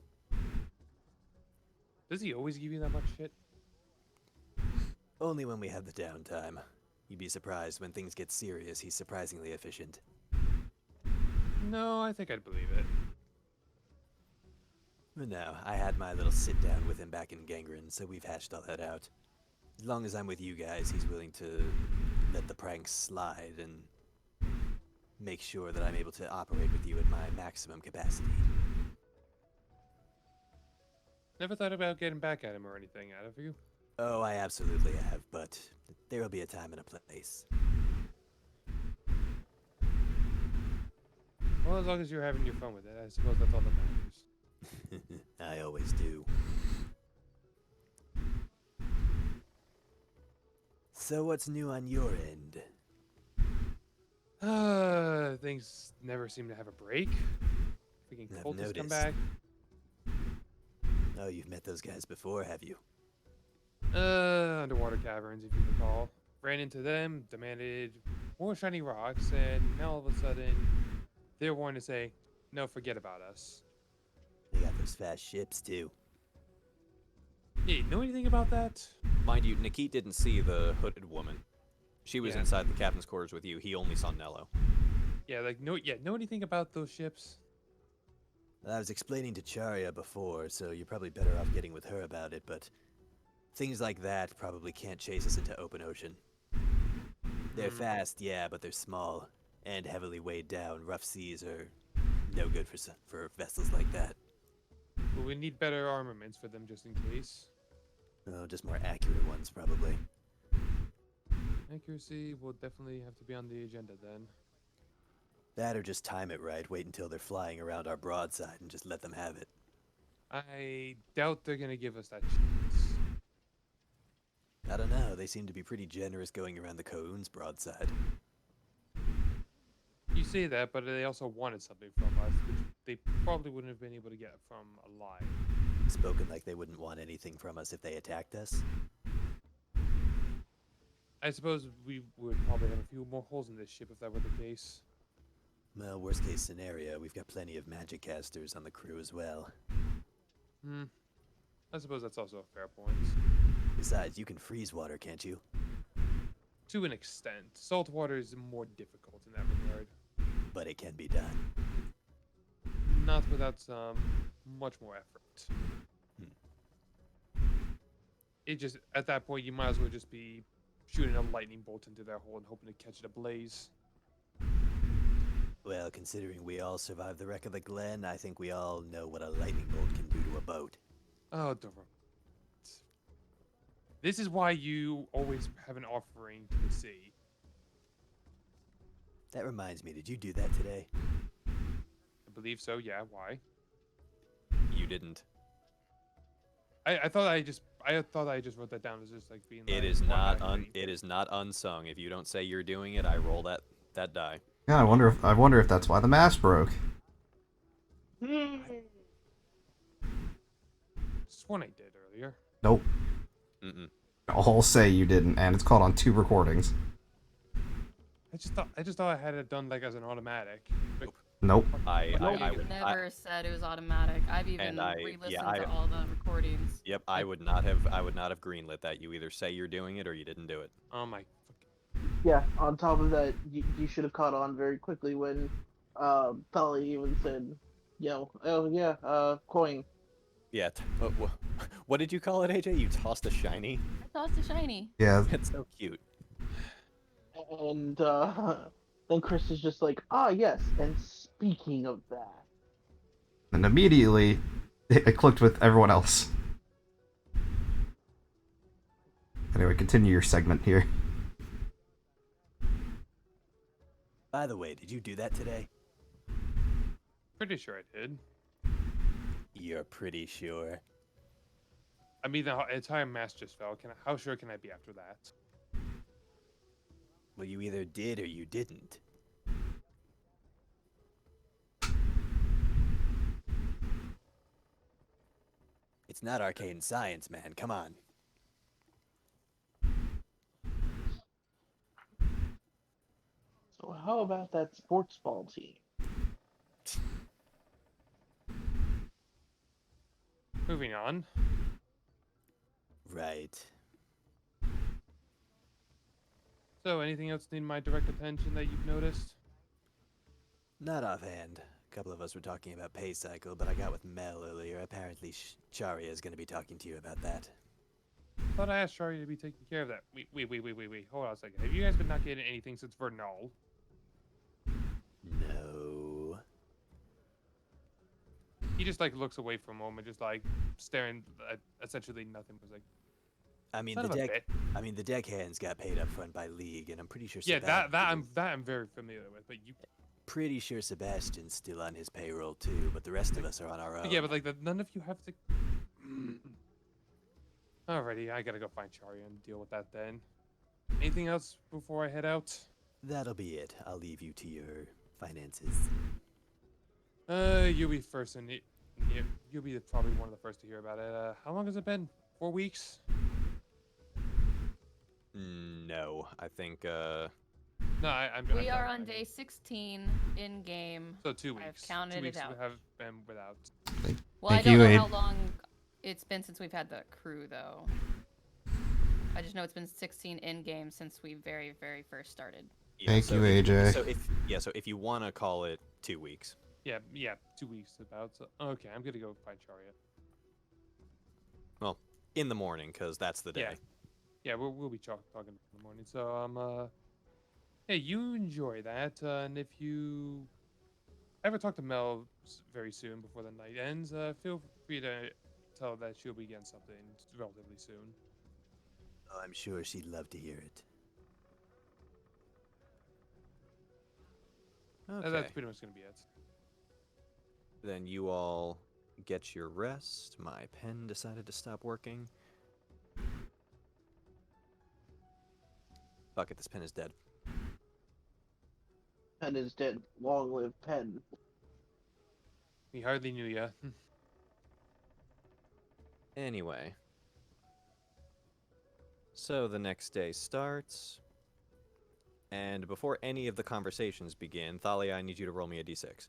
Does he always give you that much shit? Only when we have the downtime. You'd be surprised when things get serious, he's surprisingly efficient. No, I think I'd believe it. But no, I had my little sit-down with him back in Gangren, so we've hashed all that out. As long as I'm with you guys, he's willing to let the pranks slide and make sure that I'm able to operate with you at my maximum capacity. Never thought about getting back at him or anything out of you? Oh, I absolutely have, but there will be a time and a place. Well, as long as you're having your fun with it, I suppose that's all that matters. I always do. So what's new on your end? Things never seem to have a break. Freaking I've cultists come noticed. back. Oh, you've met those guys before, have you? Underwater caverns, if you recall. ran into them, demanded more shiny rocks, and now all of a sudden, they're wanting to say, no, forget about us. They got those fast ships, too. Yeah, you know anything about that? Mind you, Nikit didn't see the hooded woman. She was Yeah. inside the captain's quarters with you. He only saw Nello. Yeah, like, know anything about those ships? I was explaining to Charia before, so you're probably better off getting with her about it, but things like that probably can't chase us into open ocean. They're fast, yeah, but they're small and heavily weighed down. Rough seas are no good for vessels like that. But we need better armaments for them just in case. Oh, just more accurate ones, probably. Accuracy will definitely have to be on the agenda then. That or just time it right, wait until they're flying around our broadside and just let them have it. I doubt they're gonna give us that chance. I don't know, they seem to be pretty generous going around the Ko'un's broadside. You say that, but they also wanted something from us, which they probably wouldn't have been able to get from alive. Spoken like they wouldn't want anything from us if they attacked us. I suppose we would probably have a few more holes in this ship if that were the case. Well, worst case scenario, we've got plenty of magic casters on the crew as well. I suppose that's also a fair point. Besides, you can freeze water, can't you? To an extent. Salt water is more difficult in that regard. But it can be done. Not without some much more effort. It just, at that point, you might as well just be shooting a lightning bolt into their hole and hoping to catch it ablaze. Well, considering we all survived the wreck of the Glen, I think we all know what a lightning bolt can do to a boat. Oh, Dora. This is why you always have an offering to the sea. That reminds me, did you do that today? I believe so, yeah. Why? You didn't. I thought I just wrote that down as just like being. It like, is why not not it is not unsung. If you don't say you're doing it, I roll that die. Yeah, I wonder if that's why the mast broke. Just one I did earlier. Nope. Mm-mm. All say you didn't, and it's caught on 2 recordings. I just thought I had it done like as an automatic. But Nope. I You've would never said it was automatic. I've even re-listened to all the recordings. Yep, I would not have greenlit that. You either say you're doing it or you didn't do it. oh my. Yeah, on top of that, you should have caught on very quickly when Tali even said, coin. Yeah. What did you call it, AJ? You tossed a shiny? I tossed a shiny. Yeah. That's so cute. And then Chris is just like, yes, and speaking of that. And immediately, it clicked with everyone else. Anyway, continue your segment here. By the way, did you do that today? Pretty sure I did. You're pretty sure. I mean, the entire mast just fell. How sure can I be after that? Well, you either did or you didn't. It's not arcane science, man. Come on. So how about that sports ball team? Moving on. Right. So, anything else need my direct attention that you've noticed? Not offhand. A couple of us were talking about pay cycle, but I got with Mel earlier. Apparently, Charia is going to be talking to you about that. I thought I asked Shari to be taking care of that. Wait. Hold on a second. Have you guys been not getting anything since Vernal? No. He just like looks away for a moment, just like staring at essentially nothing. Was like, I mean, son of a bitch. the deckhands got paid up front by League, and I'm pretty sure. Yeah, that I'm very familiar with. But you. Pretty sure Sebastian's still on his payroll too, but the rest of us are on our own. Yeah, but like none of you have to. Alrighty, I gotta go find Shari and deal with that then. Anything else before I head out? That'll be it. I'll leave you to your finances. You'll be first, and you'll be probably one of the first to hear about it. How long has it been? 4 weeks? No, I think No, I'm. We are on day 16 in game. So 2 I've weeks. counted 2 it weeks out. have been without. Well, I Thank don't you, know Aid. how long it's been since we've had the crew, though. I just know it's been 16 in game since we very, very first started. Thank you, if, AJ. So if you want to call it 2 weeks. Yeah, 2 weeks about. So, okay, I'm gonna go find Chariot. Well, in the morning, because that's the day. Yeah, we'll be talking in the morning. So hey, you enjoy that, and if you ever talk to Mel very soon before the night ends, feel free to tell that she'll be getting something relatively soon. Oh, I'm sure she'd love to hear it. Okay. That's pretty much gonna be it. Then you all get your rest. My pen decided to stop working. Fuck it, this pen is dead. Pen is dead. Long live Pen. We hardly knew ya. Anyway. So the next day starts. And before any of the conversations begin, Thalia, I need you to roll me a d6.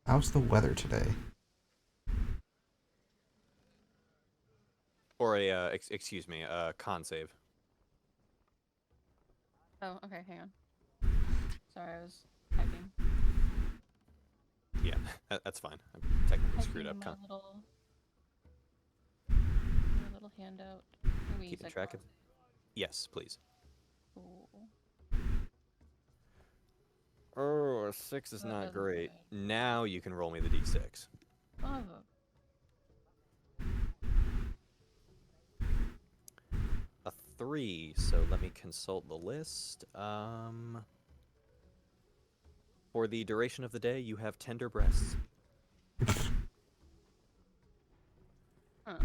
How's the weather today? Or a, excuse me, a con save. Oh, okay, hang on. Sorry, I was typing. Yeah, that's fine. I'm technically screwed up. My little handout. Maybe Keeping use track of... con Yes, please. save. Cool. Oh, a 6 is That not doesn't great. really- Now you can roll me the d6. Oh, A 3, so let me consult the list. For the duration of the day, you have tender breasts. huh.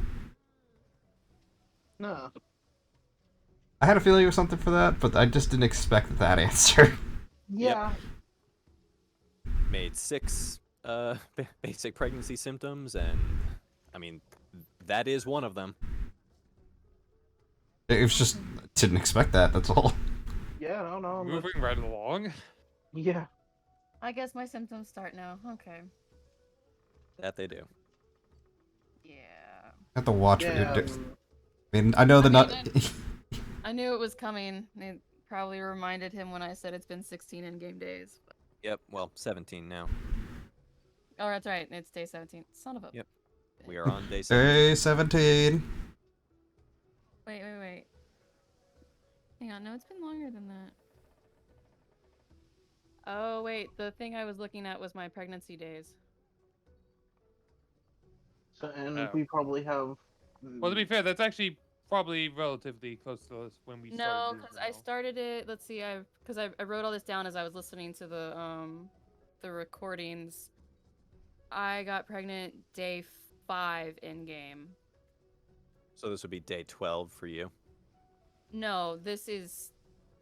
Nah. I had a feeling it was something for that, but I just didn't expect that answer. Yeah. Made 6 basic pregnancy symptoms, and I mean, that is one of them. It was just didn't expect that. That's all. Yeah, no. Moving right along. Yeah. I guess my symptoms start now. Okay. That they do. Yeah. I have to watch what Yeah. you're doing. I mean, I know the I nut. mean, I knew it was coming. It probably reminded him when I said it's been 16 in-game days. But... Yep, well, 17 now. Oh, that's right. It's day 17. Son of a... Yep. We are on day 17. Day 17. Wait. Hang on. No, it's been longer than that. Oh, wait. The thing I was looking at was my pregnancy days. So, and Oh. we probably have. Well, to be fair, that's actually probably relatively close to us when we started. No, this because I now. started it. Let's see. I wrote all this down as I was listening to the recordings. I got pregnant day 5 in game. So this would be day 12 for you. No, this is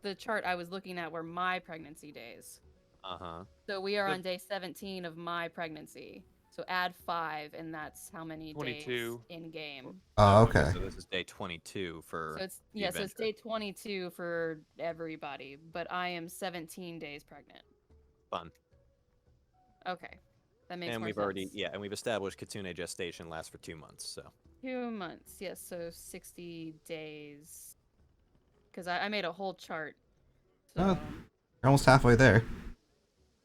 the chart I was looking at were my pregnancy days. Uh-huh. So we are So- on day 17 of my pregnancy. So add 5, and that's how many 22. days in game. Oh, okay. So this is day 22 for So it's the so it's adventure. day 22 for everybody, but I am 17 days pregnant. Fun. Okay, that makes And more we've sense. already, yeah, and we've established Kitsune gestation lasts for 2 months, so. 2 months, yes. So 60 days. Because I made a whole chart. So, Oh, You're almost halfway there.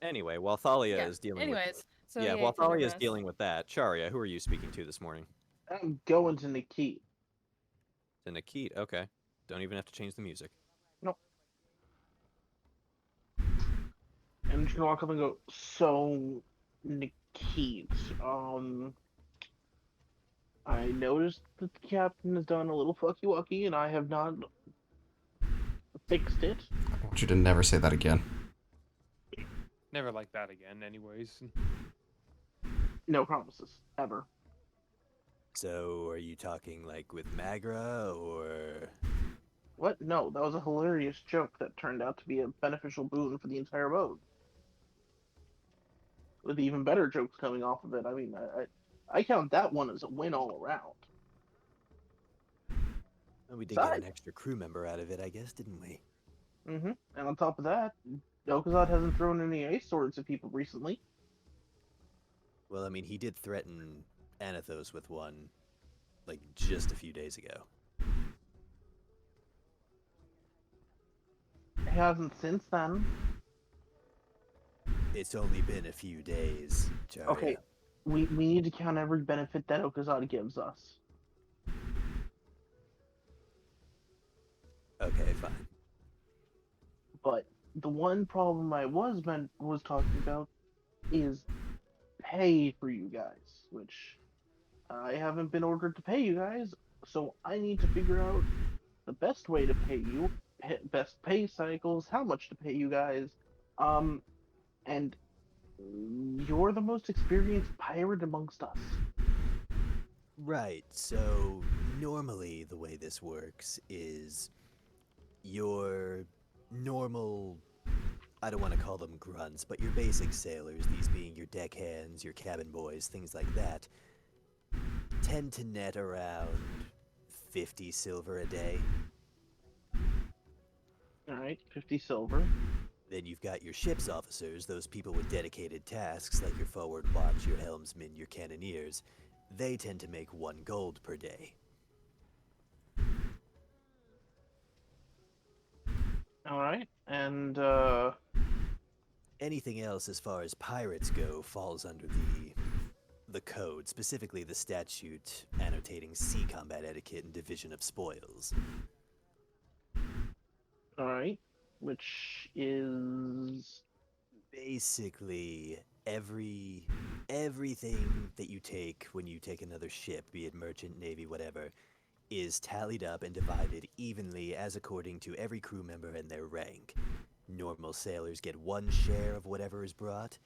Anyway, while Thalia yeah. is dealing Anyways, with... so yeah, yay, while tender Thalia is breasts. dealing with that, Charia, who are you speaking to this morning? I'm going to Nikit. To Achaidh, okay. Don't even have to change the music. And she's gonna walk up and go, so, Nikit, I noticed that the captain has done a little fucky-wucky, and I have not fixed it. I want you to never say that again. Never like that again, anyways. No promises, ever. So, are you talking like with Magra, or... What? No, that was a hilarious joke that turned out to be a beneficial boon for the entire boat. with even better jokes coming off of it. I mean, I count that one as a win all around. And we did get an extra crew member out of it, I guess, didn't we? Mm-hmm. And on top of that, Achaidh hasn't thrown any ice swords at people recently. Well, I mean, he did threaten Anathos with one, like, just a few days ago. He hasn't since then. It's only been a few days, Charya. Okay, we need to count every benefit that Achaidh gives us. Okay, fine. But the one problem I was talking about is pay for you guys, which I haven't been ordered to pay you guys, so I need to figure out the best way to pay you, best pay cycles, how much to pay you guys, and you're the most experienced pirate amongst us. Right, so normally the way this works is your normal, I don't want to call them grunts, but your basic sailors, these being your deckhands, your cabin boys, things like that, tend to net around 50 silver a day. Alright, 50 silver. Then you've got your ship's officers, those people with dedicated tasks like your forward watch, your helmsmen, your cannoneers. They tend to make 1 gold per day. Alright, and anything else as far as pirates go falls under the code, specifically the statute annotating sea combat etiquette and division of spoils. Alright, which is basically everything that you take when you take another ship, be it merchant, navy, whatever, is tallied up and divided evenly as according to every crew member and their rank. Normal sailors get 1 share of whatever is brought,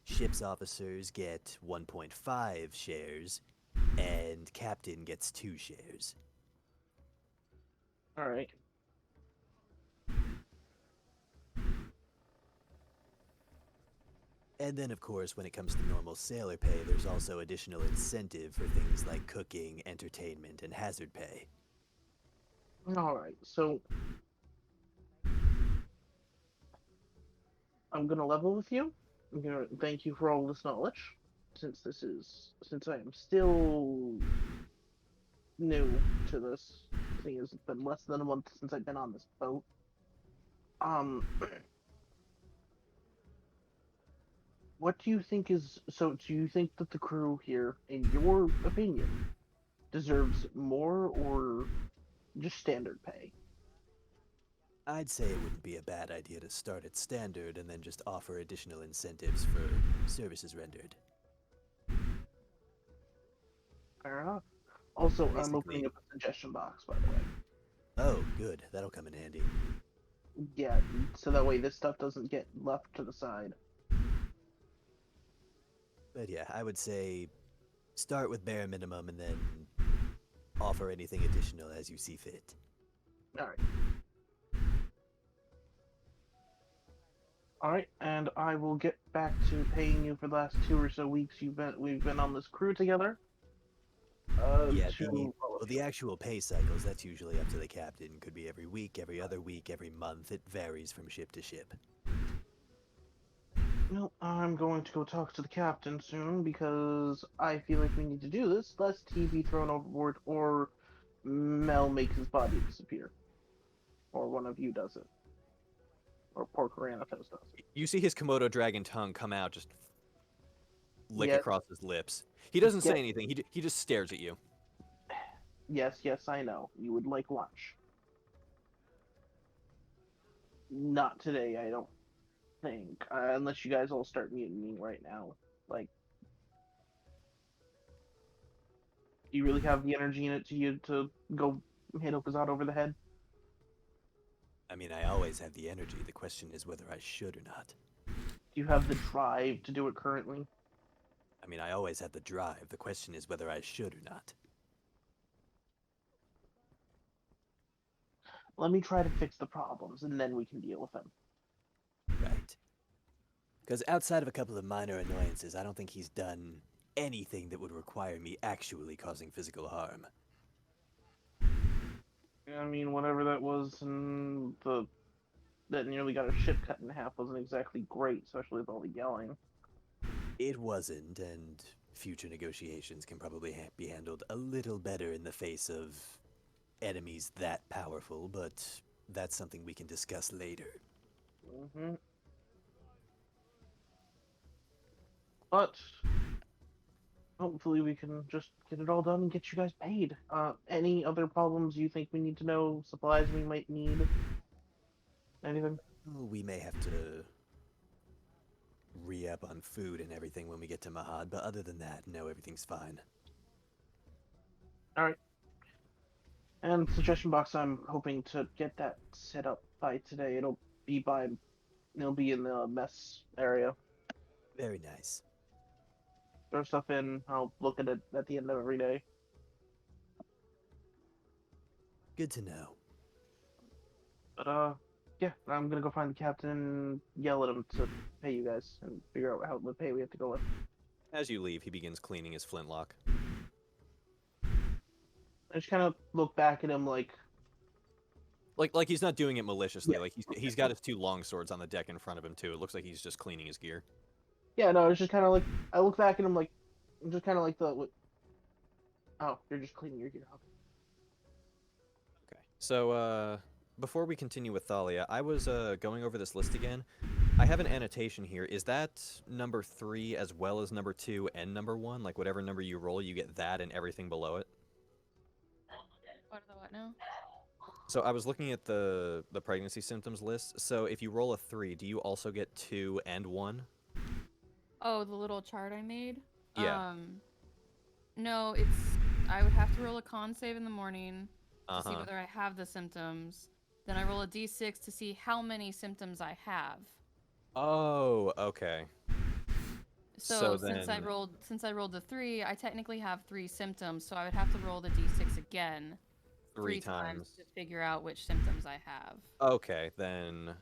ship's officers get 1.5 shares, and captain gets 2 shares. Alright. And then, of course, when it comes to normal sailor pay, there's also additional incentive for things like cooking, entertainment, and hazard pay. Alright, so I'm gonna level with you. I'm gonna thank you for all this knowledge. Since I am still new to this, seeing as it's been less than a month since I've been on this boat. What do you think do you think that the crew here, in your opinion, deserves more or just standard pay? I'd say it wouldn't be a bad idea to start at standard and then just offer additional incentives for services rendered. Fair enough. Also, Basically, I'm opening up a suggestion box, by the way. Oh, good. That'll come in handy. Yeah, so that way this stuff doesn't get left to the side. But yeah, I would say start with bare minimum and then offer anything additional as you see fit. Alright. Alright, and I will get back to paying you for the last 2 or so weeks we've been on this crew together. The actual pay cycles, that's usually up to the captain. Could be every week, every other week, every month. It varies from ship to ship. Well, I'm going to go talk to the captain soon because I feel like we need to do this, lest he be thrown overboard or Mel makes his body disappear. Or one of you does it. Or Porcoranatos does it. You see his Komodo dragon tongue come out, just lick Yes. across his lips. He doesn't say anything, he just stares at you. Yes, I know. You would like lunch. Not today, I don't think. Unless you guys all start mutinying right now. Like, do you really have the energy in it to go hit Achaidh over the head? I mean, I always have the energy. The question is whether I should or not. Do you have the drive to do it currently? I mean, I always have the drive. The question is whether I should or not. Let me try to fix the problems, and then we can deal with them. Right. Because outside of a couple of minor annoyances, I don't think he's done anything that would require me actually causing physical harm. I mean, whatever that was, and that nearly got a ship cut in half wasn't exactly great, especially with all the yelling. It wasn't, and future negotiations can probably be handled a little better in the face of enemies that powerful, but that's something we can discuss later. Mm-hmm. But hopefully we can just get it all done and get you guys paid. Any other problems you think we need to know? Supplies we might need? Anything? We may have to re-up on food and everything when we get to Mahad, but other than that, no, everything's fine. Alright. And suggestion box, I'm hoping to get that set up by today. It'll be in the mess area. Very nice. Throw stuff in, I'll look at it at the end of every day. Good to know. But yeah, I'm gonna go find the captain and yell at him to pay you guys and figure out what pay we have to go with. As you leave, he begins cleaning his flintlock. I just kind of look back at him like he's not doing it maliciously. Yeah. Like he's got his 2 long swords on the deck in front of him too. It looks like he's just cleaning his gear. yeah, no, it's just kind of like I look back at him like I'm just kind of like oh, you're just cleaning your gear. Okay. So before we continue with Thalia, I was going over this list again. I have an annotation here. Is that number 3 as well as number 2 and number 1? Like whatever number you roll, you get that and everything below it? What the what now? So I was looking at the pregnancy symptoms list. So if you roll a 3, do you also get 2 and 1? Oh, the little chart I made? Yeah. No, I would have to roll a con save in the morning to see Uh-huh. whether I have the symptoms. Then I roll a d6 to see how many symptoms I have. Oh, okay. So then, since I rolled the 3, I technically have 3 symptoms, so I would have to roll the d6 again 3 times to figure out which symptoms I have. Okay, then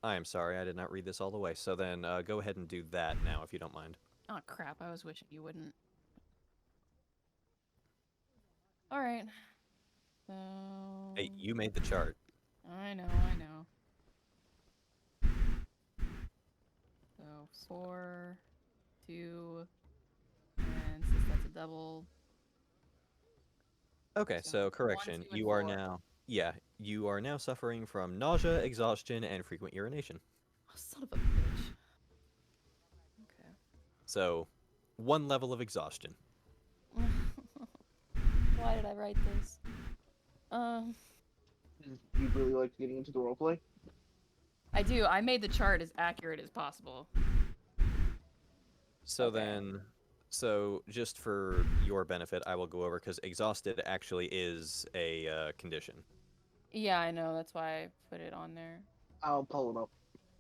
I am sorry, I did not read this all the way. So then go ahead and do that now, if you don't mind. Oh crap, I was wishing you wouldn't. Alright. So... Hey, you made the chart. I know. So 4, 2, and since that's a double... Okay, so 1, correction. 2, and You are 4. now... Yeah, you are now suffering from nausea, exhaustion, and frequent urination. Oh, son of a bitch. Okay. So, 1 level of exhaustion. Why did I write this? You really like getting into the roleplay? I do. I made the chart as accurate as possible. So Okay. then... So, just for your benefit, I will go over, because exhausted actually is a condition. Yeah, I know. That's why I put it on there. I'll pull it up.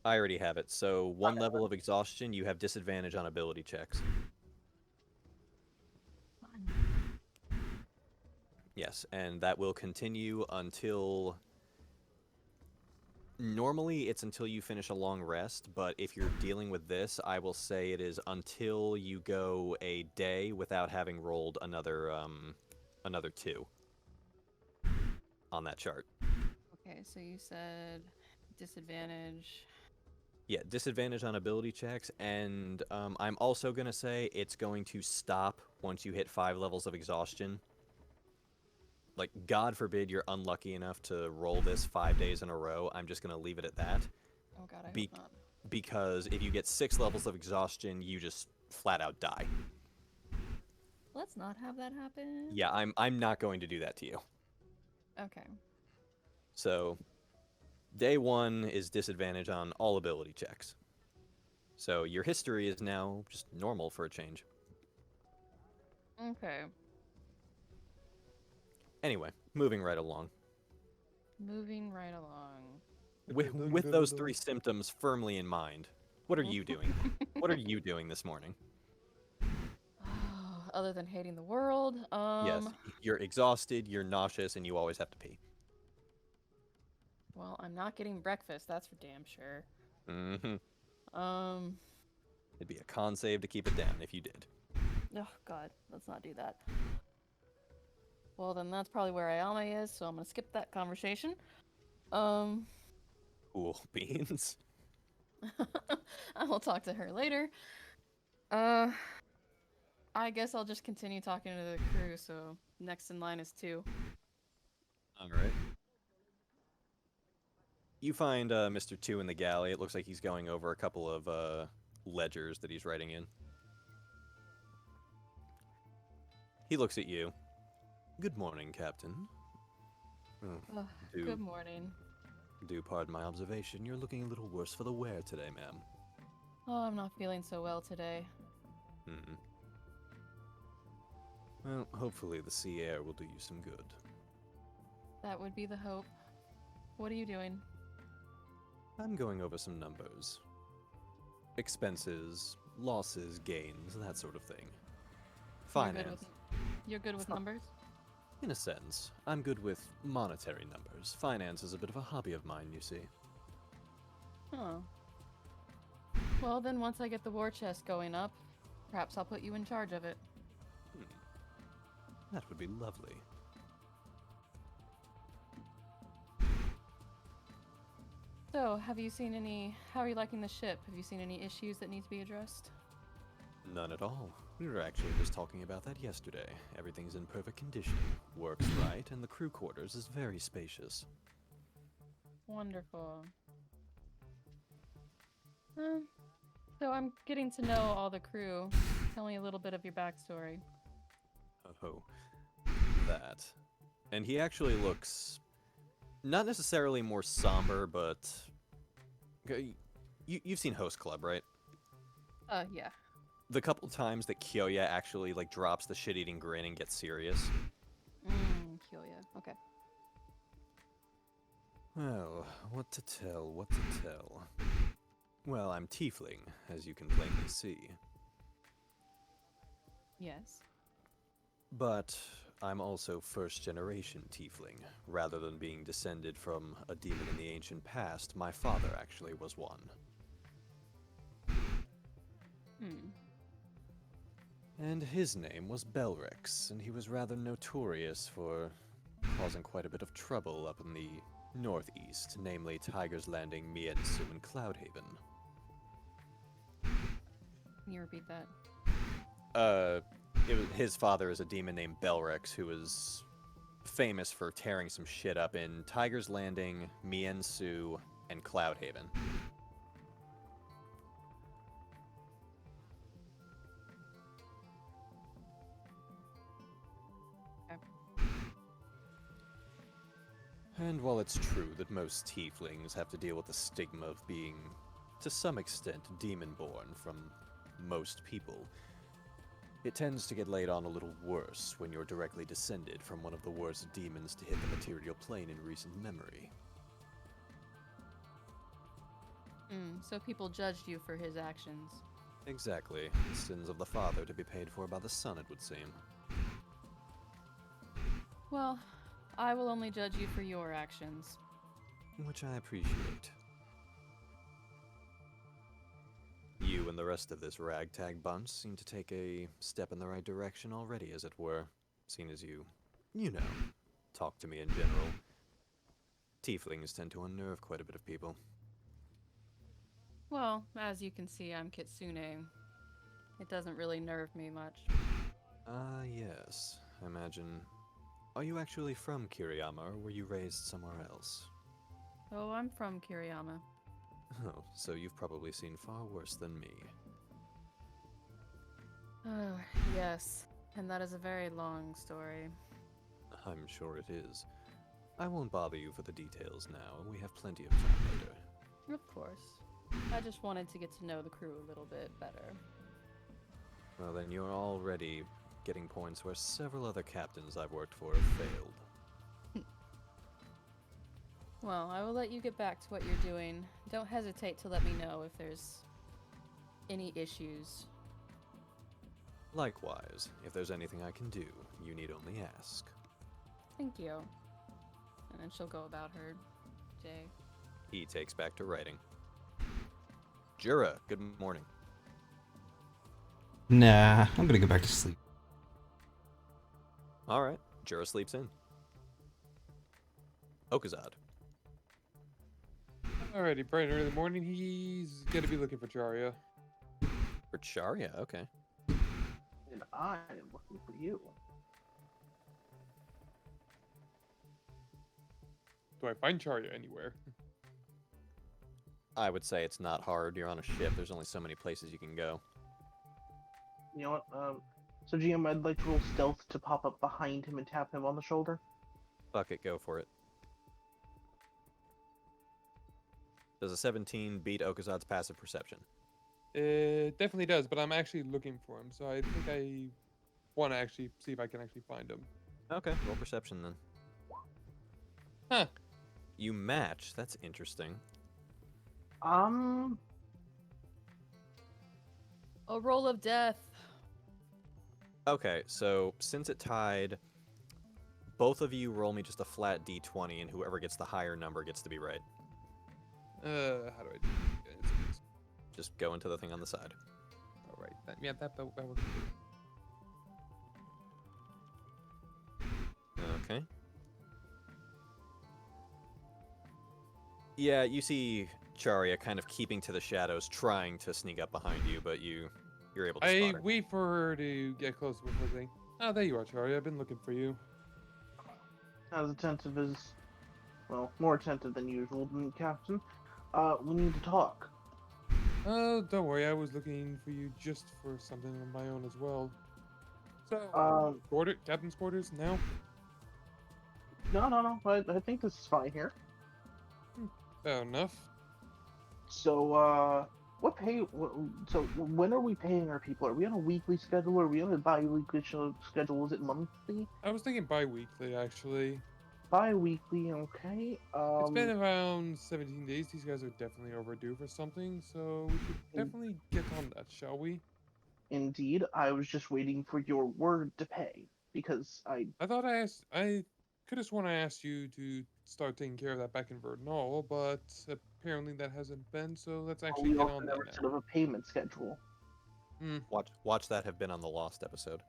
I already have it. So, 1 level of exhaustion, you have disadvantage on ability checks. Yes, and that will continue until... Normally, it's until you finish a long rest, but if you're dealing with this, I will say it is until you go a day without having rolled another 2 on that chart. Okay, so you said disadvantage. Yeah, disadvantage on ability checks, and I'm also going to say it's going to stop once you hit 5 levels of exhaustion. Like, God forbid you're unlucky enough to roll this 5 days in a row. I'm just going to leave it at that. Oh god, I hope not. Because if you get 6 levels of exhaustion, you just flat out die. Let's not have that happen. Yeah, I'm not going to do that to you. Okay. So, day 1 is disadvantage on all ability checks. So your history is now just normal for a change. Okay. Anyway, moving right along. Moving right along. With those 3 symptoms firmly in mind, what are you doing? What are you doing this morning? Other than hating the world, Yes, you're exhausted, you're nauseous, and you always have to pee. Well, I'm not getting breakfast, that's for damn sure. Mm-hmm. It'd be a con save to keep it down if you did. Oh, God. Let's not do that. Well, then that's probably where Ayame is, so I'm gonna skip that conversation. Cool beans. I will talk to her later. I guess I'll just continue talking to the crew, so next in line is 2. Alright. You find Mr. 2 in the galley. It looks like he's going over a couple of ledgers that he's writing in. He looks at you. Good morning, Captain. Oh, Good morning. Do pardon my observation. You're looking a little worse for the wear today, ma'am. Oh, I'm not feeling so well today. Well, hopefully the sea air will do you some good. That would be the hope. What are you doing? I'm going over some numbers. Expenses, losses, gains, that sort of thing. Finance. You're good with numbers? In a sense. I'm good with monetary numbers. Finance is a bit of a hobby of mine, you see. Oh. Well, then once I get the war chest going up, perhaps I'll put you in charge of it. That would be lovely. So, how are you liking the ship? Have you seen any issues that need to be addressed? None at all. We were actually just talking about that yesterday. Everything's in perfect condition, works right, and the crew quarters is very spacious. Wonderful. So I'm getting to know all the crew. Tell me a little bit of your backstory. Oh, that. And he actually looks not necessarily more somber, but you've seen Host Club, right? Yeah. The couple times that Kyoya actually like drops the shit-eating grin and gets serious. Kyoya. Okay. Well, what to tell? Well, I'm tiefling, as you can plainly see. Yes. But I'm also first-generation tiefling. Rather than being descended from a demon in the ancient past, my father actually was one. And his name was Belrix, and he was rather notorious for causing quite a bit of trouble up in the northeast, namely Tiger's Landing, Miensu, and Cloudhaven. Can you repeat that? His father is a demon named Belrix, who is famous for tearing some shit up in Tiger's Landing, Miensu, and Cloudhaven. And while it's true that most tieflings have to deal with the stigma of being, to some extent, demon-born from most people, it tends to get laid on a little worse when you're directly descended from one of the worst demons to hit the material plane in recent memory. So people judged you for his actions. Exactly. The sins of the father to be paid for by the son, it would seem. Well, I will only judge you for your actions. Which I appreciate. You and the rest of this ragtag bunch seem to take a step in the right direction already, as it were, seeing as you know, talk to me in general. Tieflings tend to unnerve quite a bit of people. Well, as you can see, I'm Kitsune. It doesn't really nerve me much. Yes. I imagine... Are you actually from Kiriyama, or were you raised somewhere else? Oh, I'm from Kiriyama. Oh, so you've probably seen far worse than me. Oh, yes. And that is a very long story. I'm sure it is. I won't bother you for the details now, and we have plenty of time later. Of course. I just wanted to get to know the crew a little bit better. Well, then you're already getting points where several other captains I've worked for have failed. Well, I will let you get back to what you're doing. Don't hesitate to let me know if there's any issues. Likewise, if there's anything I can do, you need only ask. Thank you. And then she'll go about her day. He takes back to writing. Jura, good morning. Nah, I'm gonna go back to sleep. All right. Jura sleeps in. Ochaidh. Alrighty, bright and early morning. He's gonna be looking for Charia. For Charia, okay. And I am looking for you. Do I find Charia anywhere? I would say it's not hard. You're on a ship. There's only so many places you can go. You know what? So GM, I'd like to roll stealth to pop up behind him and tap him on the shoulder. Fuck it, go for it. Does a 17 beat Ochaidh's passive perception? It definitely does, but I'm actually looking for him, so I think I want to actually see if I can actually find him. Okay, roll perception then. Huh. You match. That's interesting. A roll of death. Okay, so since it tied, both of you roll me just a flat d20, and whoever gets the higher number gets to be right. How do I do this? Just go into the thing on the side. All right. That works. Okay. Yeah, you see Charia kind of keeping to the shadows, trying to sneak up behind you, but you're able to spot her. Wait for her to get close before saying, "Oh, there you are, Charia. I've been looking for you." As attentive as, well, more attentive than usual, Captain. We need to talk. Oh, don't worry. I was looking for you just for something on my own as well. So, captain's quarters now? No. I think this is fine here. Fair enough. So, so when are we paying our people? Are we on a weekly schedule? Are we on a bi-weekly schedule? Is it monthly? I was thinking bi-weekly, actually. Bi-weekly, okay. It's been around 17 days. These guys are definitely overdue for something, so we should definitely get on that, shall we? Indeed. I was just waiting for your word to pay, because I thought I could have sworn I asked you to start taking care of that back in Donnell, but apparently that hasn't been, so let's actually we get also on never that set now. up a payment schedule. Watch that have been on the Lost episode.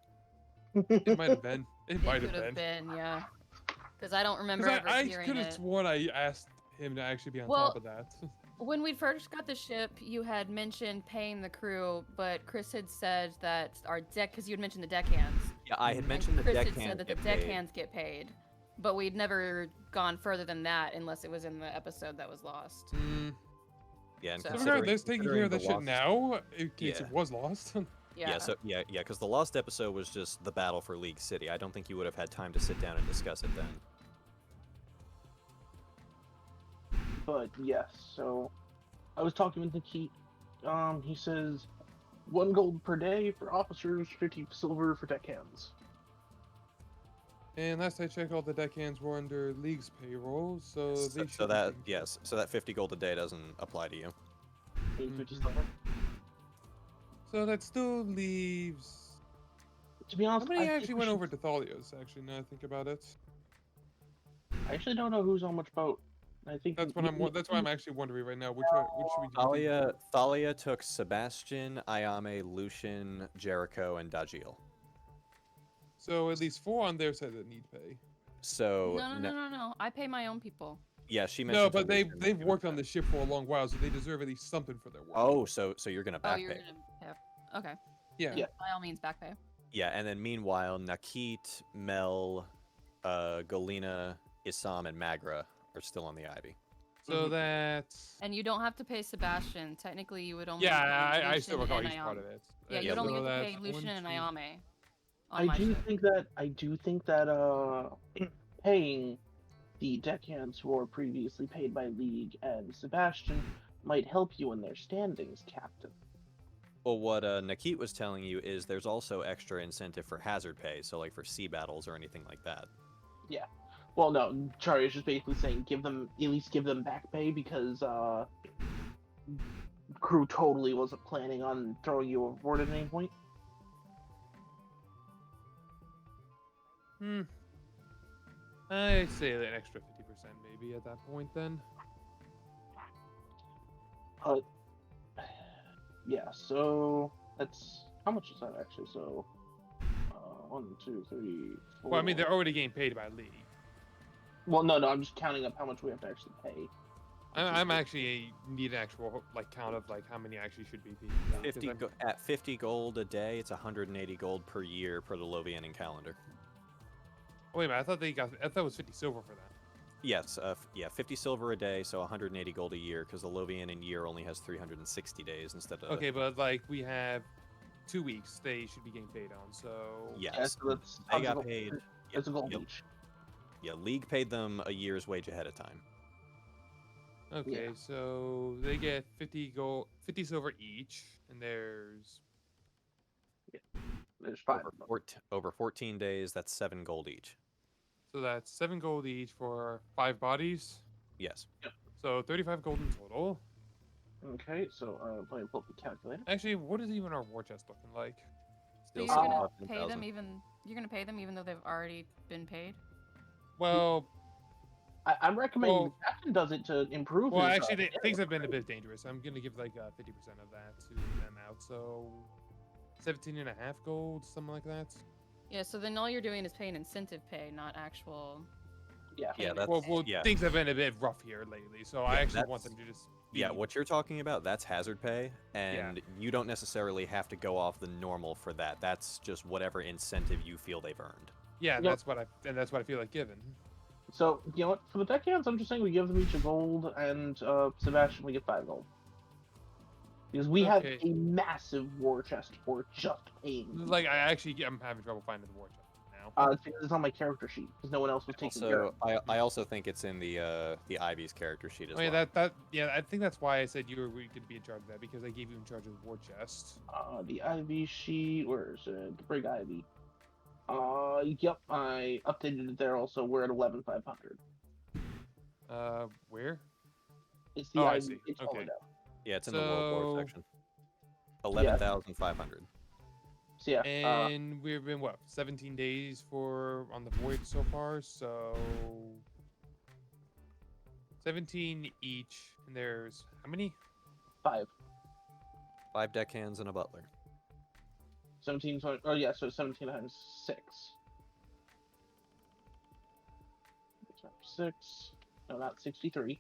It might have been. It It might could have been. yeah. Because I don't remember ever I hearing could have it. sworn I asked him to actually be on Well, top of that. When we first got the ship, you had mentioned paying the crew, but Chris had said that our deck, because you had mentioned the deckhands. Yeah, I had mentioned the Chris had deckhands said that the get paid. deckhands get paid, but we'd never gone further than that unless it was in the episode that was lost. Yeah, and So- Regardless, taking care of the that shit Lost- now, in case Yeah. it was lost. Yeah, because the Lost episode was just the battle for League City. I don't think you would have had time to sit down and discuss it then. But yes, so I was talking with Achaidh. He says 1 gold per day for officers, 50 silver for deckhands. And last I checked, all the deckhands were under League's payroll, so they should be taken So that 50 gold a day doesn't apply to you. 50 silver. So that still leaves. To be honest, Somebody I think actually we went should- over to Thalia's, actually, now I think about it. I actually don't know who's on which boat. I think That's why I'm actually wondering right now. Which should we do? Thalia took Sebastian, Ayame, Lucian, Jericho, and Dajiel. So at least 4 on their side that need pay. So No. I pay my own people. Yeah, she mentioned. No, but to Lucian they've that worked on the ship for a long while, so they deserve at least something for their work. Oh, so you're gonna Oh, back you're pay. gonna pay. Okay. Yeah. By all means, back pay. Yeah, and then meanwhile, Nakit, Mel, Galena, Isam, and Magra are still on the Ivy. So that's. And you don't have to pay Sebastian. Technically, you would only. Yeah, pay I still Lucian recall and he's part of Ayame. it. Yeah, you'd so only have to pay that's Lucian 1, and 2. Ayame. I do think that paying the deckhands who were previously paid by League and Sebastian might help you in their standings, Captain. Well, what Nakit was telling you is there's also extra incentive for hazard pay, so like for sea battles or anything like that. Yeah. Well, no, Charlie is just basically saying at least give them back pay because crew totally wasn't planning on throwing you overboard at any point. I say an extra 50% maybe at that point then. Yeah, so that's How much is that actually? So, 1, 2, 3, 4. Well, I mean, they're already getting paid by league. Well, no, I'm just counting up how much we have to actually pay. I'm actually need an actual count of how many actually should be paid. 50 at 50 gold a day, it's 180 gold per year per the Lovianan calendar. Oh, wait a minute, I thought it was 50 silver for that. Yes, yeah, 50 silver a day, so 180 gold a year, because the Lovianan year only has 360 days instead of... Okay, but we have 2 weeks they should be getting paid on, so... Yes, Yeah, so that's they got paid... That's a gold yep. each. Yeah, League paid them a year's wage ahead of time. Okay, so they get 50 silver each, and there's... There's 5. Over 14 days, that's 7 gold each. So that's 7 gold each for 5 bodies. Yes. So 35 gold in total. Okay, so let me pull up the calculator. Actually, what is even our war chest looking like? So Still you're gonna 7,000. pay them even though they've already been paid? Well, I'm recommending the captain does it to improve. well, his, actually, things have been a bit dangerous. I'm gonna give 50% of that to them out. So 17.5 gold, something like that. Yeah, so then all you're doing is paying incentive pay, not actual. Yeah. Yeah, payment. that's... Well, yeah. things have been a bit rough here lately, so I actually want them to just. Yeah, what you're talking about, that's hazard pay, and you don't necessarily have to go off the normal for that. That's just whatever incentive you feel they've earned. Yeah, Yep. that's what I feel like giving. So you know what? For the deckhands, I'm just saying we give them each a gold, and Sebastian we get 5 gold. Because we have Okay. a massive war chest for just paying. them. I'm having trouble finding the war chest now. It's because it's on my character sheet because no one else was taking care of Also, I also think it's in the Ivy's character sheet as I mean, well. I think that's why I said you could be in charge of that, because I gave you in charge of the war chest. The Ivy sheet. Where is it? The Brig Ivy. Yep, I updated it there. Also, we're at 11,500. Where? It's the Oh, I Ivy. see. It's Okay. fallen down. Yeah, it's in the World War So- section. 11,500. So yeah. And we've been 17 days on the voyage so far, so 17 each, and there's how many? 5. 5 deckhands and a butler. 17, 20, oh yeah, so 17 times 6. 6. No, not 63.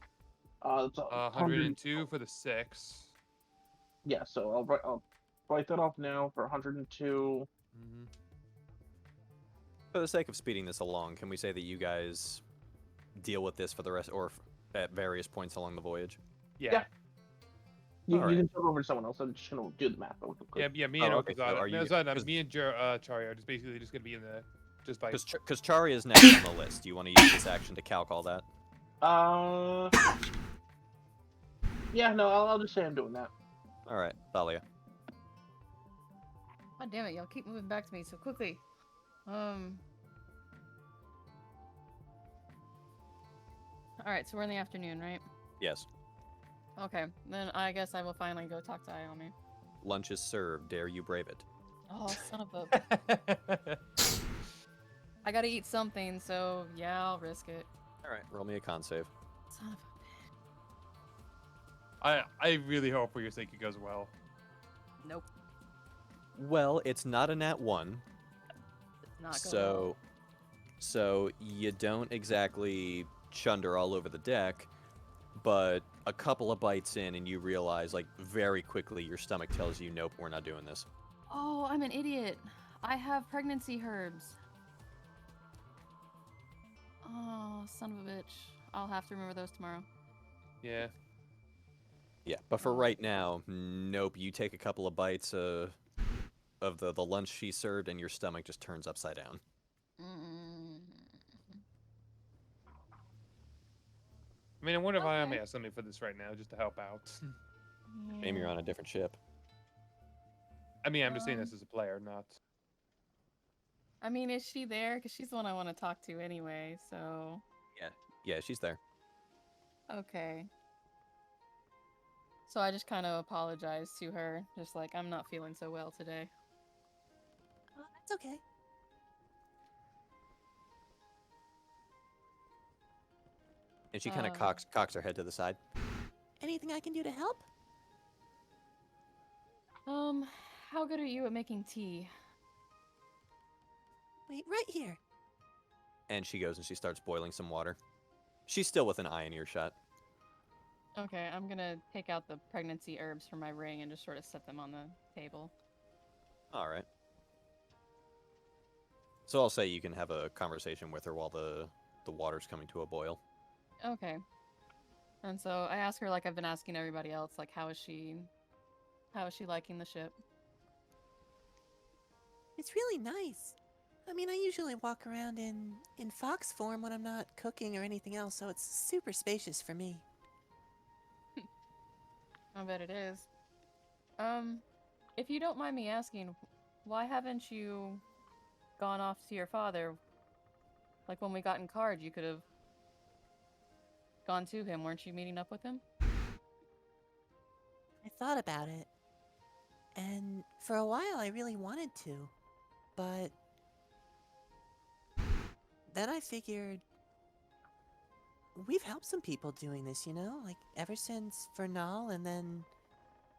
That's 102 for the 6. Yeah, so I'll write that off now for 102. Mm-hmm. For the sake of speeding this along, can we say that you guys deal with this for the rest, or at various points along the voyage? Yeah. You Alright. can turn over to someone else. I'm just gonna do the math. Real quick. Yeah, me and Oh, okay, so Okazada. are you- Me and Chari are just basically just gonna be in the Because Chari is next on the list. Do you want to use this action to calc all that? Yeah, no, I'll just say I'm doing that. All right, Thalia. God damn it, y'all keep moving back to me so quickly. Alright, so we're in the afternoon, right? Yes. Okay, then I guess I will finally go talk to Iomi. Lunch is served. Dare you brave it? Oh, son of a... I gotta eat something, so yeah, I'll risk it. All right, roll me a con save. Son of a... I really hope for your sake it goes well. Nope. Well, it's not a nat 1, It's not going well. so you don't exactly chunder all over the deck, but a couple of bites in and you realize, like, very quickly your stomach tells you, nope, we're not doing this. Oh, I'm an idiot. I have pregnancy herbs. Oh, son of a bitch. I'll have to remember those tomorrow. Yeah. Yeah, but for right now, nope, you take a couple of bites of the lunch she served and your stomach just turns upside down. I mean, I wonder if I Okay. may have something for this right now, just to help out. Maybe you're on a different ship. I mean, I'm just saying this as a player, not... I mean, is she there? Because she's the one I want to talk to anyway, so... Yeah, she's there. Okay. So I just kind of apologize to her. Just like, I'm not feeling so well today. That's okay. And she kind of cocks her head to the side. Anything I can do to help? How good are you at making tea? Wait, right here. And she goes and she starts boiling some water. She's still within eye and earshot. Okay, I'm gonna take out the pregnancy herbs from my ring and just sort of set them on the table. All right. So I'll say you can have a conversation with her while the water's coming to a boil. Okay. And so I ask her, like I've been asking everybody else, like how is she liking the ship? It's really nice. I mean, I usually walk around in fox form when I'm not cooking or anything else, so it's super spacious for me. I bet it is. If you don't mind me asking, why haven't you gone off to your father? Like when we got in Card, you could have gone to him. Weren't you meeting up with him? I thought about it, and for a while I really wanted to, but then I figured we've helped some people doing this, you know? Like, ever since Vernal, and then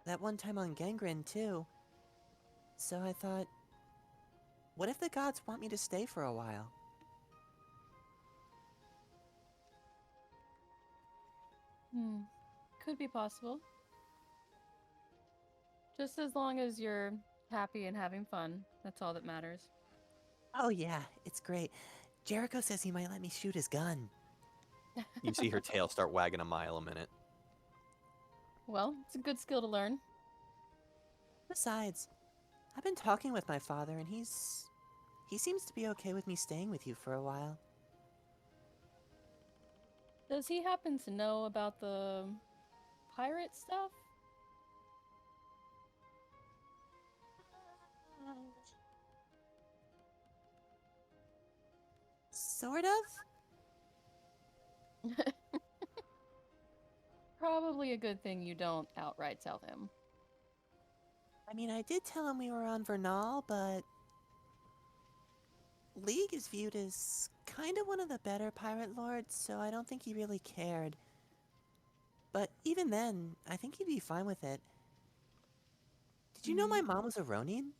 that one time on Gangren, too. So I thought, what if the gods want me to stay for a while? Could be possible. Just as long as you're happy and having fun. That's all that matters. Oh yeah, it's great. Jericho says he might let me shoot his gun. You can see her tail start wagging a mile a minute. Well, it's a good skill to learn. Besides, I've been talking with my father, and he seems to be okay with me staying with you for a while. Does he happen to know about the pirate stuff? Sort of? Probably a good thing you don't outright tell him. I mean, I did tell him we were on Vernal, but League is viewed as kind of one of the better pirate lords, so I don't think he really cared. But even then, I think he'd be fine with it. Did you know my mom was a Ronin?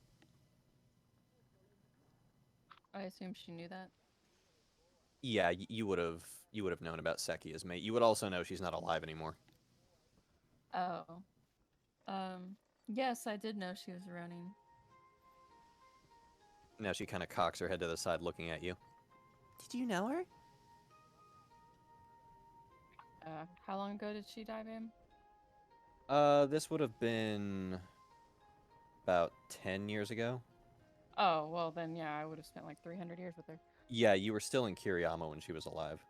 I assume she knew that. Yeah, you would have known about Seki as mate. You would also know she's not alive anymore. Oh. Yes, I did know she was a Ronin. Now she kind of cocks her head to the side looking at you. Did you know her? How long ago did she die, babe? This would have been about 10 years ago. Oh, well then, yeah, I would have spent like 300 years with her. Yeah, you were still in Kiriyama when she was alive.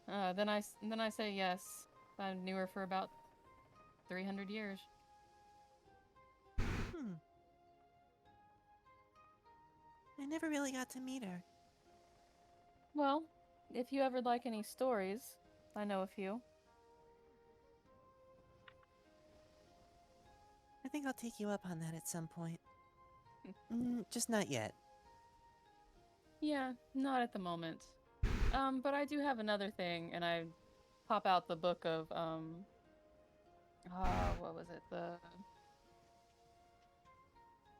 Then I say yes. I knew her for about 300 years. I never really got to meet her. Well, if you ever like any stories, I know a few. I think I'll take you up on that at some point. Just not yet. Yeah, not at the moment. But I do have another thing, and I pop out the book of, what was it?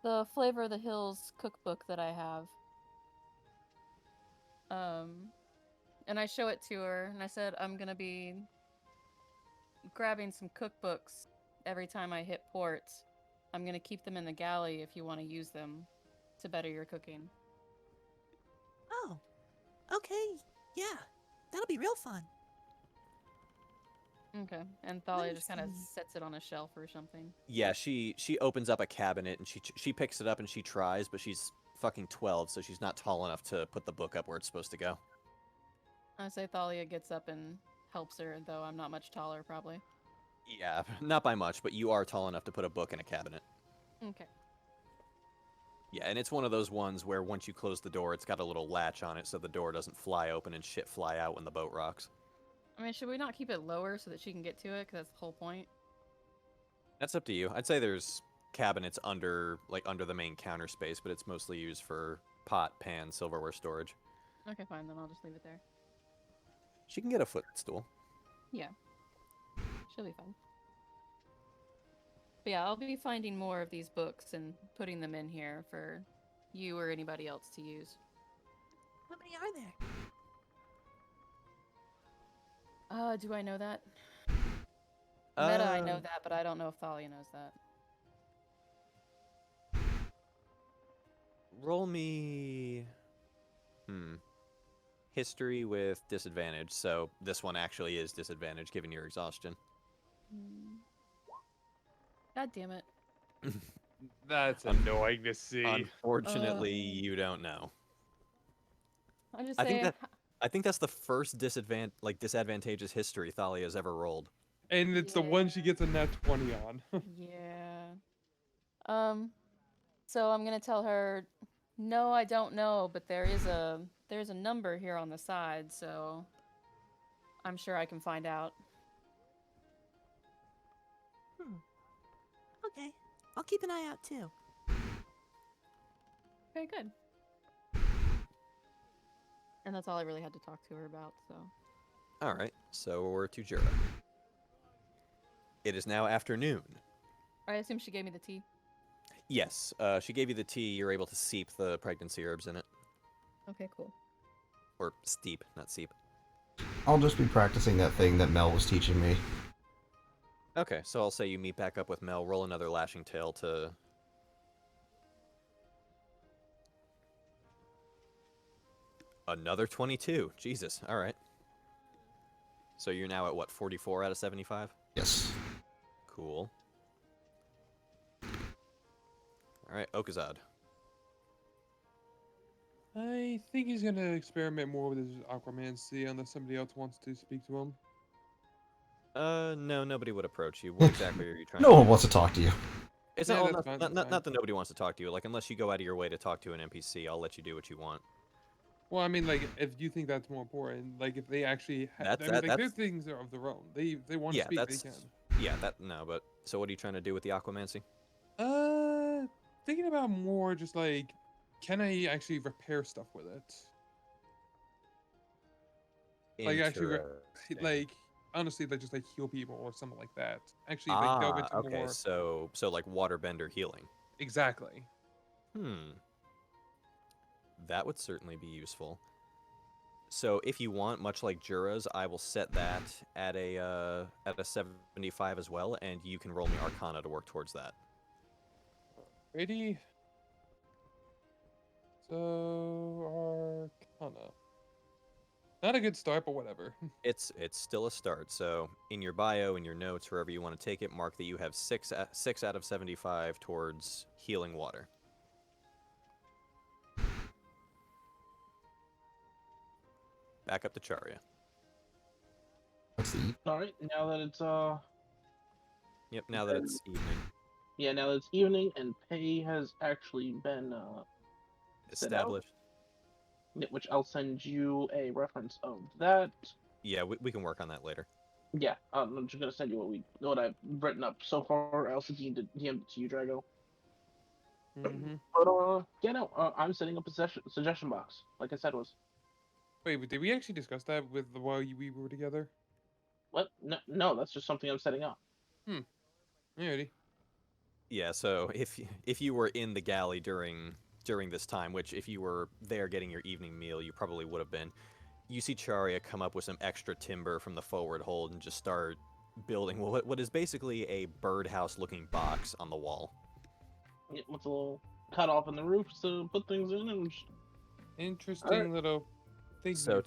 The Flavor of the Hills cookbook that I have. And I show it to her, and I said, I'm gonna be grabbing some cookbooks every time I hit port. I'm gonna keep them in the galley if you want to use them to better your cooking. Oh, okay, yeah, that'll be real fun. Okay, and Thalia just kind of sets it on a shelf or something. Yeah, she opens up a cabinet and she picks it up and she tries, but she's fucking 12, so she's not tall enough to put the book up where it's supposed to go. I say Thalia gets up and helps her, though I'm not much taller, probably. Yeah, not by much, but you are tall enough to put a book in a cabinet. Okay. Yeah, and it's one of those ones where once you close the door, it's got a little latch on it so the door doesn't fly open and shit fly out when the boat rocks. I mean, should we not keep it lower so that she can get to it? Because that's the whole point. That's up to you. I'd say there's cabinets under the main counter space, but it's mostly used for pot, pan, silverware storage. Okay, fine, then I'll just leave it there. She can get a footstool. Yeah. She'll be fine. But yeah, I'll be finding more of these books and putting them in here for you or anybody else to use. How many are there? Do I know that? Meta, I know that, but I don't know if Thalia knows that. Roll me. History with disadvantage. So this one actually is disadvantage given your exhaustion. God damn it. That's annoying to see. Unfortunately, you don't know. I'm just I saying. think that's the first disadvantageous history Thalia's ever rolled. And it's the one she gets a nat 20 on. Yeah. So I'm gonna tell her, no, I don't know, but there's a number here on the side, so I'm sure I can find out. Okay. I'll keep an eye out too. Okay, good. And that's all I really had to talk to her about, so. All right, so we're to Jura. It is now afternoon. I assume she gave me the tea. Yes, she gave you the tea. You're able to seep the pregnancy herbs in it. Okay, cool. Or steep, not seep. I'll just be practicing that thing that Mel was teaching me. Okay, so I'll say you meet back up with Mel. Roll another lashing tail to... Another 22. Jesus, all right. So you're now at, what, 44 out of 75? Yes. Cool. All right, Achaidh. I think he's gonna experiment more with his aquamancy unless somebody else wants to speak to him. No, nobody would approach you. What exactly are you trying No to one do? wants to talk to you. It's Yeah, not, that's fine, that's not fine. that nobody wants to talk to you. Like, unless you go out of your way to talk to an NPC, I'll let you do what you want. Well, I mean, like, if you think that's more important, like, if they actually, That's- I mean, like, their that's- things are of their own. They want Yeah, to speak, that's... they can. Yeah, no, but... So what are you trying to do with the aquamancy? Thinking about more just like, can I actually repair stuff with it? Like actually, like honestly, like just like heal people or something like that. Actually, like delve into okay, more. so like waterbender healing. Exactly. That would certainly be useful. So if you want, much like Jura's, I will set that at a 75 as well, and you can roll me Arcana to work towards that. Ready? So Arcana. Not a good start, but whatever. It's still a start. So in your bio, in your notes, wherever you want to take it, mark that you have 6 out of 75 towards healing water. Back up to Charya. Let's see. Alright, now that it's Yep, now that it's evening. yeah, now that it's evening and pay has actually been set out, Established. which I'll send you a reference of that. Yeah, we can work on that later. Yeah, I'm just gonna send you what I've written up so far. I also DM'd it to you, Drago. Mm-hmm. But yeah, no, I'm setting up a suggestion box, like I said was. Wait, but did we actually discuss that with while we were together? What? No, that's just something I'm setting up. Alrighty. Yeah, so if you were in the galley during this time, which if you were there getting your evening meal, you probably would have been, you see Charya come up with some extra timber from the forward hold and just start building what is basically a birdhouse-looking box on the wall. Yeah, with a little cut off in the roof to put things in, and Interesting little thing. So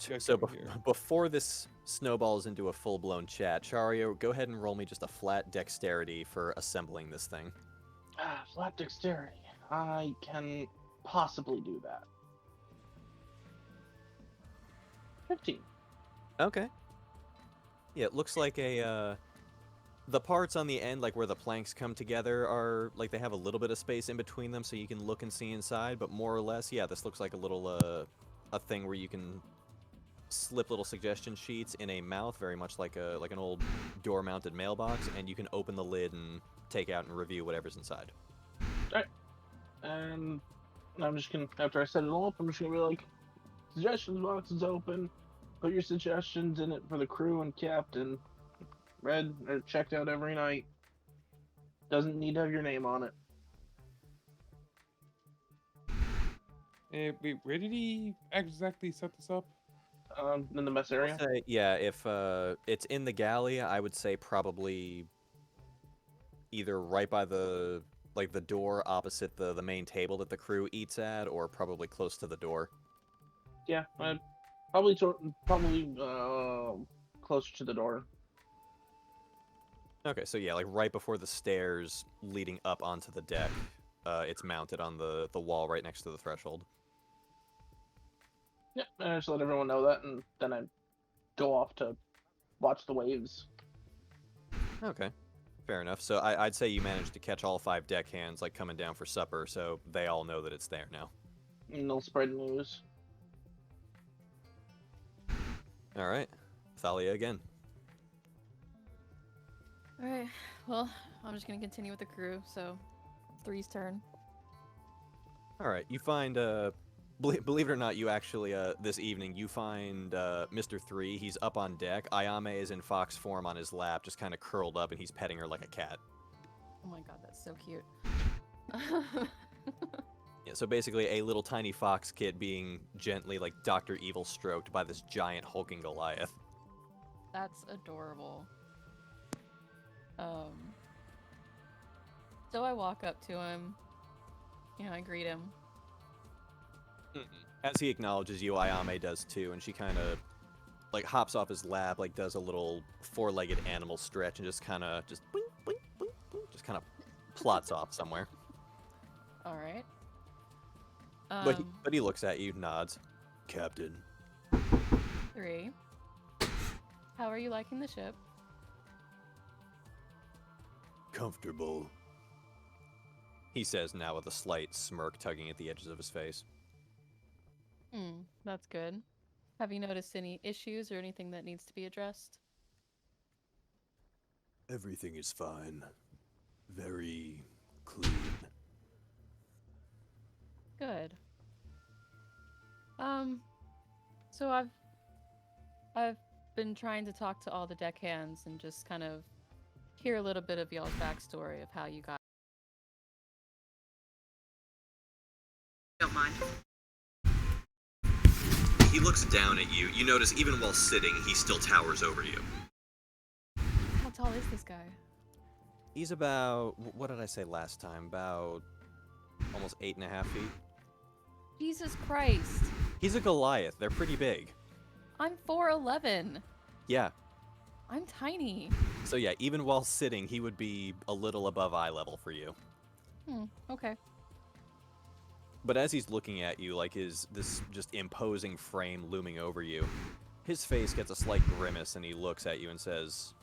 before this snowballs into a full-blown chat, Charya, go ahead and roll me just a flat dexterity for assembling this thing. flat dexterity. I can possibly do that. 15. Okay. Yeah, it looks like the parts on the end, like where the planks come together, are like they have a little bit of space in between them, so you can look and see inside. But more or less, yeah, this looks like a little a thing where you can slip little suggestion sheets in a mouth, very much like an old door-mounted mailbox, and you can open the lid and take out and review whatever's inside. Alright. And I'm just gonna, after I set it all up, I'm just gonna be like, suggestions box is open. Put your suggestions in it for the crew and captain. Read or checked out every night. Doesn't need to have your name on it. Wait, where did he exactly set this up? In the mess area. Yeah, if it's in the galley, I would say probably either right by the door opposite the main table that the crew eats at, or probably close to the door. Yeah, probably closer to the door. Okay, so yeah, like right before the stairs leading up onto the deck, it's mounted on the wall right next to the threshold. Yeah, and I just let everyone know that, and then I go off to watch the waves. Okay, fair enough. So I'd say you managed to catch all 5 deckhands like coming down for supper, so they all know that it's there now. And they'll spread news. All right, Thalia again. All right. Well, I'm just gonna continue with the crew. So, 3's turn. All right, you find believe it or not, you actually this evening you find Mr. 3. He's up on deck. Ayame is in fox form on his lap, just kind of curled up, and he's petting her like a cat. Oh my god, that's so cute. Yeah, so basically a little tiny fox kid being gently like Dr. Evil stroked by this giant hulking Goliath. That's adorable. So I walk up to him. You know, I greet him. As he acknowledges you, Ayame does too, and she kind of like hops off his lap, like does a little 4-legged animal stretch, and just kind of boink, boink, boink, boink, just kind of plots off somewhere. All right. But he looks at you, nods. Captain. 3. How are you liking the ship? Comfortable. He says now with a slight smirk tugging at the edges of his face. That's good. Have you noticed any issues or anything that needs to be addressed? Everything is fine. Very clean. Good. So I've been trying to talk to all the deckhands and just kind of hear a little bit of y'all's backstory of how you got. Don't mind. He looks down at you. You notice even while sitting, he still towers over you. How tall is this guy? He's about, what did I say last time? About almost 8.5 feet. Jesus Christ. He's a Goliath. They're pretty big. I'm 4'11". Yeah. I'm tiny. So yeah, even while sitting, he would be a little above eye level for you. Okay. But as he's looking at you, like this just imposing frame looming over you, his face gets a slight grimace and he looks at you and says,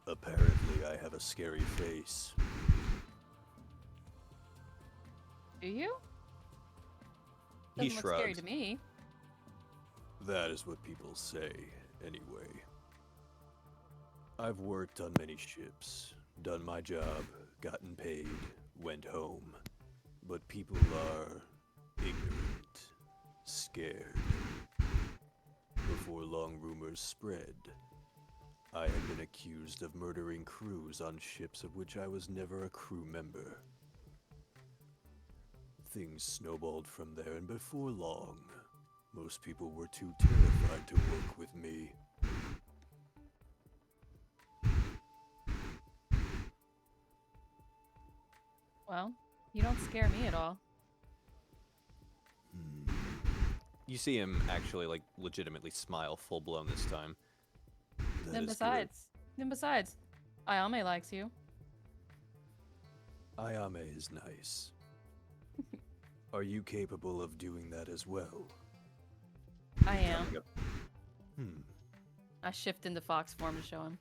Apparently I have a scary face. Do you? He Doesn't look scary shrugs. to me. That is what people say, anyway. I've worked on many ships, done my job, gotten paid, went home. But people are ignorant, scared. Before long rumors spread, I had been accused of murdering crews on ships of which I was never a crew member. Things snowballed from there, and before long, most people were too terrified to work with me. Well, you don't scare me at all. You see him actually, like, legitimately smile full-blown this time. Then besides, Ayame likes you. Ayame is nice. Are you capable of doing that as well? I am. Hmm. I shift into fox form to show him.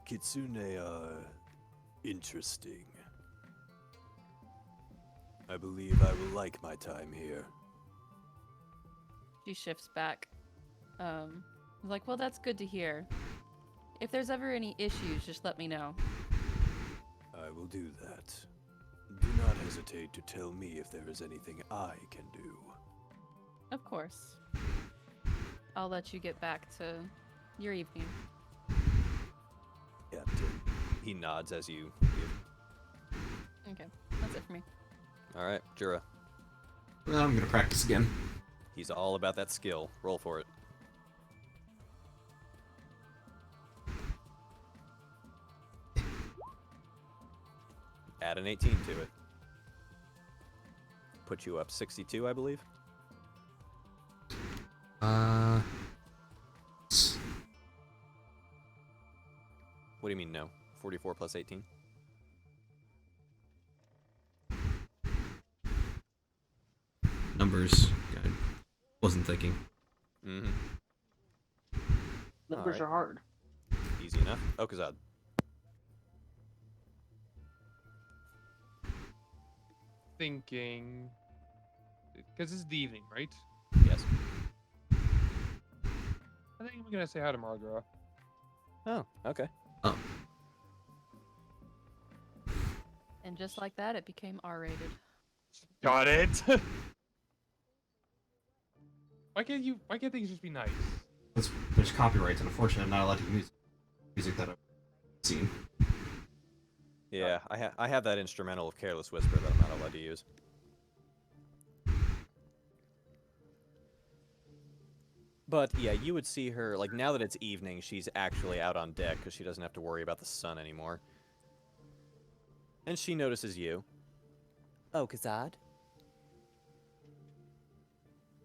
Kitsune are interesting. I believe I will like my time here. She shifts back. Like, well, that's good to hear. If there's ever any issues, just let me know. I will do that. Do not hesitate to tell me if there is anything I can do. Of course. I'll let you get back to your evening. Yeah, he nods as you leave. Okay, that's it for me. All right, Jura. Well, I'm gonna practice again. He's all about that skill. Roll for it. Add an 18 to it. Put you up 62, I believe. What do you mean no? 44 plus 18? Numbers. I wasn't thinking. Mm-hmm. Numbers Alright. are hard. Easy enough. Ochaidh. Thinking, because it's the evening, right? Yes. I think I'm gonna say hi to Margra. Oh, okay. Oh. And just like that, it became R-rated. Got it. Why can't things just be nice? There's copyrights, and unfortunately, I'm not allowed to use music that I've seen. Yeah, I have that instrumental of Careless Whisper that I'm not allowed to use. But yeah, you would see her, like, now that it's evening, she's actually out on deck because she doesn't have to worry about the sun anymore. And she notices you. Ochaidh?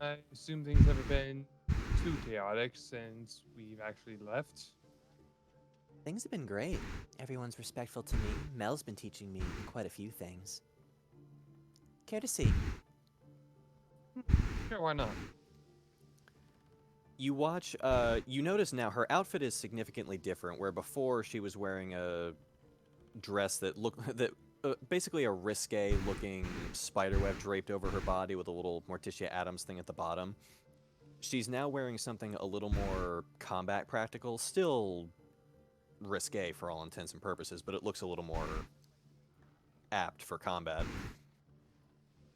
I assume things haven't been too chaotic since we've actually left. Things have been great. Everyone's respectful to me. Mel's been teaching me quite a few things. Care to see? Sure, why not? You watch, you notice now her outfit is significantly different, where before she was wearing a dress that looked, basically a risque looking spiderweb draped over her body with a little Morticia Adams thing at the bottom. She's now wearing something a little more combat practical, still risque for all intents and purposes, but it looks a little more apt for combat.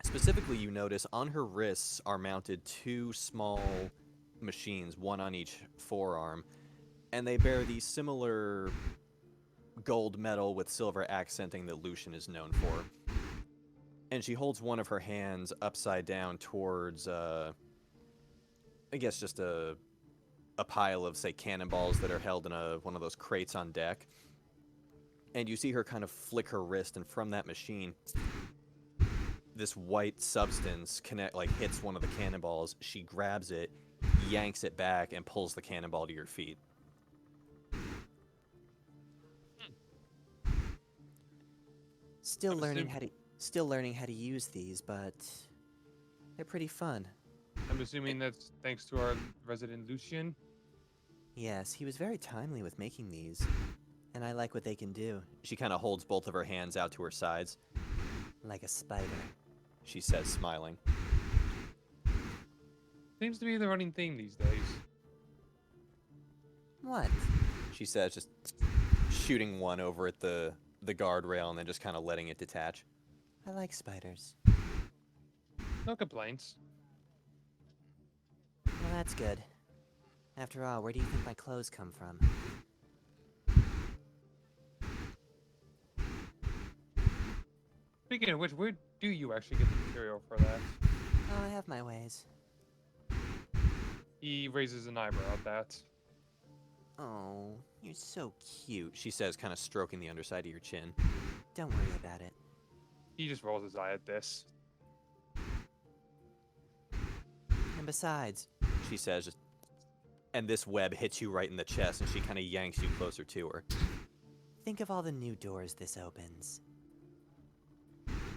Specifically, you notice on her wrists are mounted two small machines, one on each forearm, and they bear the similar gold metal with silver accenting that Lucian is known for. And she holds one of her hands upside down towards, I guess just a pile of, say, cannonballs that are held in one of those crates on deck. And you see her kind of flick her wrist, and from that machine, this white substance hits one of the cannonballs. She grabs it, yanks it back, and pulls the cannonball to your feet. Still learning how to use these, but they're pretty fun. I'm assuming that's thanks to our resident Lucian. Yes, he was very timely with making these, and I like what they can do. She kind of holds both of her hands out to her sides. Like a spider. She says, smiling. Seems to be the running theme these days. What? She says, just shooting one over at the guardrail and then just kind of letting it detach. I like spiders. No complaints. Well, that's good. After all, where do you think my clothes come from? Speaking of which, where do you actually get the material for that? Oh, I have my ways. He raises an eyebrow at that. Oh, you're so cute. She says, kind of stroking the underside of your chin. Don't worry about it. He just rolls his eye at this. And besides, She says, and this web hits you right in the chest, and she kind of yanks you closer to her. think of all the new doors this opens.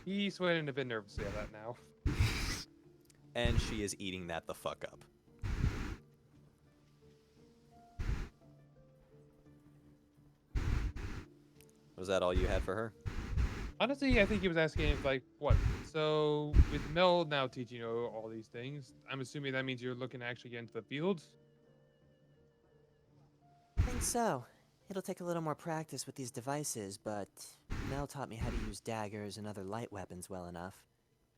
He's sweating a bit nervously at that now. And she is eating that the fuck up. Was that all you had for her? Honestly, I think he was asking, like, what? So, with Mel now teaching you all these things, I'm assuming that means you're looking to actually get into the field? I think so. It'll take a little more practice with these devices, but Mel taught me how to use daggers and other light weapons well enough.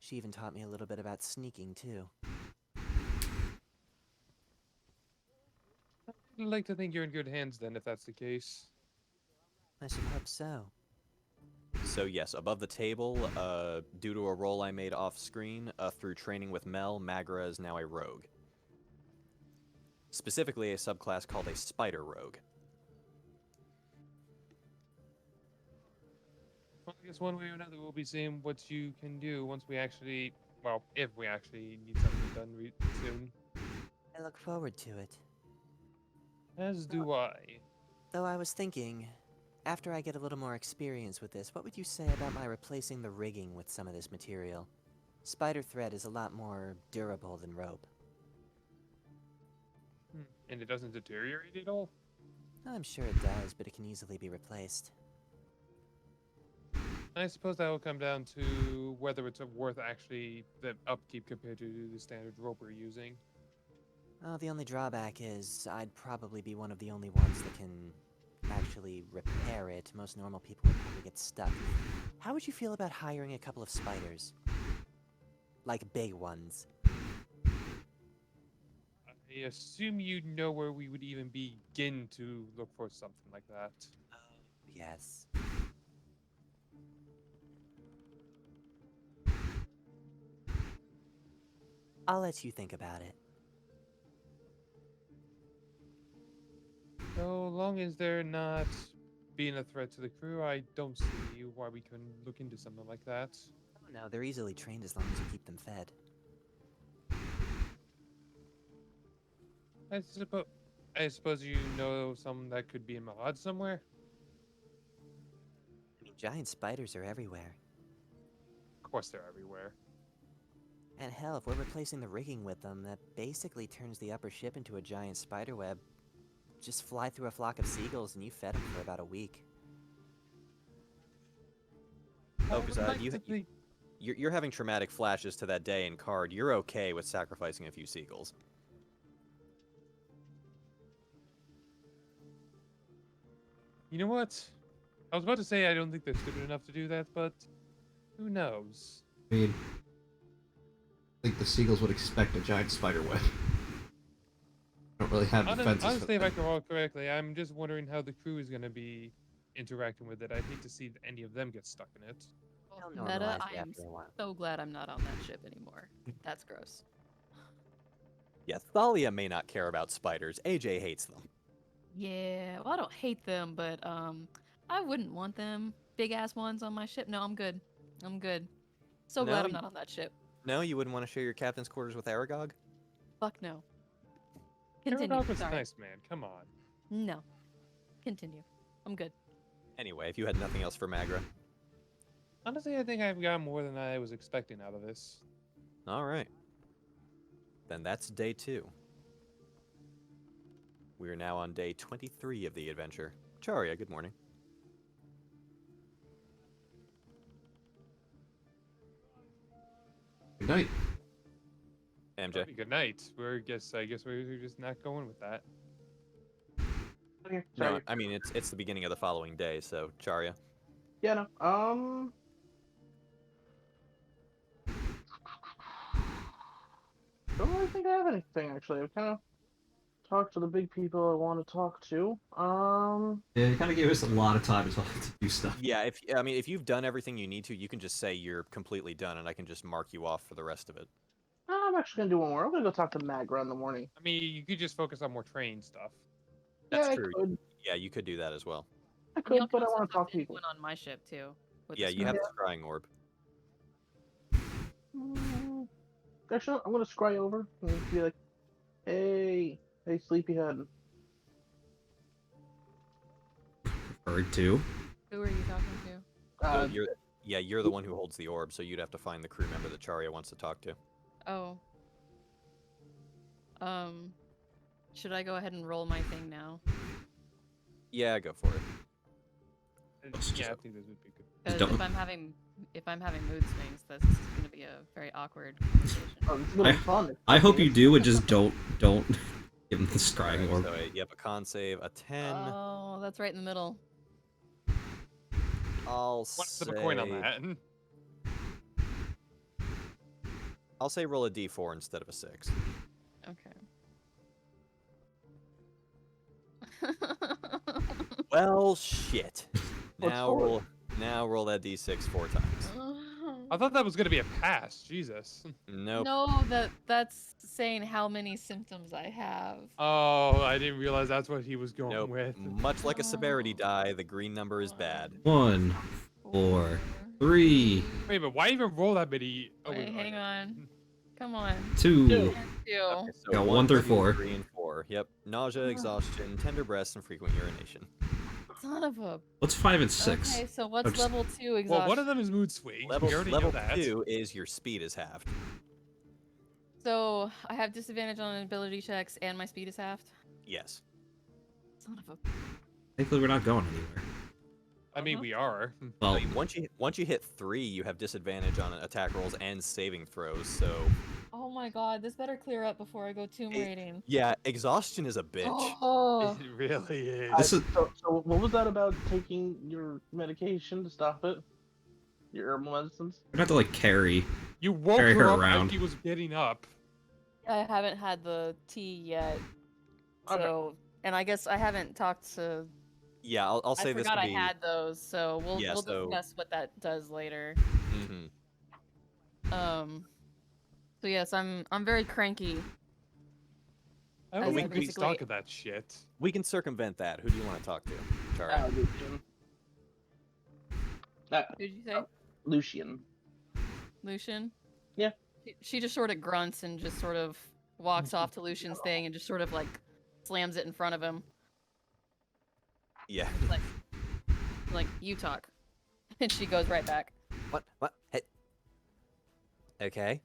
She even taught me a little bit about sneaking, too. I'd like to think you're in good hands then, if that's the case. I should hope so. So yes, above the table, due to a role I made off screen, through training with Mel, Magra is now a rogue. Specifically a subclass called a spider rogue. Well, I guess one way or another we'll be seeing what you can do once we actually, well, if we actually need something done soon. I look forward to it. As do I. Though I was thinking, after I get a little more experience with this, what would you say about my replacing the rigging with some of this material? Spider thread is a lot more durable than rope. And it doesn't deteriorate at all? I'm sure it does, but it can easily be replaced. I suppose that will come down to whether it's worth actually the upkeep compared to the standard rope we're using. Well, the only drawback is I'd probably be one of the only ones that can actually repair it. Most normal people would probably get stuck. How would you feel about hiring a couple of spiders? Like big ones. I assume you know where we would even begin to look for something like that. Yes. I'll let you think about it. So long as they're not being a threat to the crew, I don't see why we couldn't look into something like that. Oh no, they're easily trained as long as you keep them fed. I suppose you know some that could be in MacLeod somewhere? I mean, giant spiders are everywhere. Of course they're everywhere. And hell, if we're replacing the rigging with them, that basically turns the upper ship into a giant spider web. Just fly through a flock of seagulls and you fed them for about a week. Oh, because you're having traumatic flashes to that day in Card. You're okay with sacrificing a few seagulls. You know what? I was about to say I don't think they're stupid enough to do that, but who knows? I mean, I think the seagulls would expect a giant spider web. I don't really have defenses. Honestly, if I recall correctly, I'm just wondering how the crew is going to be interacting with it. I'd hate to see any of them get stuck in it. Meta, I am so glad I'm not on that ship anymore. That's gross. Yeah, Thalia may not care about spiders. AJ hates them. Yeah, well, I don't hate them, but I wouldn't want them. Big ass ones on my ship. No, I'm good. I'm good. So glad I'm not on that ship. No, you wouldn't want to share your captain's quarters with Aragog? Fuck no. Continue. Aragog was Sorry. nice, man. Come on. No. Continue. I'm good. Anyway, if you had nothing else for Magra. Honestly, I think I've got more than I was expecting out of this. All right. Then that's day 2. We are now on day 23 of the adventure. Charia, good morning. Good night. MJ. Good night. I guess we're just not going with that. Okay, No, sorry. I mean it's the beginning of the following day, so Charia. Yeah, no. Don't really think I have anything actually. I've kind of talked to the big people I want to talk to. Yeah, you kind of gave us a lot of time to do stuff. Yeah, if you've done everything you need to, you can just say you're completely done, and I can just mark you off for the rest of it. I'm actually gonna do one more. I'm gonna go talk to Magra in the morning. I mean, you could just focus on more train stuff. That's Yeah, true. I could. Yeah, you could do that as well. I could, but I want to talk to people. One on my ship too. Yeah, you have the scrying orb. Actually, I'm gonna scry over and be like, "Hey, sleepyhead." Bird 2. Who are you talking to? You're the one who holds the orb, so you'd have to find the crew member that Charia wants to talk to. Oh. Should I go ahead and roll my thing now? Yeah, go for it. Yeah, I think this would be good. Because if I'm having mood swings, this is going to be a very awkward conversation. Oh, it's gonna be fun. I hope you do, and just don't give him the scrying orb. So you have a con save, a 10. Oh, that's right in the middle. I'll Flip a coin on that. I'll say roll a d4 instead of a 6. Okay. Well, shit. What's Now for? roll that d6 4 times. I thought that was gonna be a pass. Jesus. Nope. No, that's saying how many symptoms I have. Oh, I didn't realize that's what he was going Nope. with. Much like a severity die, the green number is bad. 1, 4, 3, Wait, but why even roll that many? Oh, Wait, wait, hang on. Come on. 2. Two. Okay, so Got 1 through 2, 4. 3, and 4. Yep. Nausea, exhaustion, tender breasts, and frequent urination. Son of a. What's 5 and 6? Okay, so what's Oops. level 2 exhaustion? Well, one of them is mood swings. Level, We already level know that. 2 is your speed is halved. So I have disadvantage on ability checks and my speed is halved. Yes. Son of a. Thankfully, we're not going anywhere. I mean, we are. Well, Once you hit 3, you have disadvantage on attack rolls and saving throws. So Oh my god, this better clear up before I go tomb raiding. yeah, exhaustion is a bitch. Oh. It really is. This is So what was that about taking your medication to stop it? Your herbal medicines? we're gonna have to like carry. You woke Carry her her up around. as she was getting up. I haven't had the tea yet. Okay. So, and I guess I haven't talked to. Yeah, I'll say I this forgot can I be. had those, so we'll Yeah, we'll so- discuss what that does later. Mhm. So yes, I'm very cranky. I As don't I think we basically- stock of that shit. We can circumvent that. Who do you want to talk to? Sorry. Lucian. Who'd you say? Lucian. Lucian? Yeah. She just sort of grunts and just sort of walks off to Lucian's thing and just sort of like slams it in front of him. Yeah. Like you talk. And she goes right back. What? Hey. Okay.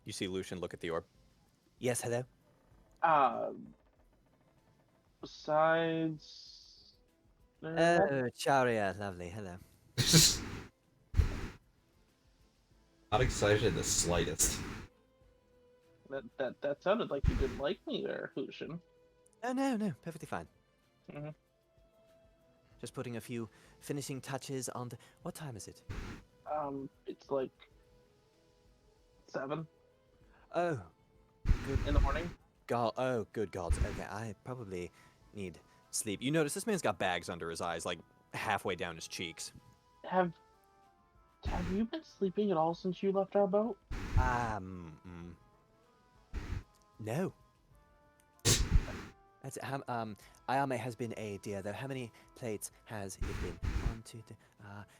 You see Lucian look at the orb. Yes, hello? Besides. Oh, Charia, lovely, hello. Not excited in the slightest. That sounded like you didn't like me there, Lucian. Oh, no, perfectly fine. Mhm. Just putting a few finishing touches on the... What time is it? It's like 7 Oh, in the morning. God. Oh, good gods. Okay, I probably need sleep. You notice this man's got bags under his eyes, like halfway down his cheeks. Have you been sleeping at all since you left our boat? No. That's Ayame has been a dear, though. How many plates has it been? 1, 2, 3,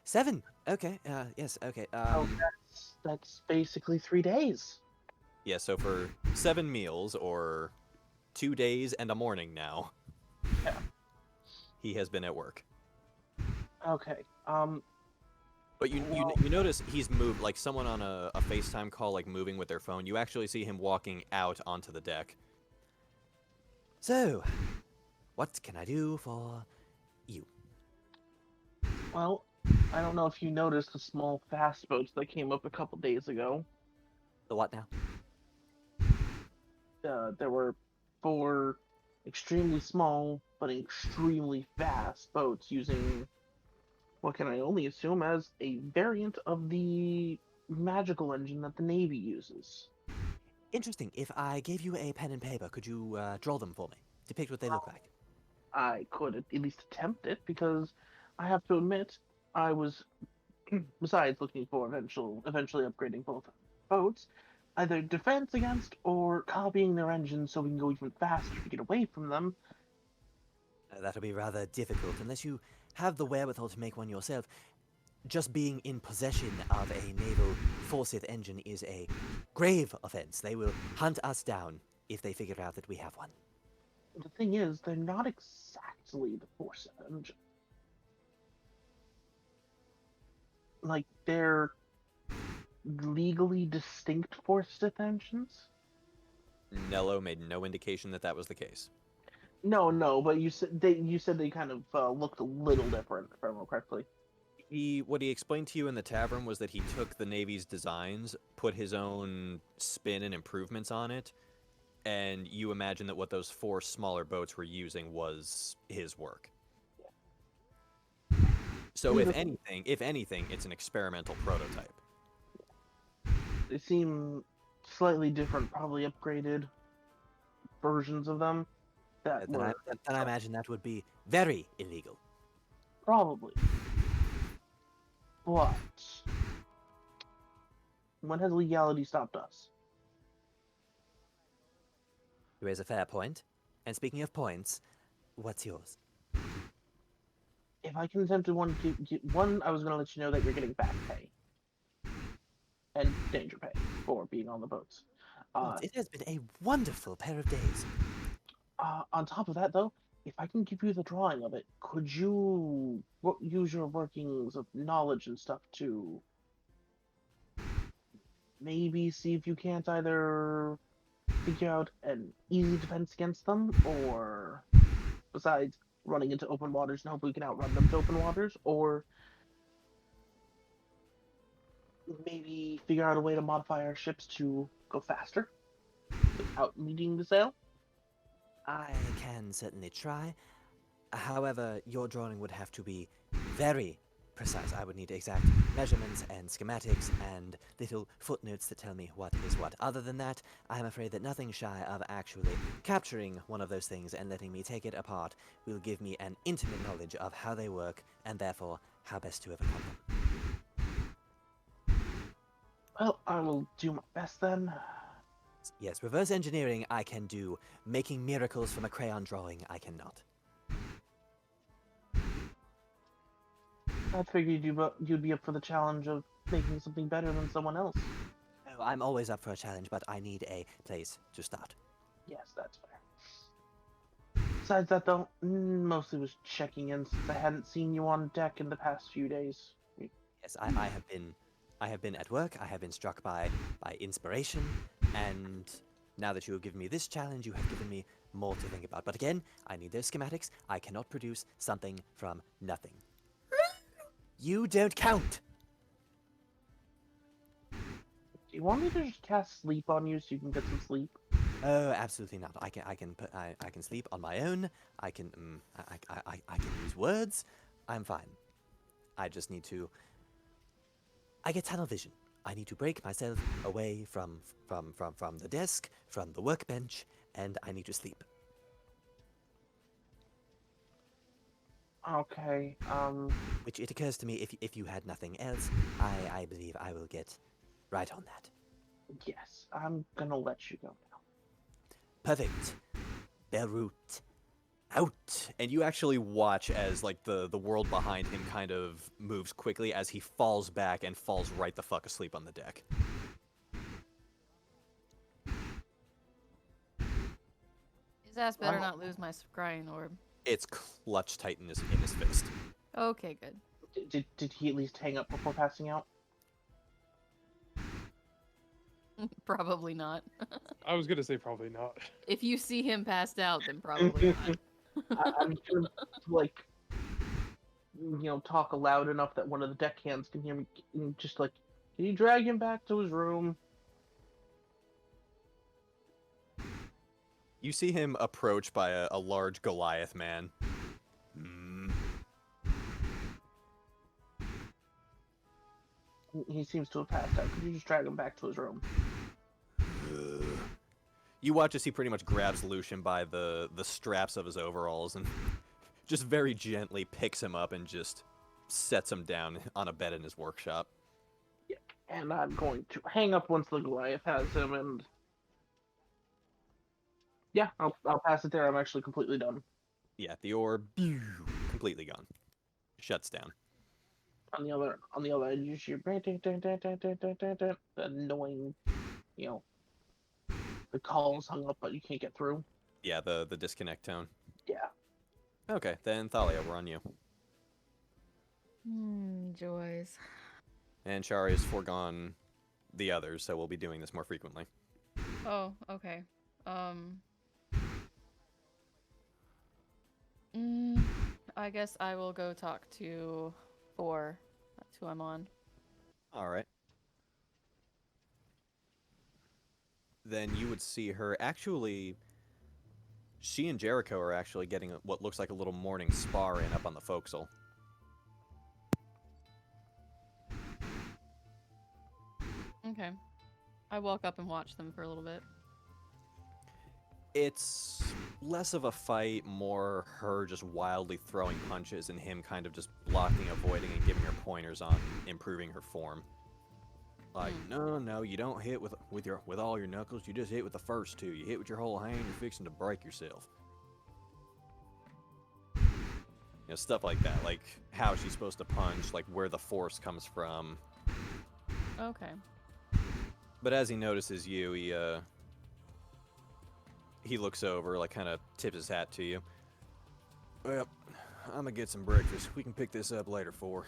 7. Okay. Yes. Okay. That's basically 3 days. Yeah, so for 7 meals, or 2 days and a morning now, Yeah. he has been at work. Okay. But you notice he's moved, like someone on a FaceTime call, like moving with their phone. You actually see him walking out onto the deck. So, what can I do for you? Well, I don't know if you noticed the small fast boats that came up a couple days ago. The what now? There were 4 extremely small but extremely fast boats using what can I only assume as a variant of the magical engine that the Navy uses. Interesting. If I gave you a pen and paper, could you draw them for me? Depict what they look like. I could at least attempt it because I have to admit I was, besides looking for eventually upgrading both boats, either defense against or copying their engines so we can go even faster to get away from them. That'll be rather difficult unless you have the wherewithal to make one yourself. Just being in possession of a naval Forsyth engine is a grave offense. They will hunt us down if they figure out that we have one. The thing is, they're not exactly the Forsyth engine. Like, they're legally distinct Forsyth engines? Nello made no indication that that was the case. No, but you said they kind of looked a little different, if I remember correctly. What he explained to you in the tavern was that he took the Navy's designs, put his own spin and improvements on it, and you imagine that what those 4 smaller boats were using was his work. So if anything, it's an experimental prototype. They seem slightly different, probably upgraded versions of them. that Then I, were then I imagine that would be very illegal. probably. But when has legality stopped us? You raise a fair point. And speaking of points, what's yours? If I can attempt to one, I was going to let you know that you're getting back pay and danger pay for being on the boats. It has been a wonderful pair of days. On top of that, though, if I can give you the drawing of it, could you use your workings of knowledge and stuff to maybe see if you can't either figure out an easy defense against them, or besides running into open waters and hope we can outrun them to open waters, or maybe figure out a way to modify our ships to go faster without needing to sail? I can certainly try. However, your drawing would have to be very precise. I would need exact measurements and schematics and little footnotes that tell me what is what. Other than that, I'm afraid that nothing shy of actually capturing one of those things and letting me take it apart will give me an intimate knowledge of how they work and therefore how best to overcome them. Well, I will do my best then. Yes, reverse engineering I can do. Making miracles from a crayon drawing I cannot. I figured you'd be up for the challenge of making something better than someone else. Oh, I'm always up for a challenge, but I need a place to start. Yes, that's fair. Besides that, though, mostly was checking in since I hadn't seen you on deck in the past few days. Yes, I have been at work. I have been struck by inspiration, and now that you have given me this challenge, you have given me more to think about. But again, I need those schematics. I cannot produce something from nothing. You don't count. Do you want me to just cast sleep on you so you can get some sleep? Oh, absolutely not. I can sleep on my own. I can use words. I'm fine. I just need to. I get tunnel vision. I need to break myself away from the desk, from the workbench, and I need to sleep. Okay. Which it occurs to me, if you had nothing else, I believe I will get right on that. Yes, I'm gonna let you go now. Perfect. Beirut. Out. And you actually watch as like the world behind him kind of moves quickly as he falls back and falls right the fuck asleep on the deck. His ass better not lose my scrying orb. It's clutched tight in his fist. Okay, good. Did he at least hang up before passing out? Probably not. I was gonna say probably not. If you see him passed out, then probably not. I'm gonna like, talk loud enough that one of the deckhands can hear me. Just like, can you drag him back to his room? You see him approached by a large Goliath man. He seems to have passed out. Could you just drag him back to his room? You watch as he pretty much grabs Lucian by the straps of his overalls and just very gently picks him up and just sets him down on a bed in his workshop. Yeah, and I'm going to hang up once the Goliath has him, and yeah, I'll pass it there. I'm actually completely done. Yeah, the orb completely gone. Shuts down. On the other end, you hear the annoying, the call's hung up, but you can't get through. Yeah, the disconnect tone. Yeah. Okay, then Thalia, we're on you. Joys. And Shari has foregone the others, so we'll be doing this more frequently. Oh, okay. I guess I will go talk to 4. That's who I'm on. Alright. Then you would see her actually... She and Jericho are actually getting what looks like a little morning spar in up on the forecastle. Okay. I walk up and watch them for a little bit. It's less of a fight, more her just wildly throwing punches and him kind of just blocking, avoiding, and giving her pointers on improving her form. Like, no, you don't hit with all your knuckles. You just hit with the first two. You hit with your whole hand, you're fixing to break yourself. You know, stuff like that. Like how she's supposed to punch, like where the force comes from. Okay. But as he notices you, he looks over, like kind of tips his hat to you. Well, I'm gonna get some breakfast. We can pick this up later, for.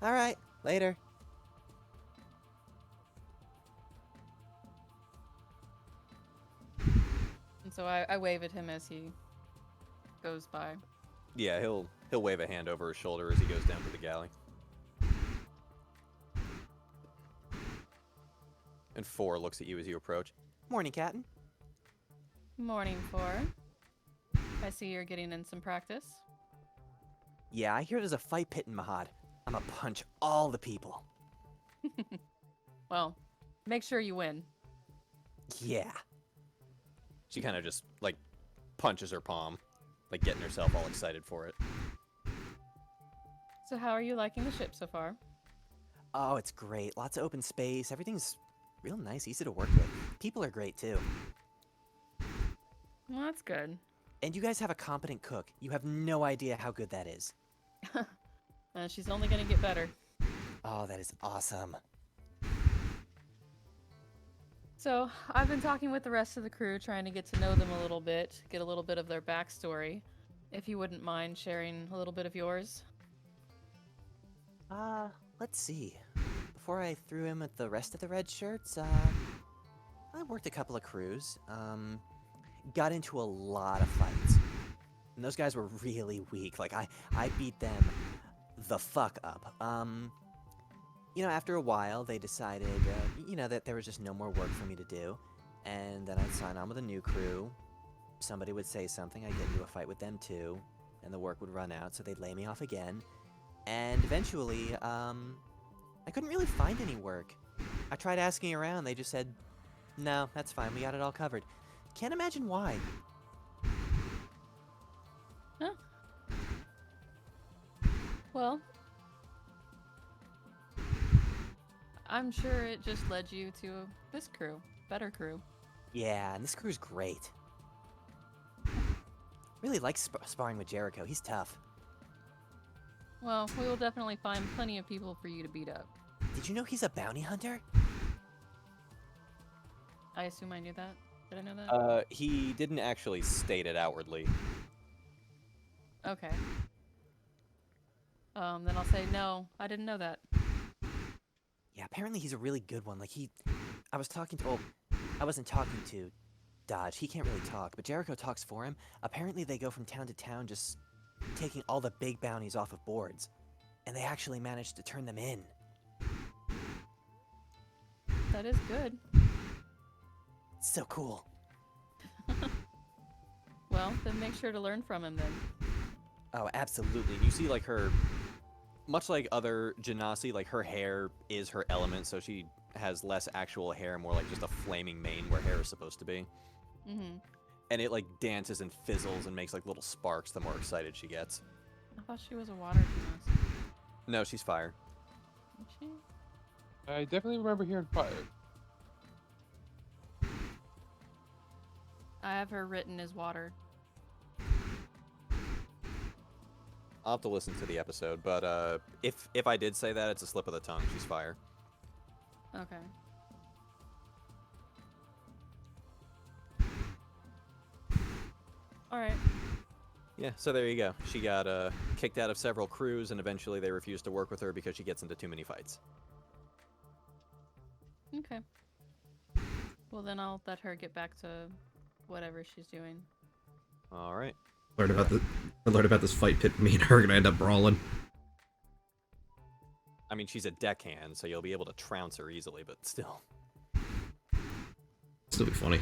All right, later. And so I wave at him as he goes by. Yeah, he'll wave a hand over his shoulder as he goes down to the galley. And 4 looks at you as you approach. Morning, Captain. Morning, 4. I see you're getting in some practice. Yeah, I hear there's a fight pit in Mahad. I'm gonna punch all the people. Well, make sure you win. Yeah. She kind of just, like, punches her palm, like getting herself all excited for it. So how are you liking the ship so far? Oh, it's great. Lots of open space. Everything's real nice, easy to work with. People are great, too. Well, that's good. And you guys have a competent cook. You have no idea how good that is. She's only gonna get better. Oh, that is awesome. So, I've been talking with the rest of the crew, trying to get to know them a little bit, get a little bit of their backstory. If you wouldn't mind sharing a little bit of yours. Let's see. Before I threw him at the rest of the Redshirts, I worked a couple of crews. Got into a lot of fights. And those guys were really weak. Like, I beat them the fuck up. You know, after a while, they decided, that there was just no more work for me to do. And then I'd sign on with a new crew. Somebody would say something, I'd get into a fight with them too. And the work would run out, so they'd lay me off again. And eventually, I couldn't really find any work. I tried asking around, they just said, no, that's fine, we got it all covered. Can't imagine why. Huh. Well, I'm sure it just led you to this crew. Better crew. Yeah, and this crew's great. Really like sparring with Jericho. He's tough. Well, we will definitely find plenty of people for you to beat up. Did you know he's a bounty hunter? I assume I knew that. Did I know that? He didn't actually state it outwardly. Okay. Then I'll say, no, I didn't know that. Yeah, apparently he's a really good one. Like, I wasn't talking to Dodge. He can't really talk, but Jericho talks for him. Apparently they go from town to town just taking all the big bounties off of boards. And they actually managed to turn them in. That is good. It's so cool. Well, then make sure to learn from him then. Oh, absolutely. You see, like, her... Much like other Genasi, like, her hair is her element, so she has less actual hair, more like just a flaming mane where hair is supposed to be. Mm-hmm. And it, like, dances and fizzles and makes, like, little sparks the more excited she gets. I thought she was a water gymnast. No, she's fire. Is she? I definitely remember hearing fire. I have her written as water. I'll have to listen to the episode, but if I did say that, it's a slip of the tongue. She's fire. Okay. Alright. Yeah, so there you go. She got kicked out of several crews, and eventually they refused to work with her because she gets into too many fights. Okay. Well, then I'll let her get back to whatever she's doing. All right. I learned about this fight pit. Me and her are gonna end up brawling. I mean, she's a deckhand, so you'll be able to trounce her easily, but still. Still be funny.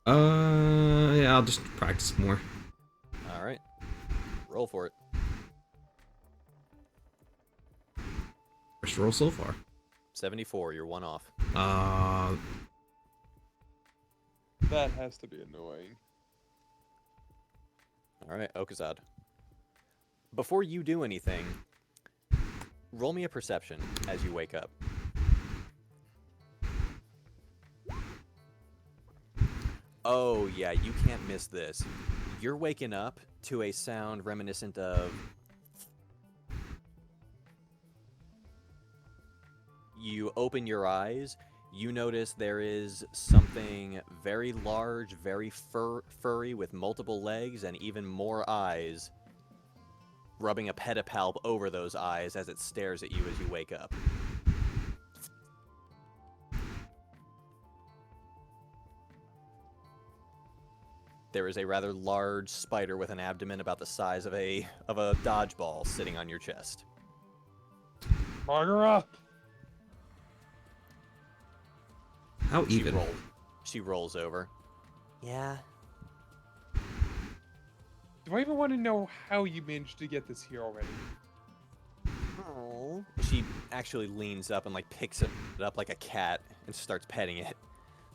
Yeah, I'll just practice more. All right. Roll for it. First roll so far. 74, you're one off. That has to be annoying. All right, Ochaidh. Before you do anything, roll me a perception as you wake up. Oh, yeah, you can't miss this. You're waking up to a sound reminiscent of... You open your eyes, you notice there is something very large, very furry with multiple legs and even more eyes, rubbing a pedipalp over those eyes as it stares at you as you wake up. There is a rather large spider with an abdomen about the size of a dodgeball sitting on your chest. Margara! How even? She rolls over. Yeah. Do I even want to know how you managed to get this here already? Oh. She actually leans up and like picks it up like a cat and starts petting it.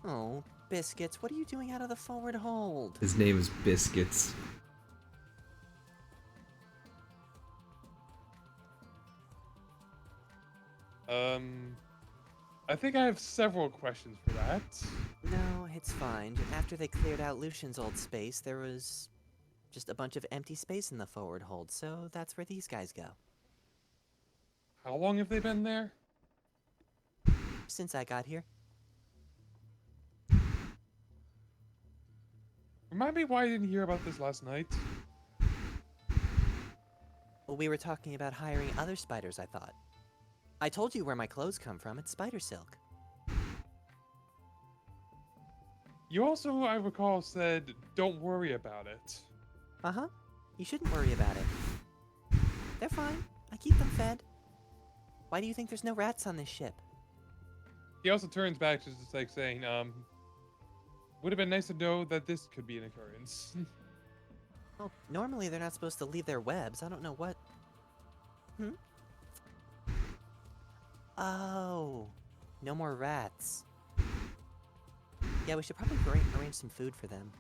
Oh, Biscuits, what are you doing out of the forward hold? His name is Biscuits. I think I have several questions for that. No, it's fine. After they cleared out Lucian's old space, there was just a bunch of empty space in the forward hold, so that's where these guys go. How long have they been there? Since I got here. Remind me why I didn't hear about this last night. Well, we were talking about hiring other spiders, I thought. I told you where my clothes come from. It's spider silk. You also, I recall, said, don't worry about it. Uh-huh. You shouldn't worry about it. They're fine. I keep them fed. Why do you think there's no rats on this ship? He also turns back to just like saying, would have been nice to know that this could be an occurrence. Well, normally they're not supposed to leave their webs. I don't know what... Hmm? Oh. No more rats. Yeah, we should probably arrange some food for them.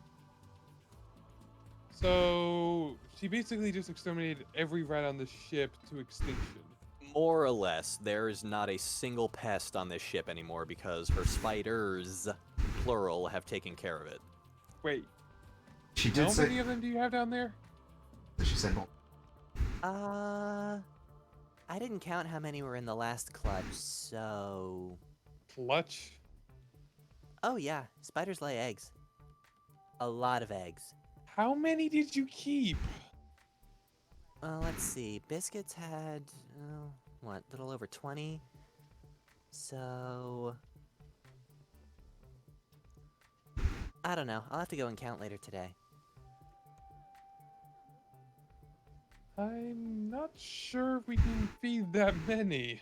So, she basically just exterminated every rat on the ship to extinction. More or less, there is not a single pest on this ship anymore because her spiders, plural, have taken care of it. Wait. She did How say... many of them do you have down there? She said... I didn't count how many were in the last clutch, so... Clutch? Oh yeah, spiders lay eggs. A lot of eggs. How many did you keep? Let's see. Biscuits had, what, a little over 20? So... I don't know. I'll have to go and count later today. I'm not sure if we can feed that many.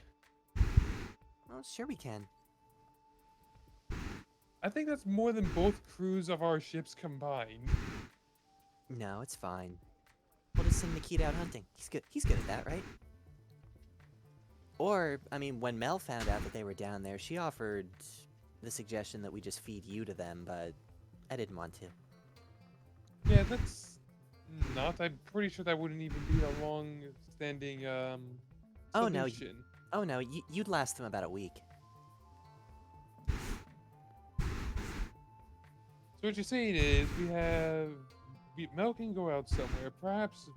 Well, sure we can. I think that's more than both crews of our ships combined. No, it's fine. We'll just send MacLeod out hunting. He's good at that, right? Or, I mean, when Mel found out that they were down there, she offered the suggestion that we just feed you to them, but I didn't want to. Yeah, that's not. I'm pretty sure that wouldn't even be a long-standing Oh no, solution. you'd last them about a week. So what you're saying is Mel can go out somewhere, perhaps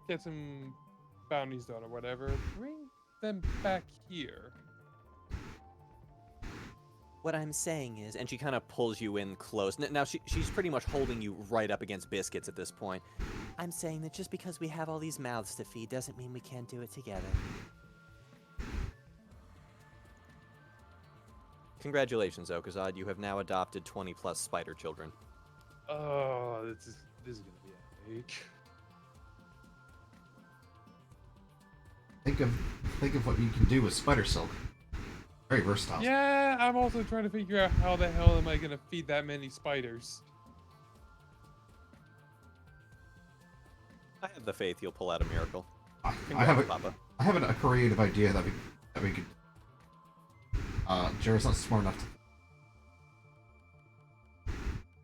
get some bounties done or whatever, bring them back here. What I'm saying is, And she kind of pulls you in close. Now, she's pretty much holding you right up against Biscuits at this point. I'm saying that just because we have all these mouths to feed doesn't mean we can't do it together. Congratulations, Ochaidh. You have now adopted 20+ spider children. Oh, this is gonna be a headache. Think of what you can do with spider silk. Very versatile. Yeah, I'm also trying to figure out how the hell am I gonna feed that many spiders. I have the faith you'll pull out a miracle. I Congrats, Papa. have a creative idea that we could. Jared's not smart enough to.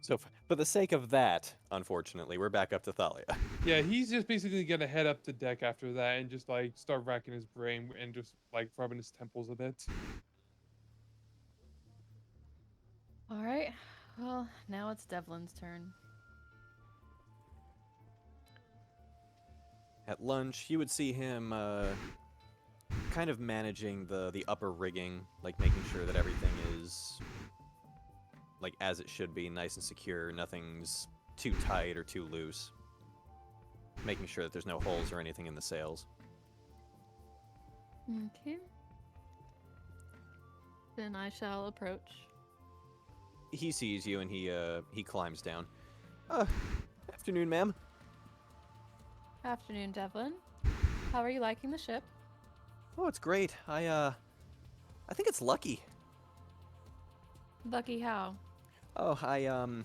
So, for the sake of that, unfortunately, we're back up to Thalia. Yeah, he's just basically gonna head up to deck after that and just like start racking his brain and just like rubbing his temples a bit. All right. Well, now it's Devlin's turn. At lunch, you would see him kind of managing the upper rigging, like making sure that everything is like as it should be, nice and secure. Nothing's too tight or too loose. Making sure that there's no holes or anything in the sails. Okay. Then I shall approach. He sees you and he climbs down. Afternoon, ma'am. Afternoon, Devlin. How are you liking the ship? Oh, it's great. I think it's lucky. Lucky how? Oh, I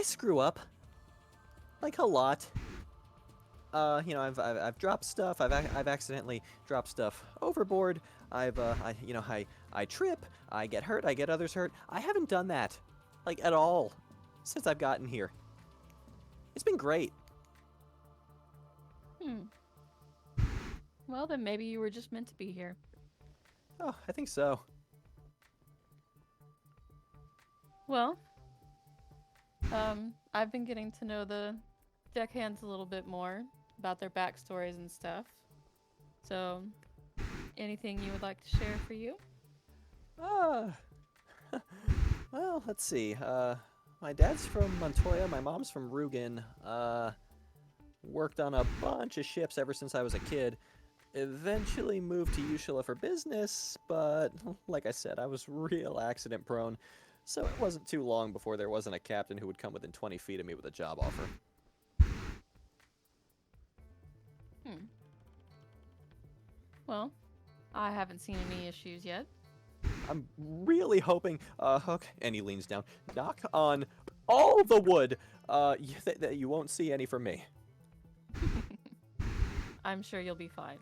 screw up. Like a lot. You know, I've dropped stuff. I've accidentally dropped stuff overboard. I trip. I get hurt. I get others hurt. I haven't done that, like, at all, since I've gotten here. It's been great. Well, then maybe you were just meant to be here. Oh, I think so. Well, I've been getting to know the deckhands a little bit more about their backstories and stuff. So, anything you would like to share for you? Well, let's see. My dad's from Montoya, my mom's from Rugen. Worked on a bunch of ships ever since I was a kid. Eventually moved to Ushila for business, but like I said, I was real accident prone. So it wasn't too long before there wasn't a captain who would come within 20 feet of me with a job offer. Well, I haven't seen any issues yet. I'm really hoping, okay, and he leans down, knock on all the wood, that you won't see any from me. I'm sure you'll be fine.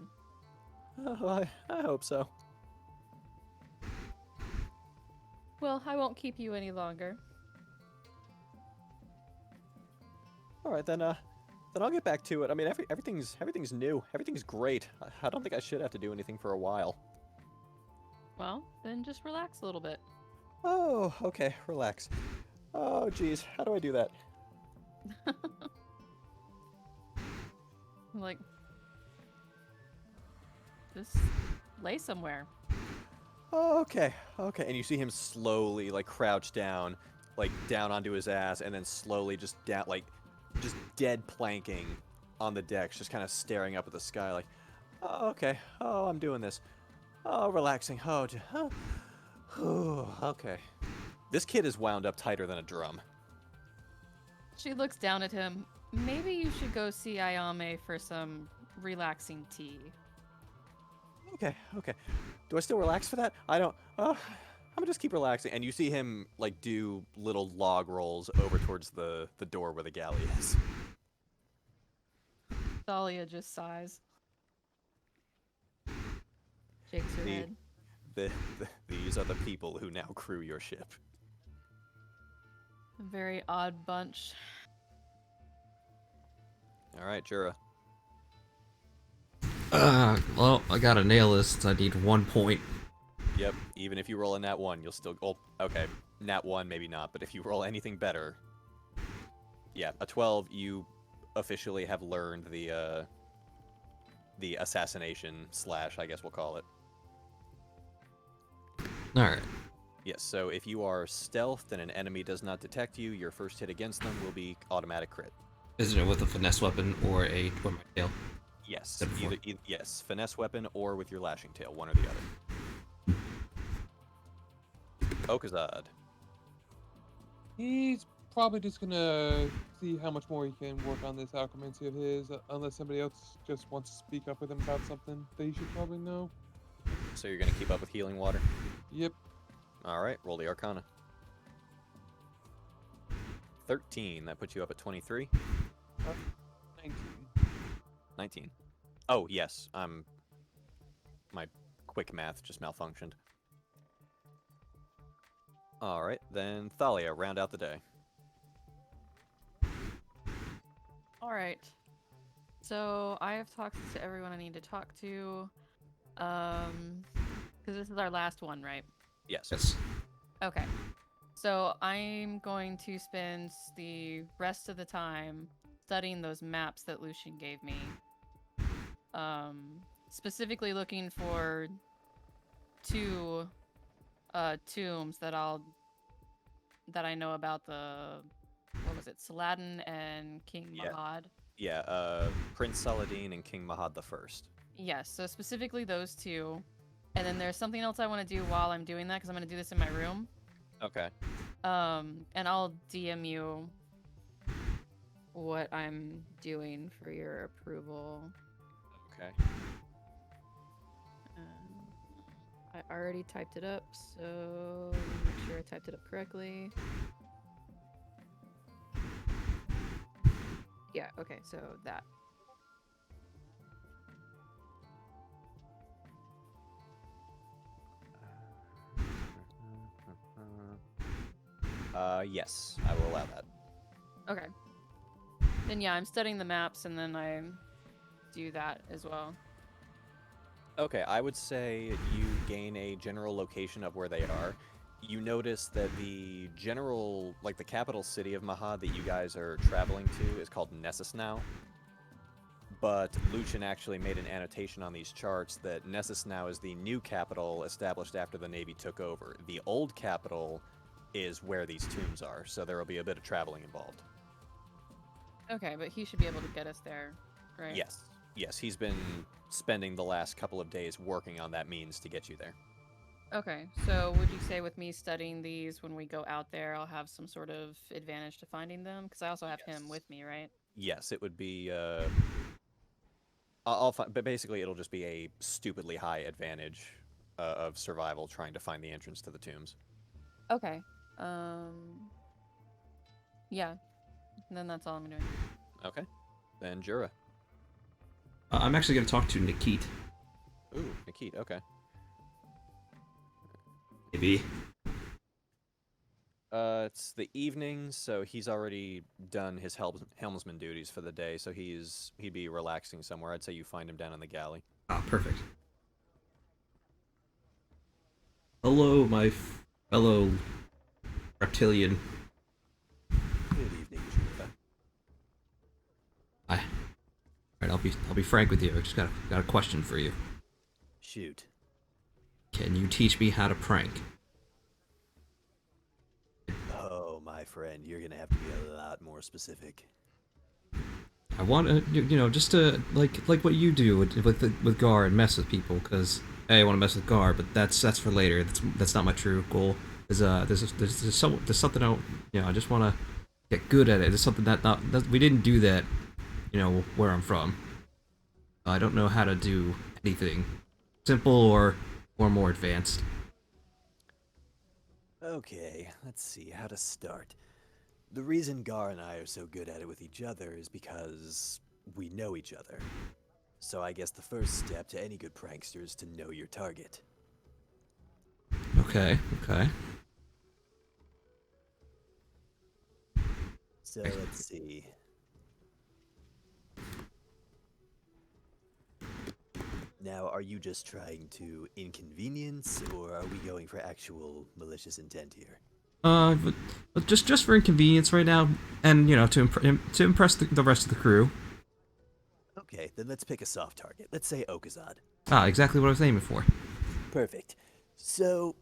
Oh, I hope so. Well, I won't keep you any longer. All right, then I'll get back to it. I mean, everything's new. Everything's great. I don't think I should have to do anything for a while. Well, then just relax a little bit. Oh, okay, relax. Oh, geez, how do I do that? Like, just lay somewhere. Oh, okay, and you see him slowly, like, crouch down, like, down onto his ass, and then slowly just down, like, just dead planking on the decks, just kind of staring up at the sky, like, oh, okay, oh, I'm doing this. Oh, relaxing. Oh, okay. This kid is wound up tighter than a drum. She looks down at him. Maybe you should go see Ayame for some relaxing tea. Okay. Do I still relax for that? I don't. I'm gonna just keep relaxing. And you see him, like, do little log rolls over towards the door where the galley is. Thalia just sighs. Shakes her head. These are the people who now crew your ship. A very odd bunch. All right, Jura. Well, I gotta nail this since I need 1 point. Yep, even if you roll a nat 1, you'll still... Oh, okay, nat 1, maybe not, but if you roll anything better... Yeah, a 12, you officially have learned the assassination / I guess we'll call it. Alright. Yes, so if you are stealthed and an enemy does not detect you, your first hit against them will be automatic crit. Isn't it with a finesse weapon or my tail? Yes, yes, finesse weapon or with your lashing tail, one or the other. Achaidh. He's probably just gonna see how much more he can work on this alchemy of his, unless somebody else just wants to speak up with him about something that he should probably know. So you're gonna keep up with healing water? Yep. Alright, roll the Arcana. 13, that puts you up at 23. 19. 19. Oh, yes, my quick math just malfunctioned. Alright, then Thalia, round out the day. Alright. So I have talked to everyone I need to talk to. Because this is our last one, right? Yes. Yes. Okay. So I'm going to spend the rest of the time studying those maps that Lucian gave me. Specifically looking for 2 tombs that I know about the, what was it, Saladin and King Yeah. Mahad. Yeah, Prince Saladin and King Mahad the First. Yes, so specifically those 2. And then there's something else I want to do while I'm doing that, because I'm going to do this in my room. Okay. And I'll DM you what I'm doing for your approval. Okay. I already typed it up, so make sure I typed it up correctly. Yeah, okay, so that. Yes, I will allow that. Okay. Then yeah, I'm studying the maps and then I do that as well. Okay, I would say you gain a general location of where they are. You notice that the general, like the capital city of Mahad that you guys are traveling to is called Nessus now. But Lucian actually made an annotation on these charts that Nessus now is the new capital established after the Navy took over. The old capital is where these tombs are, so there will be a bit of traveling involved. Okay, but he should be able to get us there, right? Yes. Yes, he's been spending the last couple of days working on that means to get you there. Okay, so would you say with me studying these when we go out there, I'll have some sort of advantage to finding them? Because I also have him with me, right? Yes, it would be, but basically it'll just be a stupidly high advantage of survival trying to find the entrance to the tombs. Okay. Yeah. And then that's all I'm doing. Okay. Then Jura. I'm actually going to talk to Nikit. Ooh, Nikit, okay. Maybe. It's the evening, so he's already done his helmsman duties for the day, so he'd be relaxing somewhere. I'd say you find him down in the galley. Ah, perfect. Hello, my fellow reptilian. Good evening, Jura. Hi. Alright, I'll be frank with you. I just got a question for you. Shoot. Can you teach me how to prank? Oh, my friend, you're gonna have to be a lot more specific. I want to, just to like what you do with Gar and mess with people, because hey, I want to mess with Gar, but that's for later. That's not my true goal. There's something I just want to get good at it. There's something that we didn't do that, where I'm from. I don't know how to do anything simple or more advanced. Okay, let's see how to start. The reason Gar and I are so good at it with each other is because we know each other. So I guess the first step to any good prankster is to know your target. Okay. So let's see. Now, are you just trying to inconvenience, or are we going for actual malicious intent here? But just for inconvenience right now, and to impress the rest of the crew. Okay, then let's pick a soft target. Let's say Achaidh. Ah, exactly what I was aiming for. Perfect. So,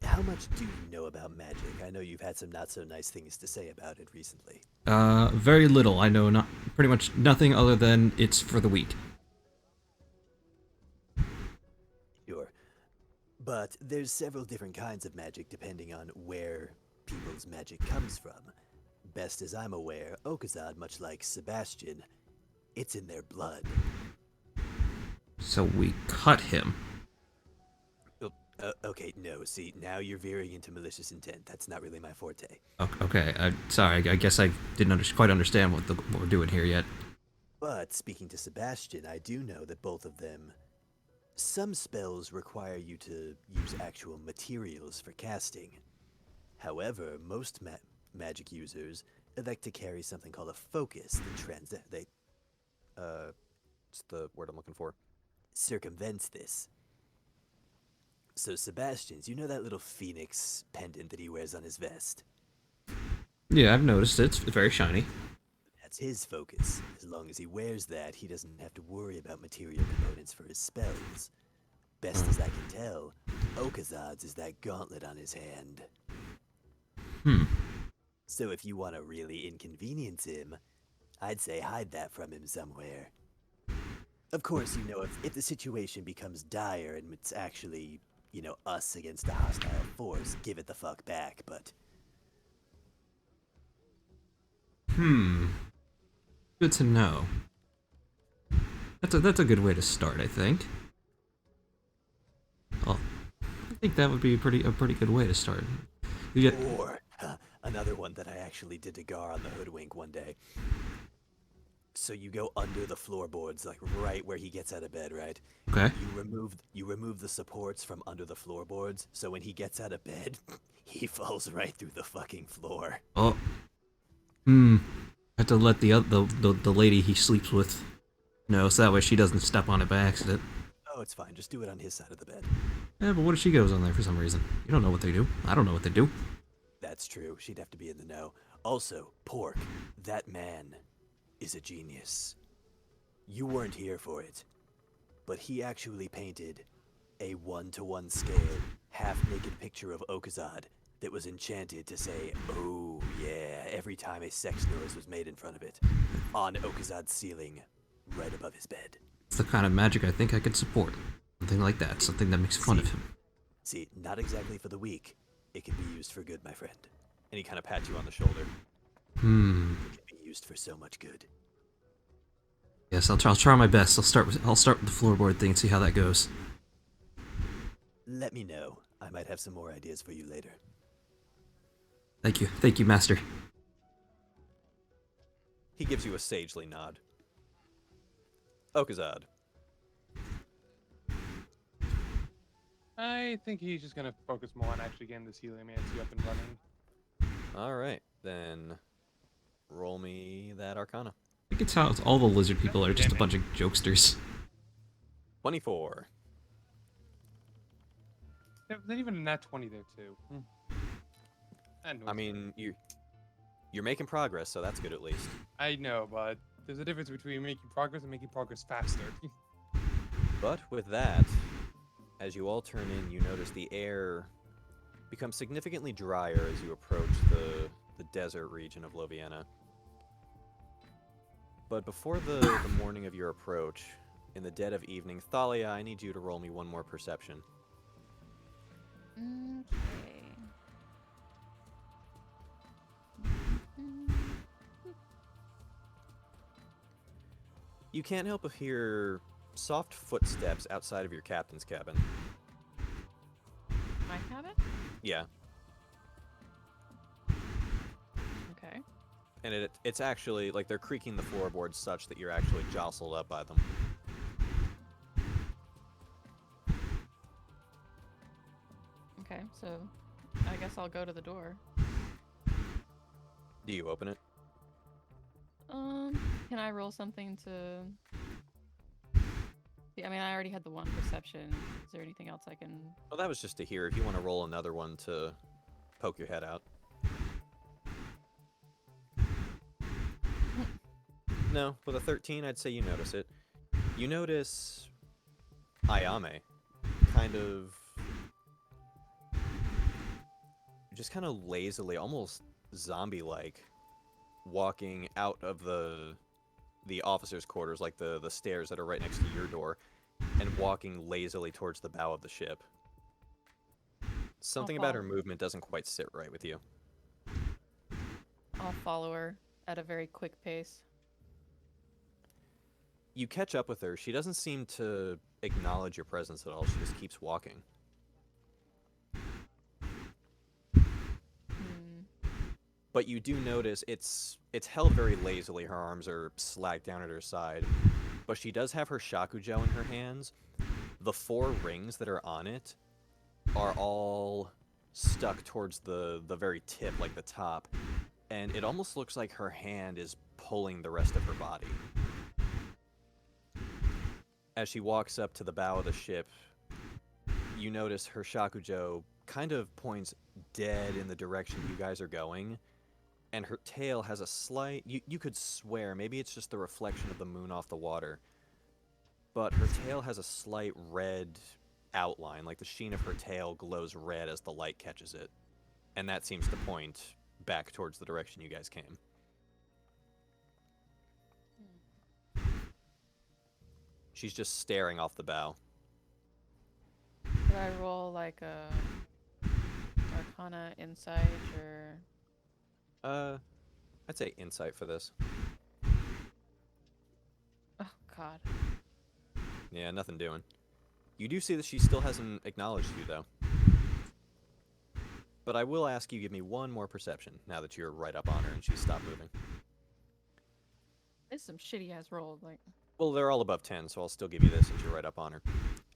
how much do you know about magic? I know you've had some not so nice things to say about it recently. Very little. I know pretty much nothing other than it's for the weak. Sure. But there's several different kinds of magic depending on where people's magic comes from. Best as I'm aware, Achaidh, much like Sebastian, it's in their blood. So we cut him. Okay, no, see, now you're veering into malicious intent. That's not really my forte. Okay, sorry, I guess I didn't quite understand what we're doing here yet. But speaking to Sebastian, I do know that both of them Some spells require you to use actual materials for casting. However, most magic users elect to carry something called a focus that what's the word I'm looking for? Circumvents this. So Sebastian's, you know that little phoenix pendant that he wears on his vest? Yeah, I've noticed it. It's very shiny. That's his focus. As long as he wears that, he doesn't have to worry about material components for his spells. Best as I can tell, Achaidh's is that gauntlet on his hand. So if you want to really inconvenience him, I'd say hide that from him somewhere. Of course, you know, if the situation becomes dire and it's actually, you know, us against a hostile force, give it the fuck back, but... Good to know. That's a good way to start, I think. Well, I think that would be a pretty good way to start. You get... Or, another one that I actually did to Gar on the Hoodwink one day. So you go under the floorboards, like right where he gets out of bed, right? Okay. You remove the supports from under the floorboards, so when he gets out of bed, he falls right through the fucking floor. Oh. Have to let the lady he sleeps with know, so that way she doesn't step on it by accident. Oh, it's fine. Just do it on his side of the bed. Yeah, but what if she goes on there for some reason? You don't know what they do. I don't know what they do. That's true. She'd have to be in the know. Also, Pork, that man is a genius. You weren't here for it, but he actually painted a 1-to-1 scale, half-naked picture of Achaidh that was enchanted to say, "Oh yeah," every time a sex noise was made in front of it, on Achaidh's ceiling, right above his bed. It's the kind of magic I think I could support. Something like that. Something that makes fun of him. See, not exactly for the weak. It can be used for good, my friend. And he kind of pats you on the shoulder. It can be used for so much good. Yes, I'll try my best. I'll start with the floorboard thing and see how that goes. Let me know. I might have some more ideas for you later. Thank you, Master. He gives you a sagely nod. Achaidh. I think he's just gonna focus more on actually getting this heliomancy up and running. Alright, then roll me that Arcana. I think it's how all the lizard people are just a bunch of jokesters. 24. There's not even a nat 20 there too. I mean, you're making progress, so that's good at least. I know, but there's a difference between making progress and making progress faster. But with that, as you all turn in, you notice the air becomes significantly drier as you approach the desert region of Loviena. But before the morning of your approach, in the dead of evening, Thalia, I need you to roll me one more perception. Okay. You can't help but hear soft footsteps outside of your captain's cabin. My cabin? Yeah. Okay. And it's actually, like, they're creaking the floorboards such that you're actually jostled up by them. Okay, so I guess I'll go to the door. Do you open it? Can I roll something to... Yeah, I mean, I already had the one perception. Is there anything else I can... Well, that was just to hear. If you want to roll another one to poke your head out. No, with a 13, I'd say you notice it. You notice Ayame kind of... just kind of lazily, almost zombie-like, walking out of the officers' quarters, like the stairs that are right next to your door, and walking lazily towards the bow of the ship. Something about her movement doesn't quite sit right with you. I'll follow her at a very quick pace. You catch up with her. She doesn't seem to acknowledge your presence at all. She just keeps walking. But you do notice it's held very lazily. Her arms are slacked down at her side. But she does have her shakujo in her hands. The 4 rings that are on it are all stuck towards the very tip, like the top, and it almost looks like her hand is pulling the rest of her body. As she walks up to the bow of the ship, you notice her shakujo kind of points dead in the direction you guys are going, and her tail has a slight... You could swear, maybe it's just the reflection of the moon off the water, but her tail has a slight red outline, like the sheen of her tail glows red as the light catches it, and that seems to point back towards the direction you guys came. She's just staring off the bow. Could I roll like a Arcana, Insight, or... I'd say insight for this. Oh, God. Yeah, nothing doing. You do see that she still hasn't acknowledged you, though. But I will ask you give me one more perception, now that you're right up on her and she's stopped moving. This is some shitty-ass roll, like... Well, they're all above 10, so I'll still give you this since you're right up on her.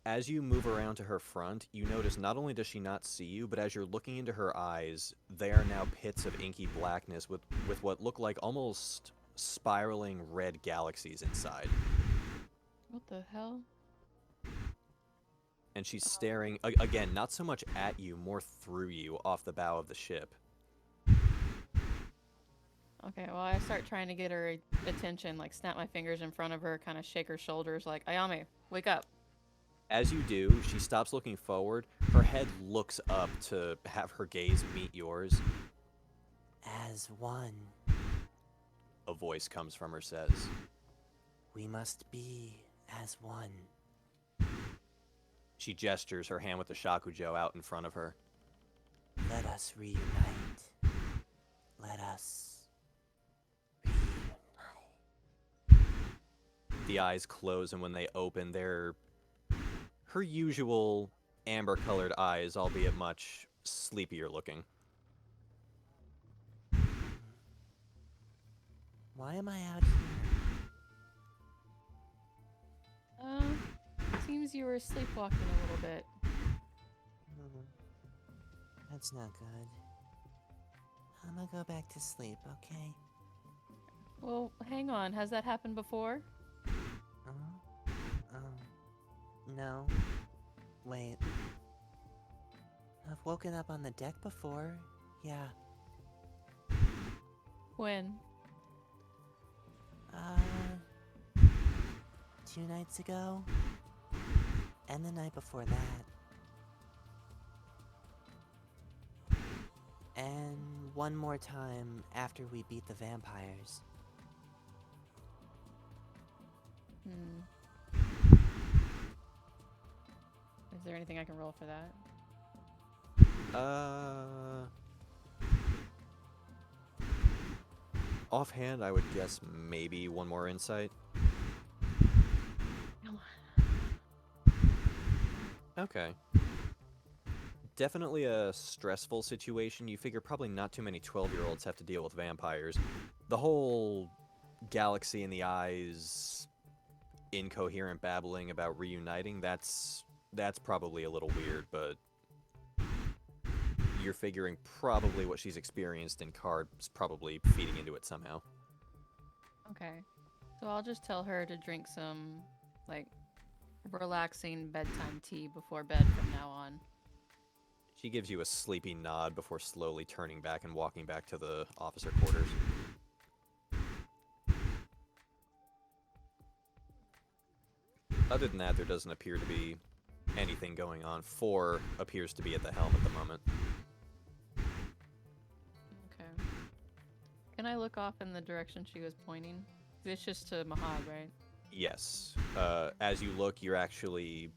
As you move around to her front, you notice not only does she not see you, but as you're looking into her eyes, they are now pits of inky blackness with what look like almost spiraling red galaxies inside. What the hell? And she's staring, again, not so much at you, more through you, off the bow of the ship. Okay, well, I start trying to get her attention, like snap my fingers in front of her, kind of shake her shoulders, like, Ayame, wake up. As you do, she stops looking forward. Her head looks up to have her gaze meet yours. As one, A voice comes from her, says. we must be as one. She gestures her hand with the shakujo out in front of her. Let us reunite. Let us reunite. The eyes close, and when they open, they're her usual amber-colored eyes, albeit much sleepier looking. Why am I out here? Seems you were sleepwalking a little bit. That's not good. I'm gonna go back to sleep, okay? Well, hang on. Has that happened before? No. Wait. I've woken up on the deck before. Yeah. When? 2 nights ago. And the night before that. And one more time after we beat the vampires. Is there anything I can roll for that? Offhand, I would guess maybe one more insight. Come on. Okay. Definitely a stressful situation. You figure probably not too many 12-year-olds have to deal with vampires. The whole galaxy in the eyes, incoherent babbling about reuniting, that's probably a little weird, but you're figuring probably what she's experienced in Card is probably feeding into it somehow. Okay. So I'll just tell her to drink some, like, relaxing bedtime tea before bed from now on. She gives you a sleepy nod before slowly turning back and walking back to the officer quarters. Other than that, there doesn't appear to be anything going on. 4 appears to be at the helm at the moment. Okay. Can I look off in the direction she was pointing? It's just to Mahad, right? Yes. As you look, you're actually...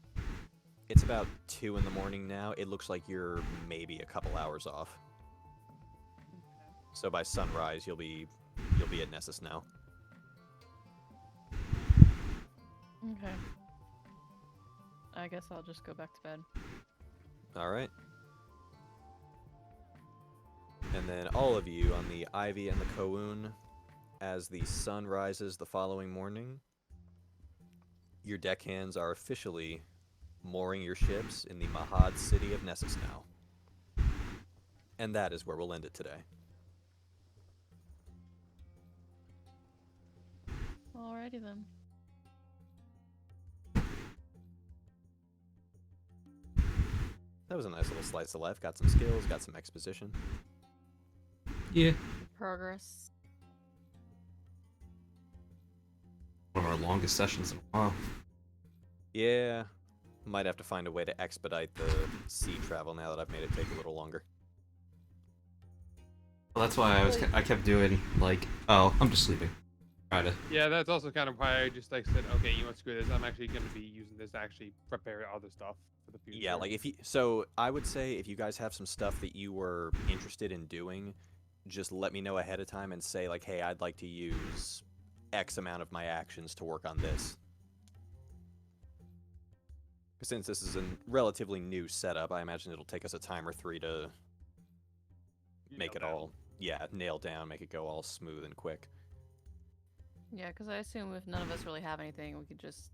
It's about 2 in the morning now. It looks like you're maybe a couple hours off. Okay. So by sunrise, you'll be at Nessus now. Okay. I guess I'll just go back to bed. All right. And then all of you on the Ivy and the Koun, as the sun rises the following morning, your deckhands are officially mooring your ships in the Mahad city of Nessus now. And that is where we'll end it today. Alrighty then. That was a nice little slice of life. Got some skills, got some exposition. Yeah. Progress. One of our longest sessions in a while. Yeah, might have to find a way to expedite the sea travel now that I've made it take a little longer. Well, that's why I kept doing like, oh, I'm just sleeping. Try to. Yeah, that's also kind of why I just like said, okay, you know what, screw this. I'm actually going to be using this to actually prepare other stuff for the future. Yeah, like if you, so I would say if you guys have some stuff that you were interested in doing, just let me know ahead of time and say like, hey, I'd like to use X amount of my actions to work on this. Since this is a relatively new setup, I imagine it'll take us a time or 3 to make it all, nail down, make it go all smooth and quick. Yeah, because I assume if none of us really have anything, we could just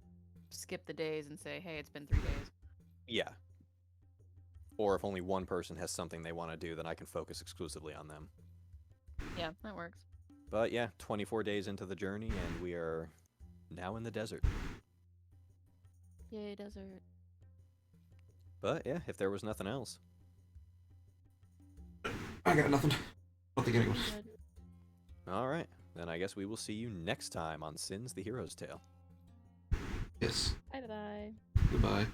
skip the days and say, hey, it's been 3 days. Yeah. Or if only one person has something they want to do, then I can focus exclusively on them. Yeah, that works. But yeah, 24 days into the journey, and we are now in the desert. Yay, desert. But yeah, if there was nothing else. I got nothing. I don't think anyone. Alright, then I guess we will see you next time on Sin's the Hero's Tale. Yes. Bye-bye. Goodbye.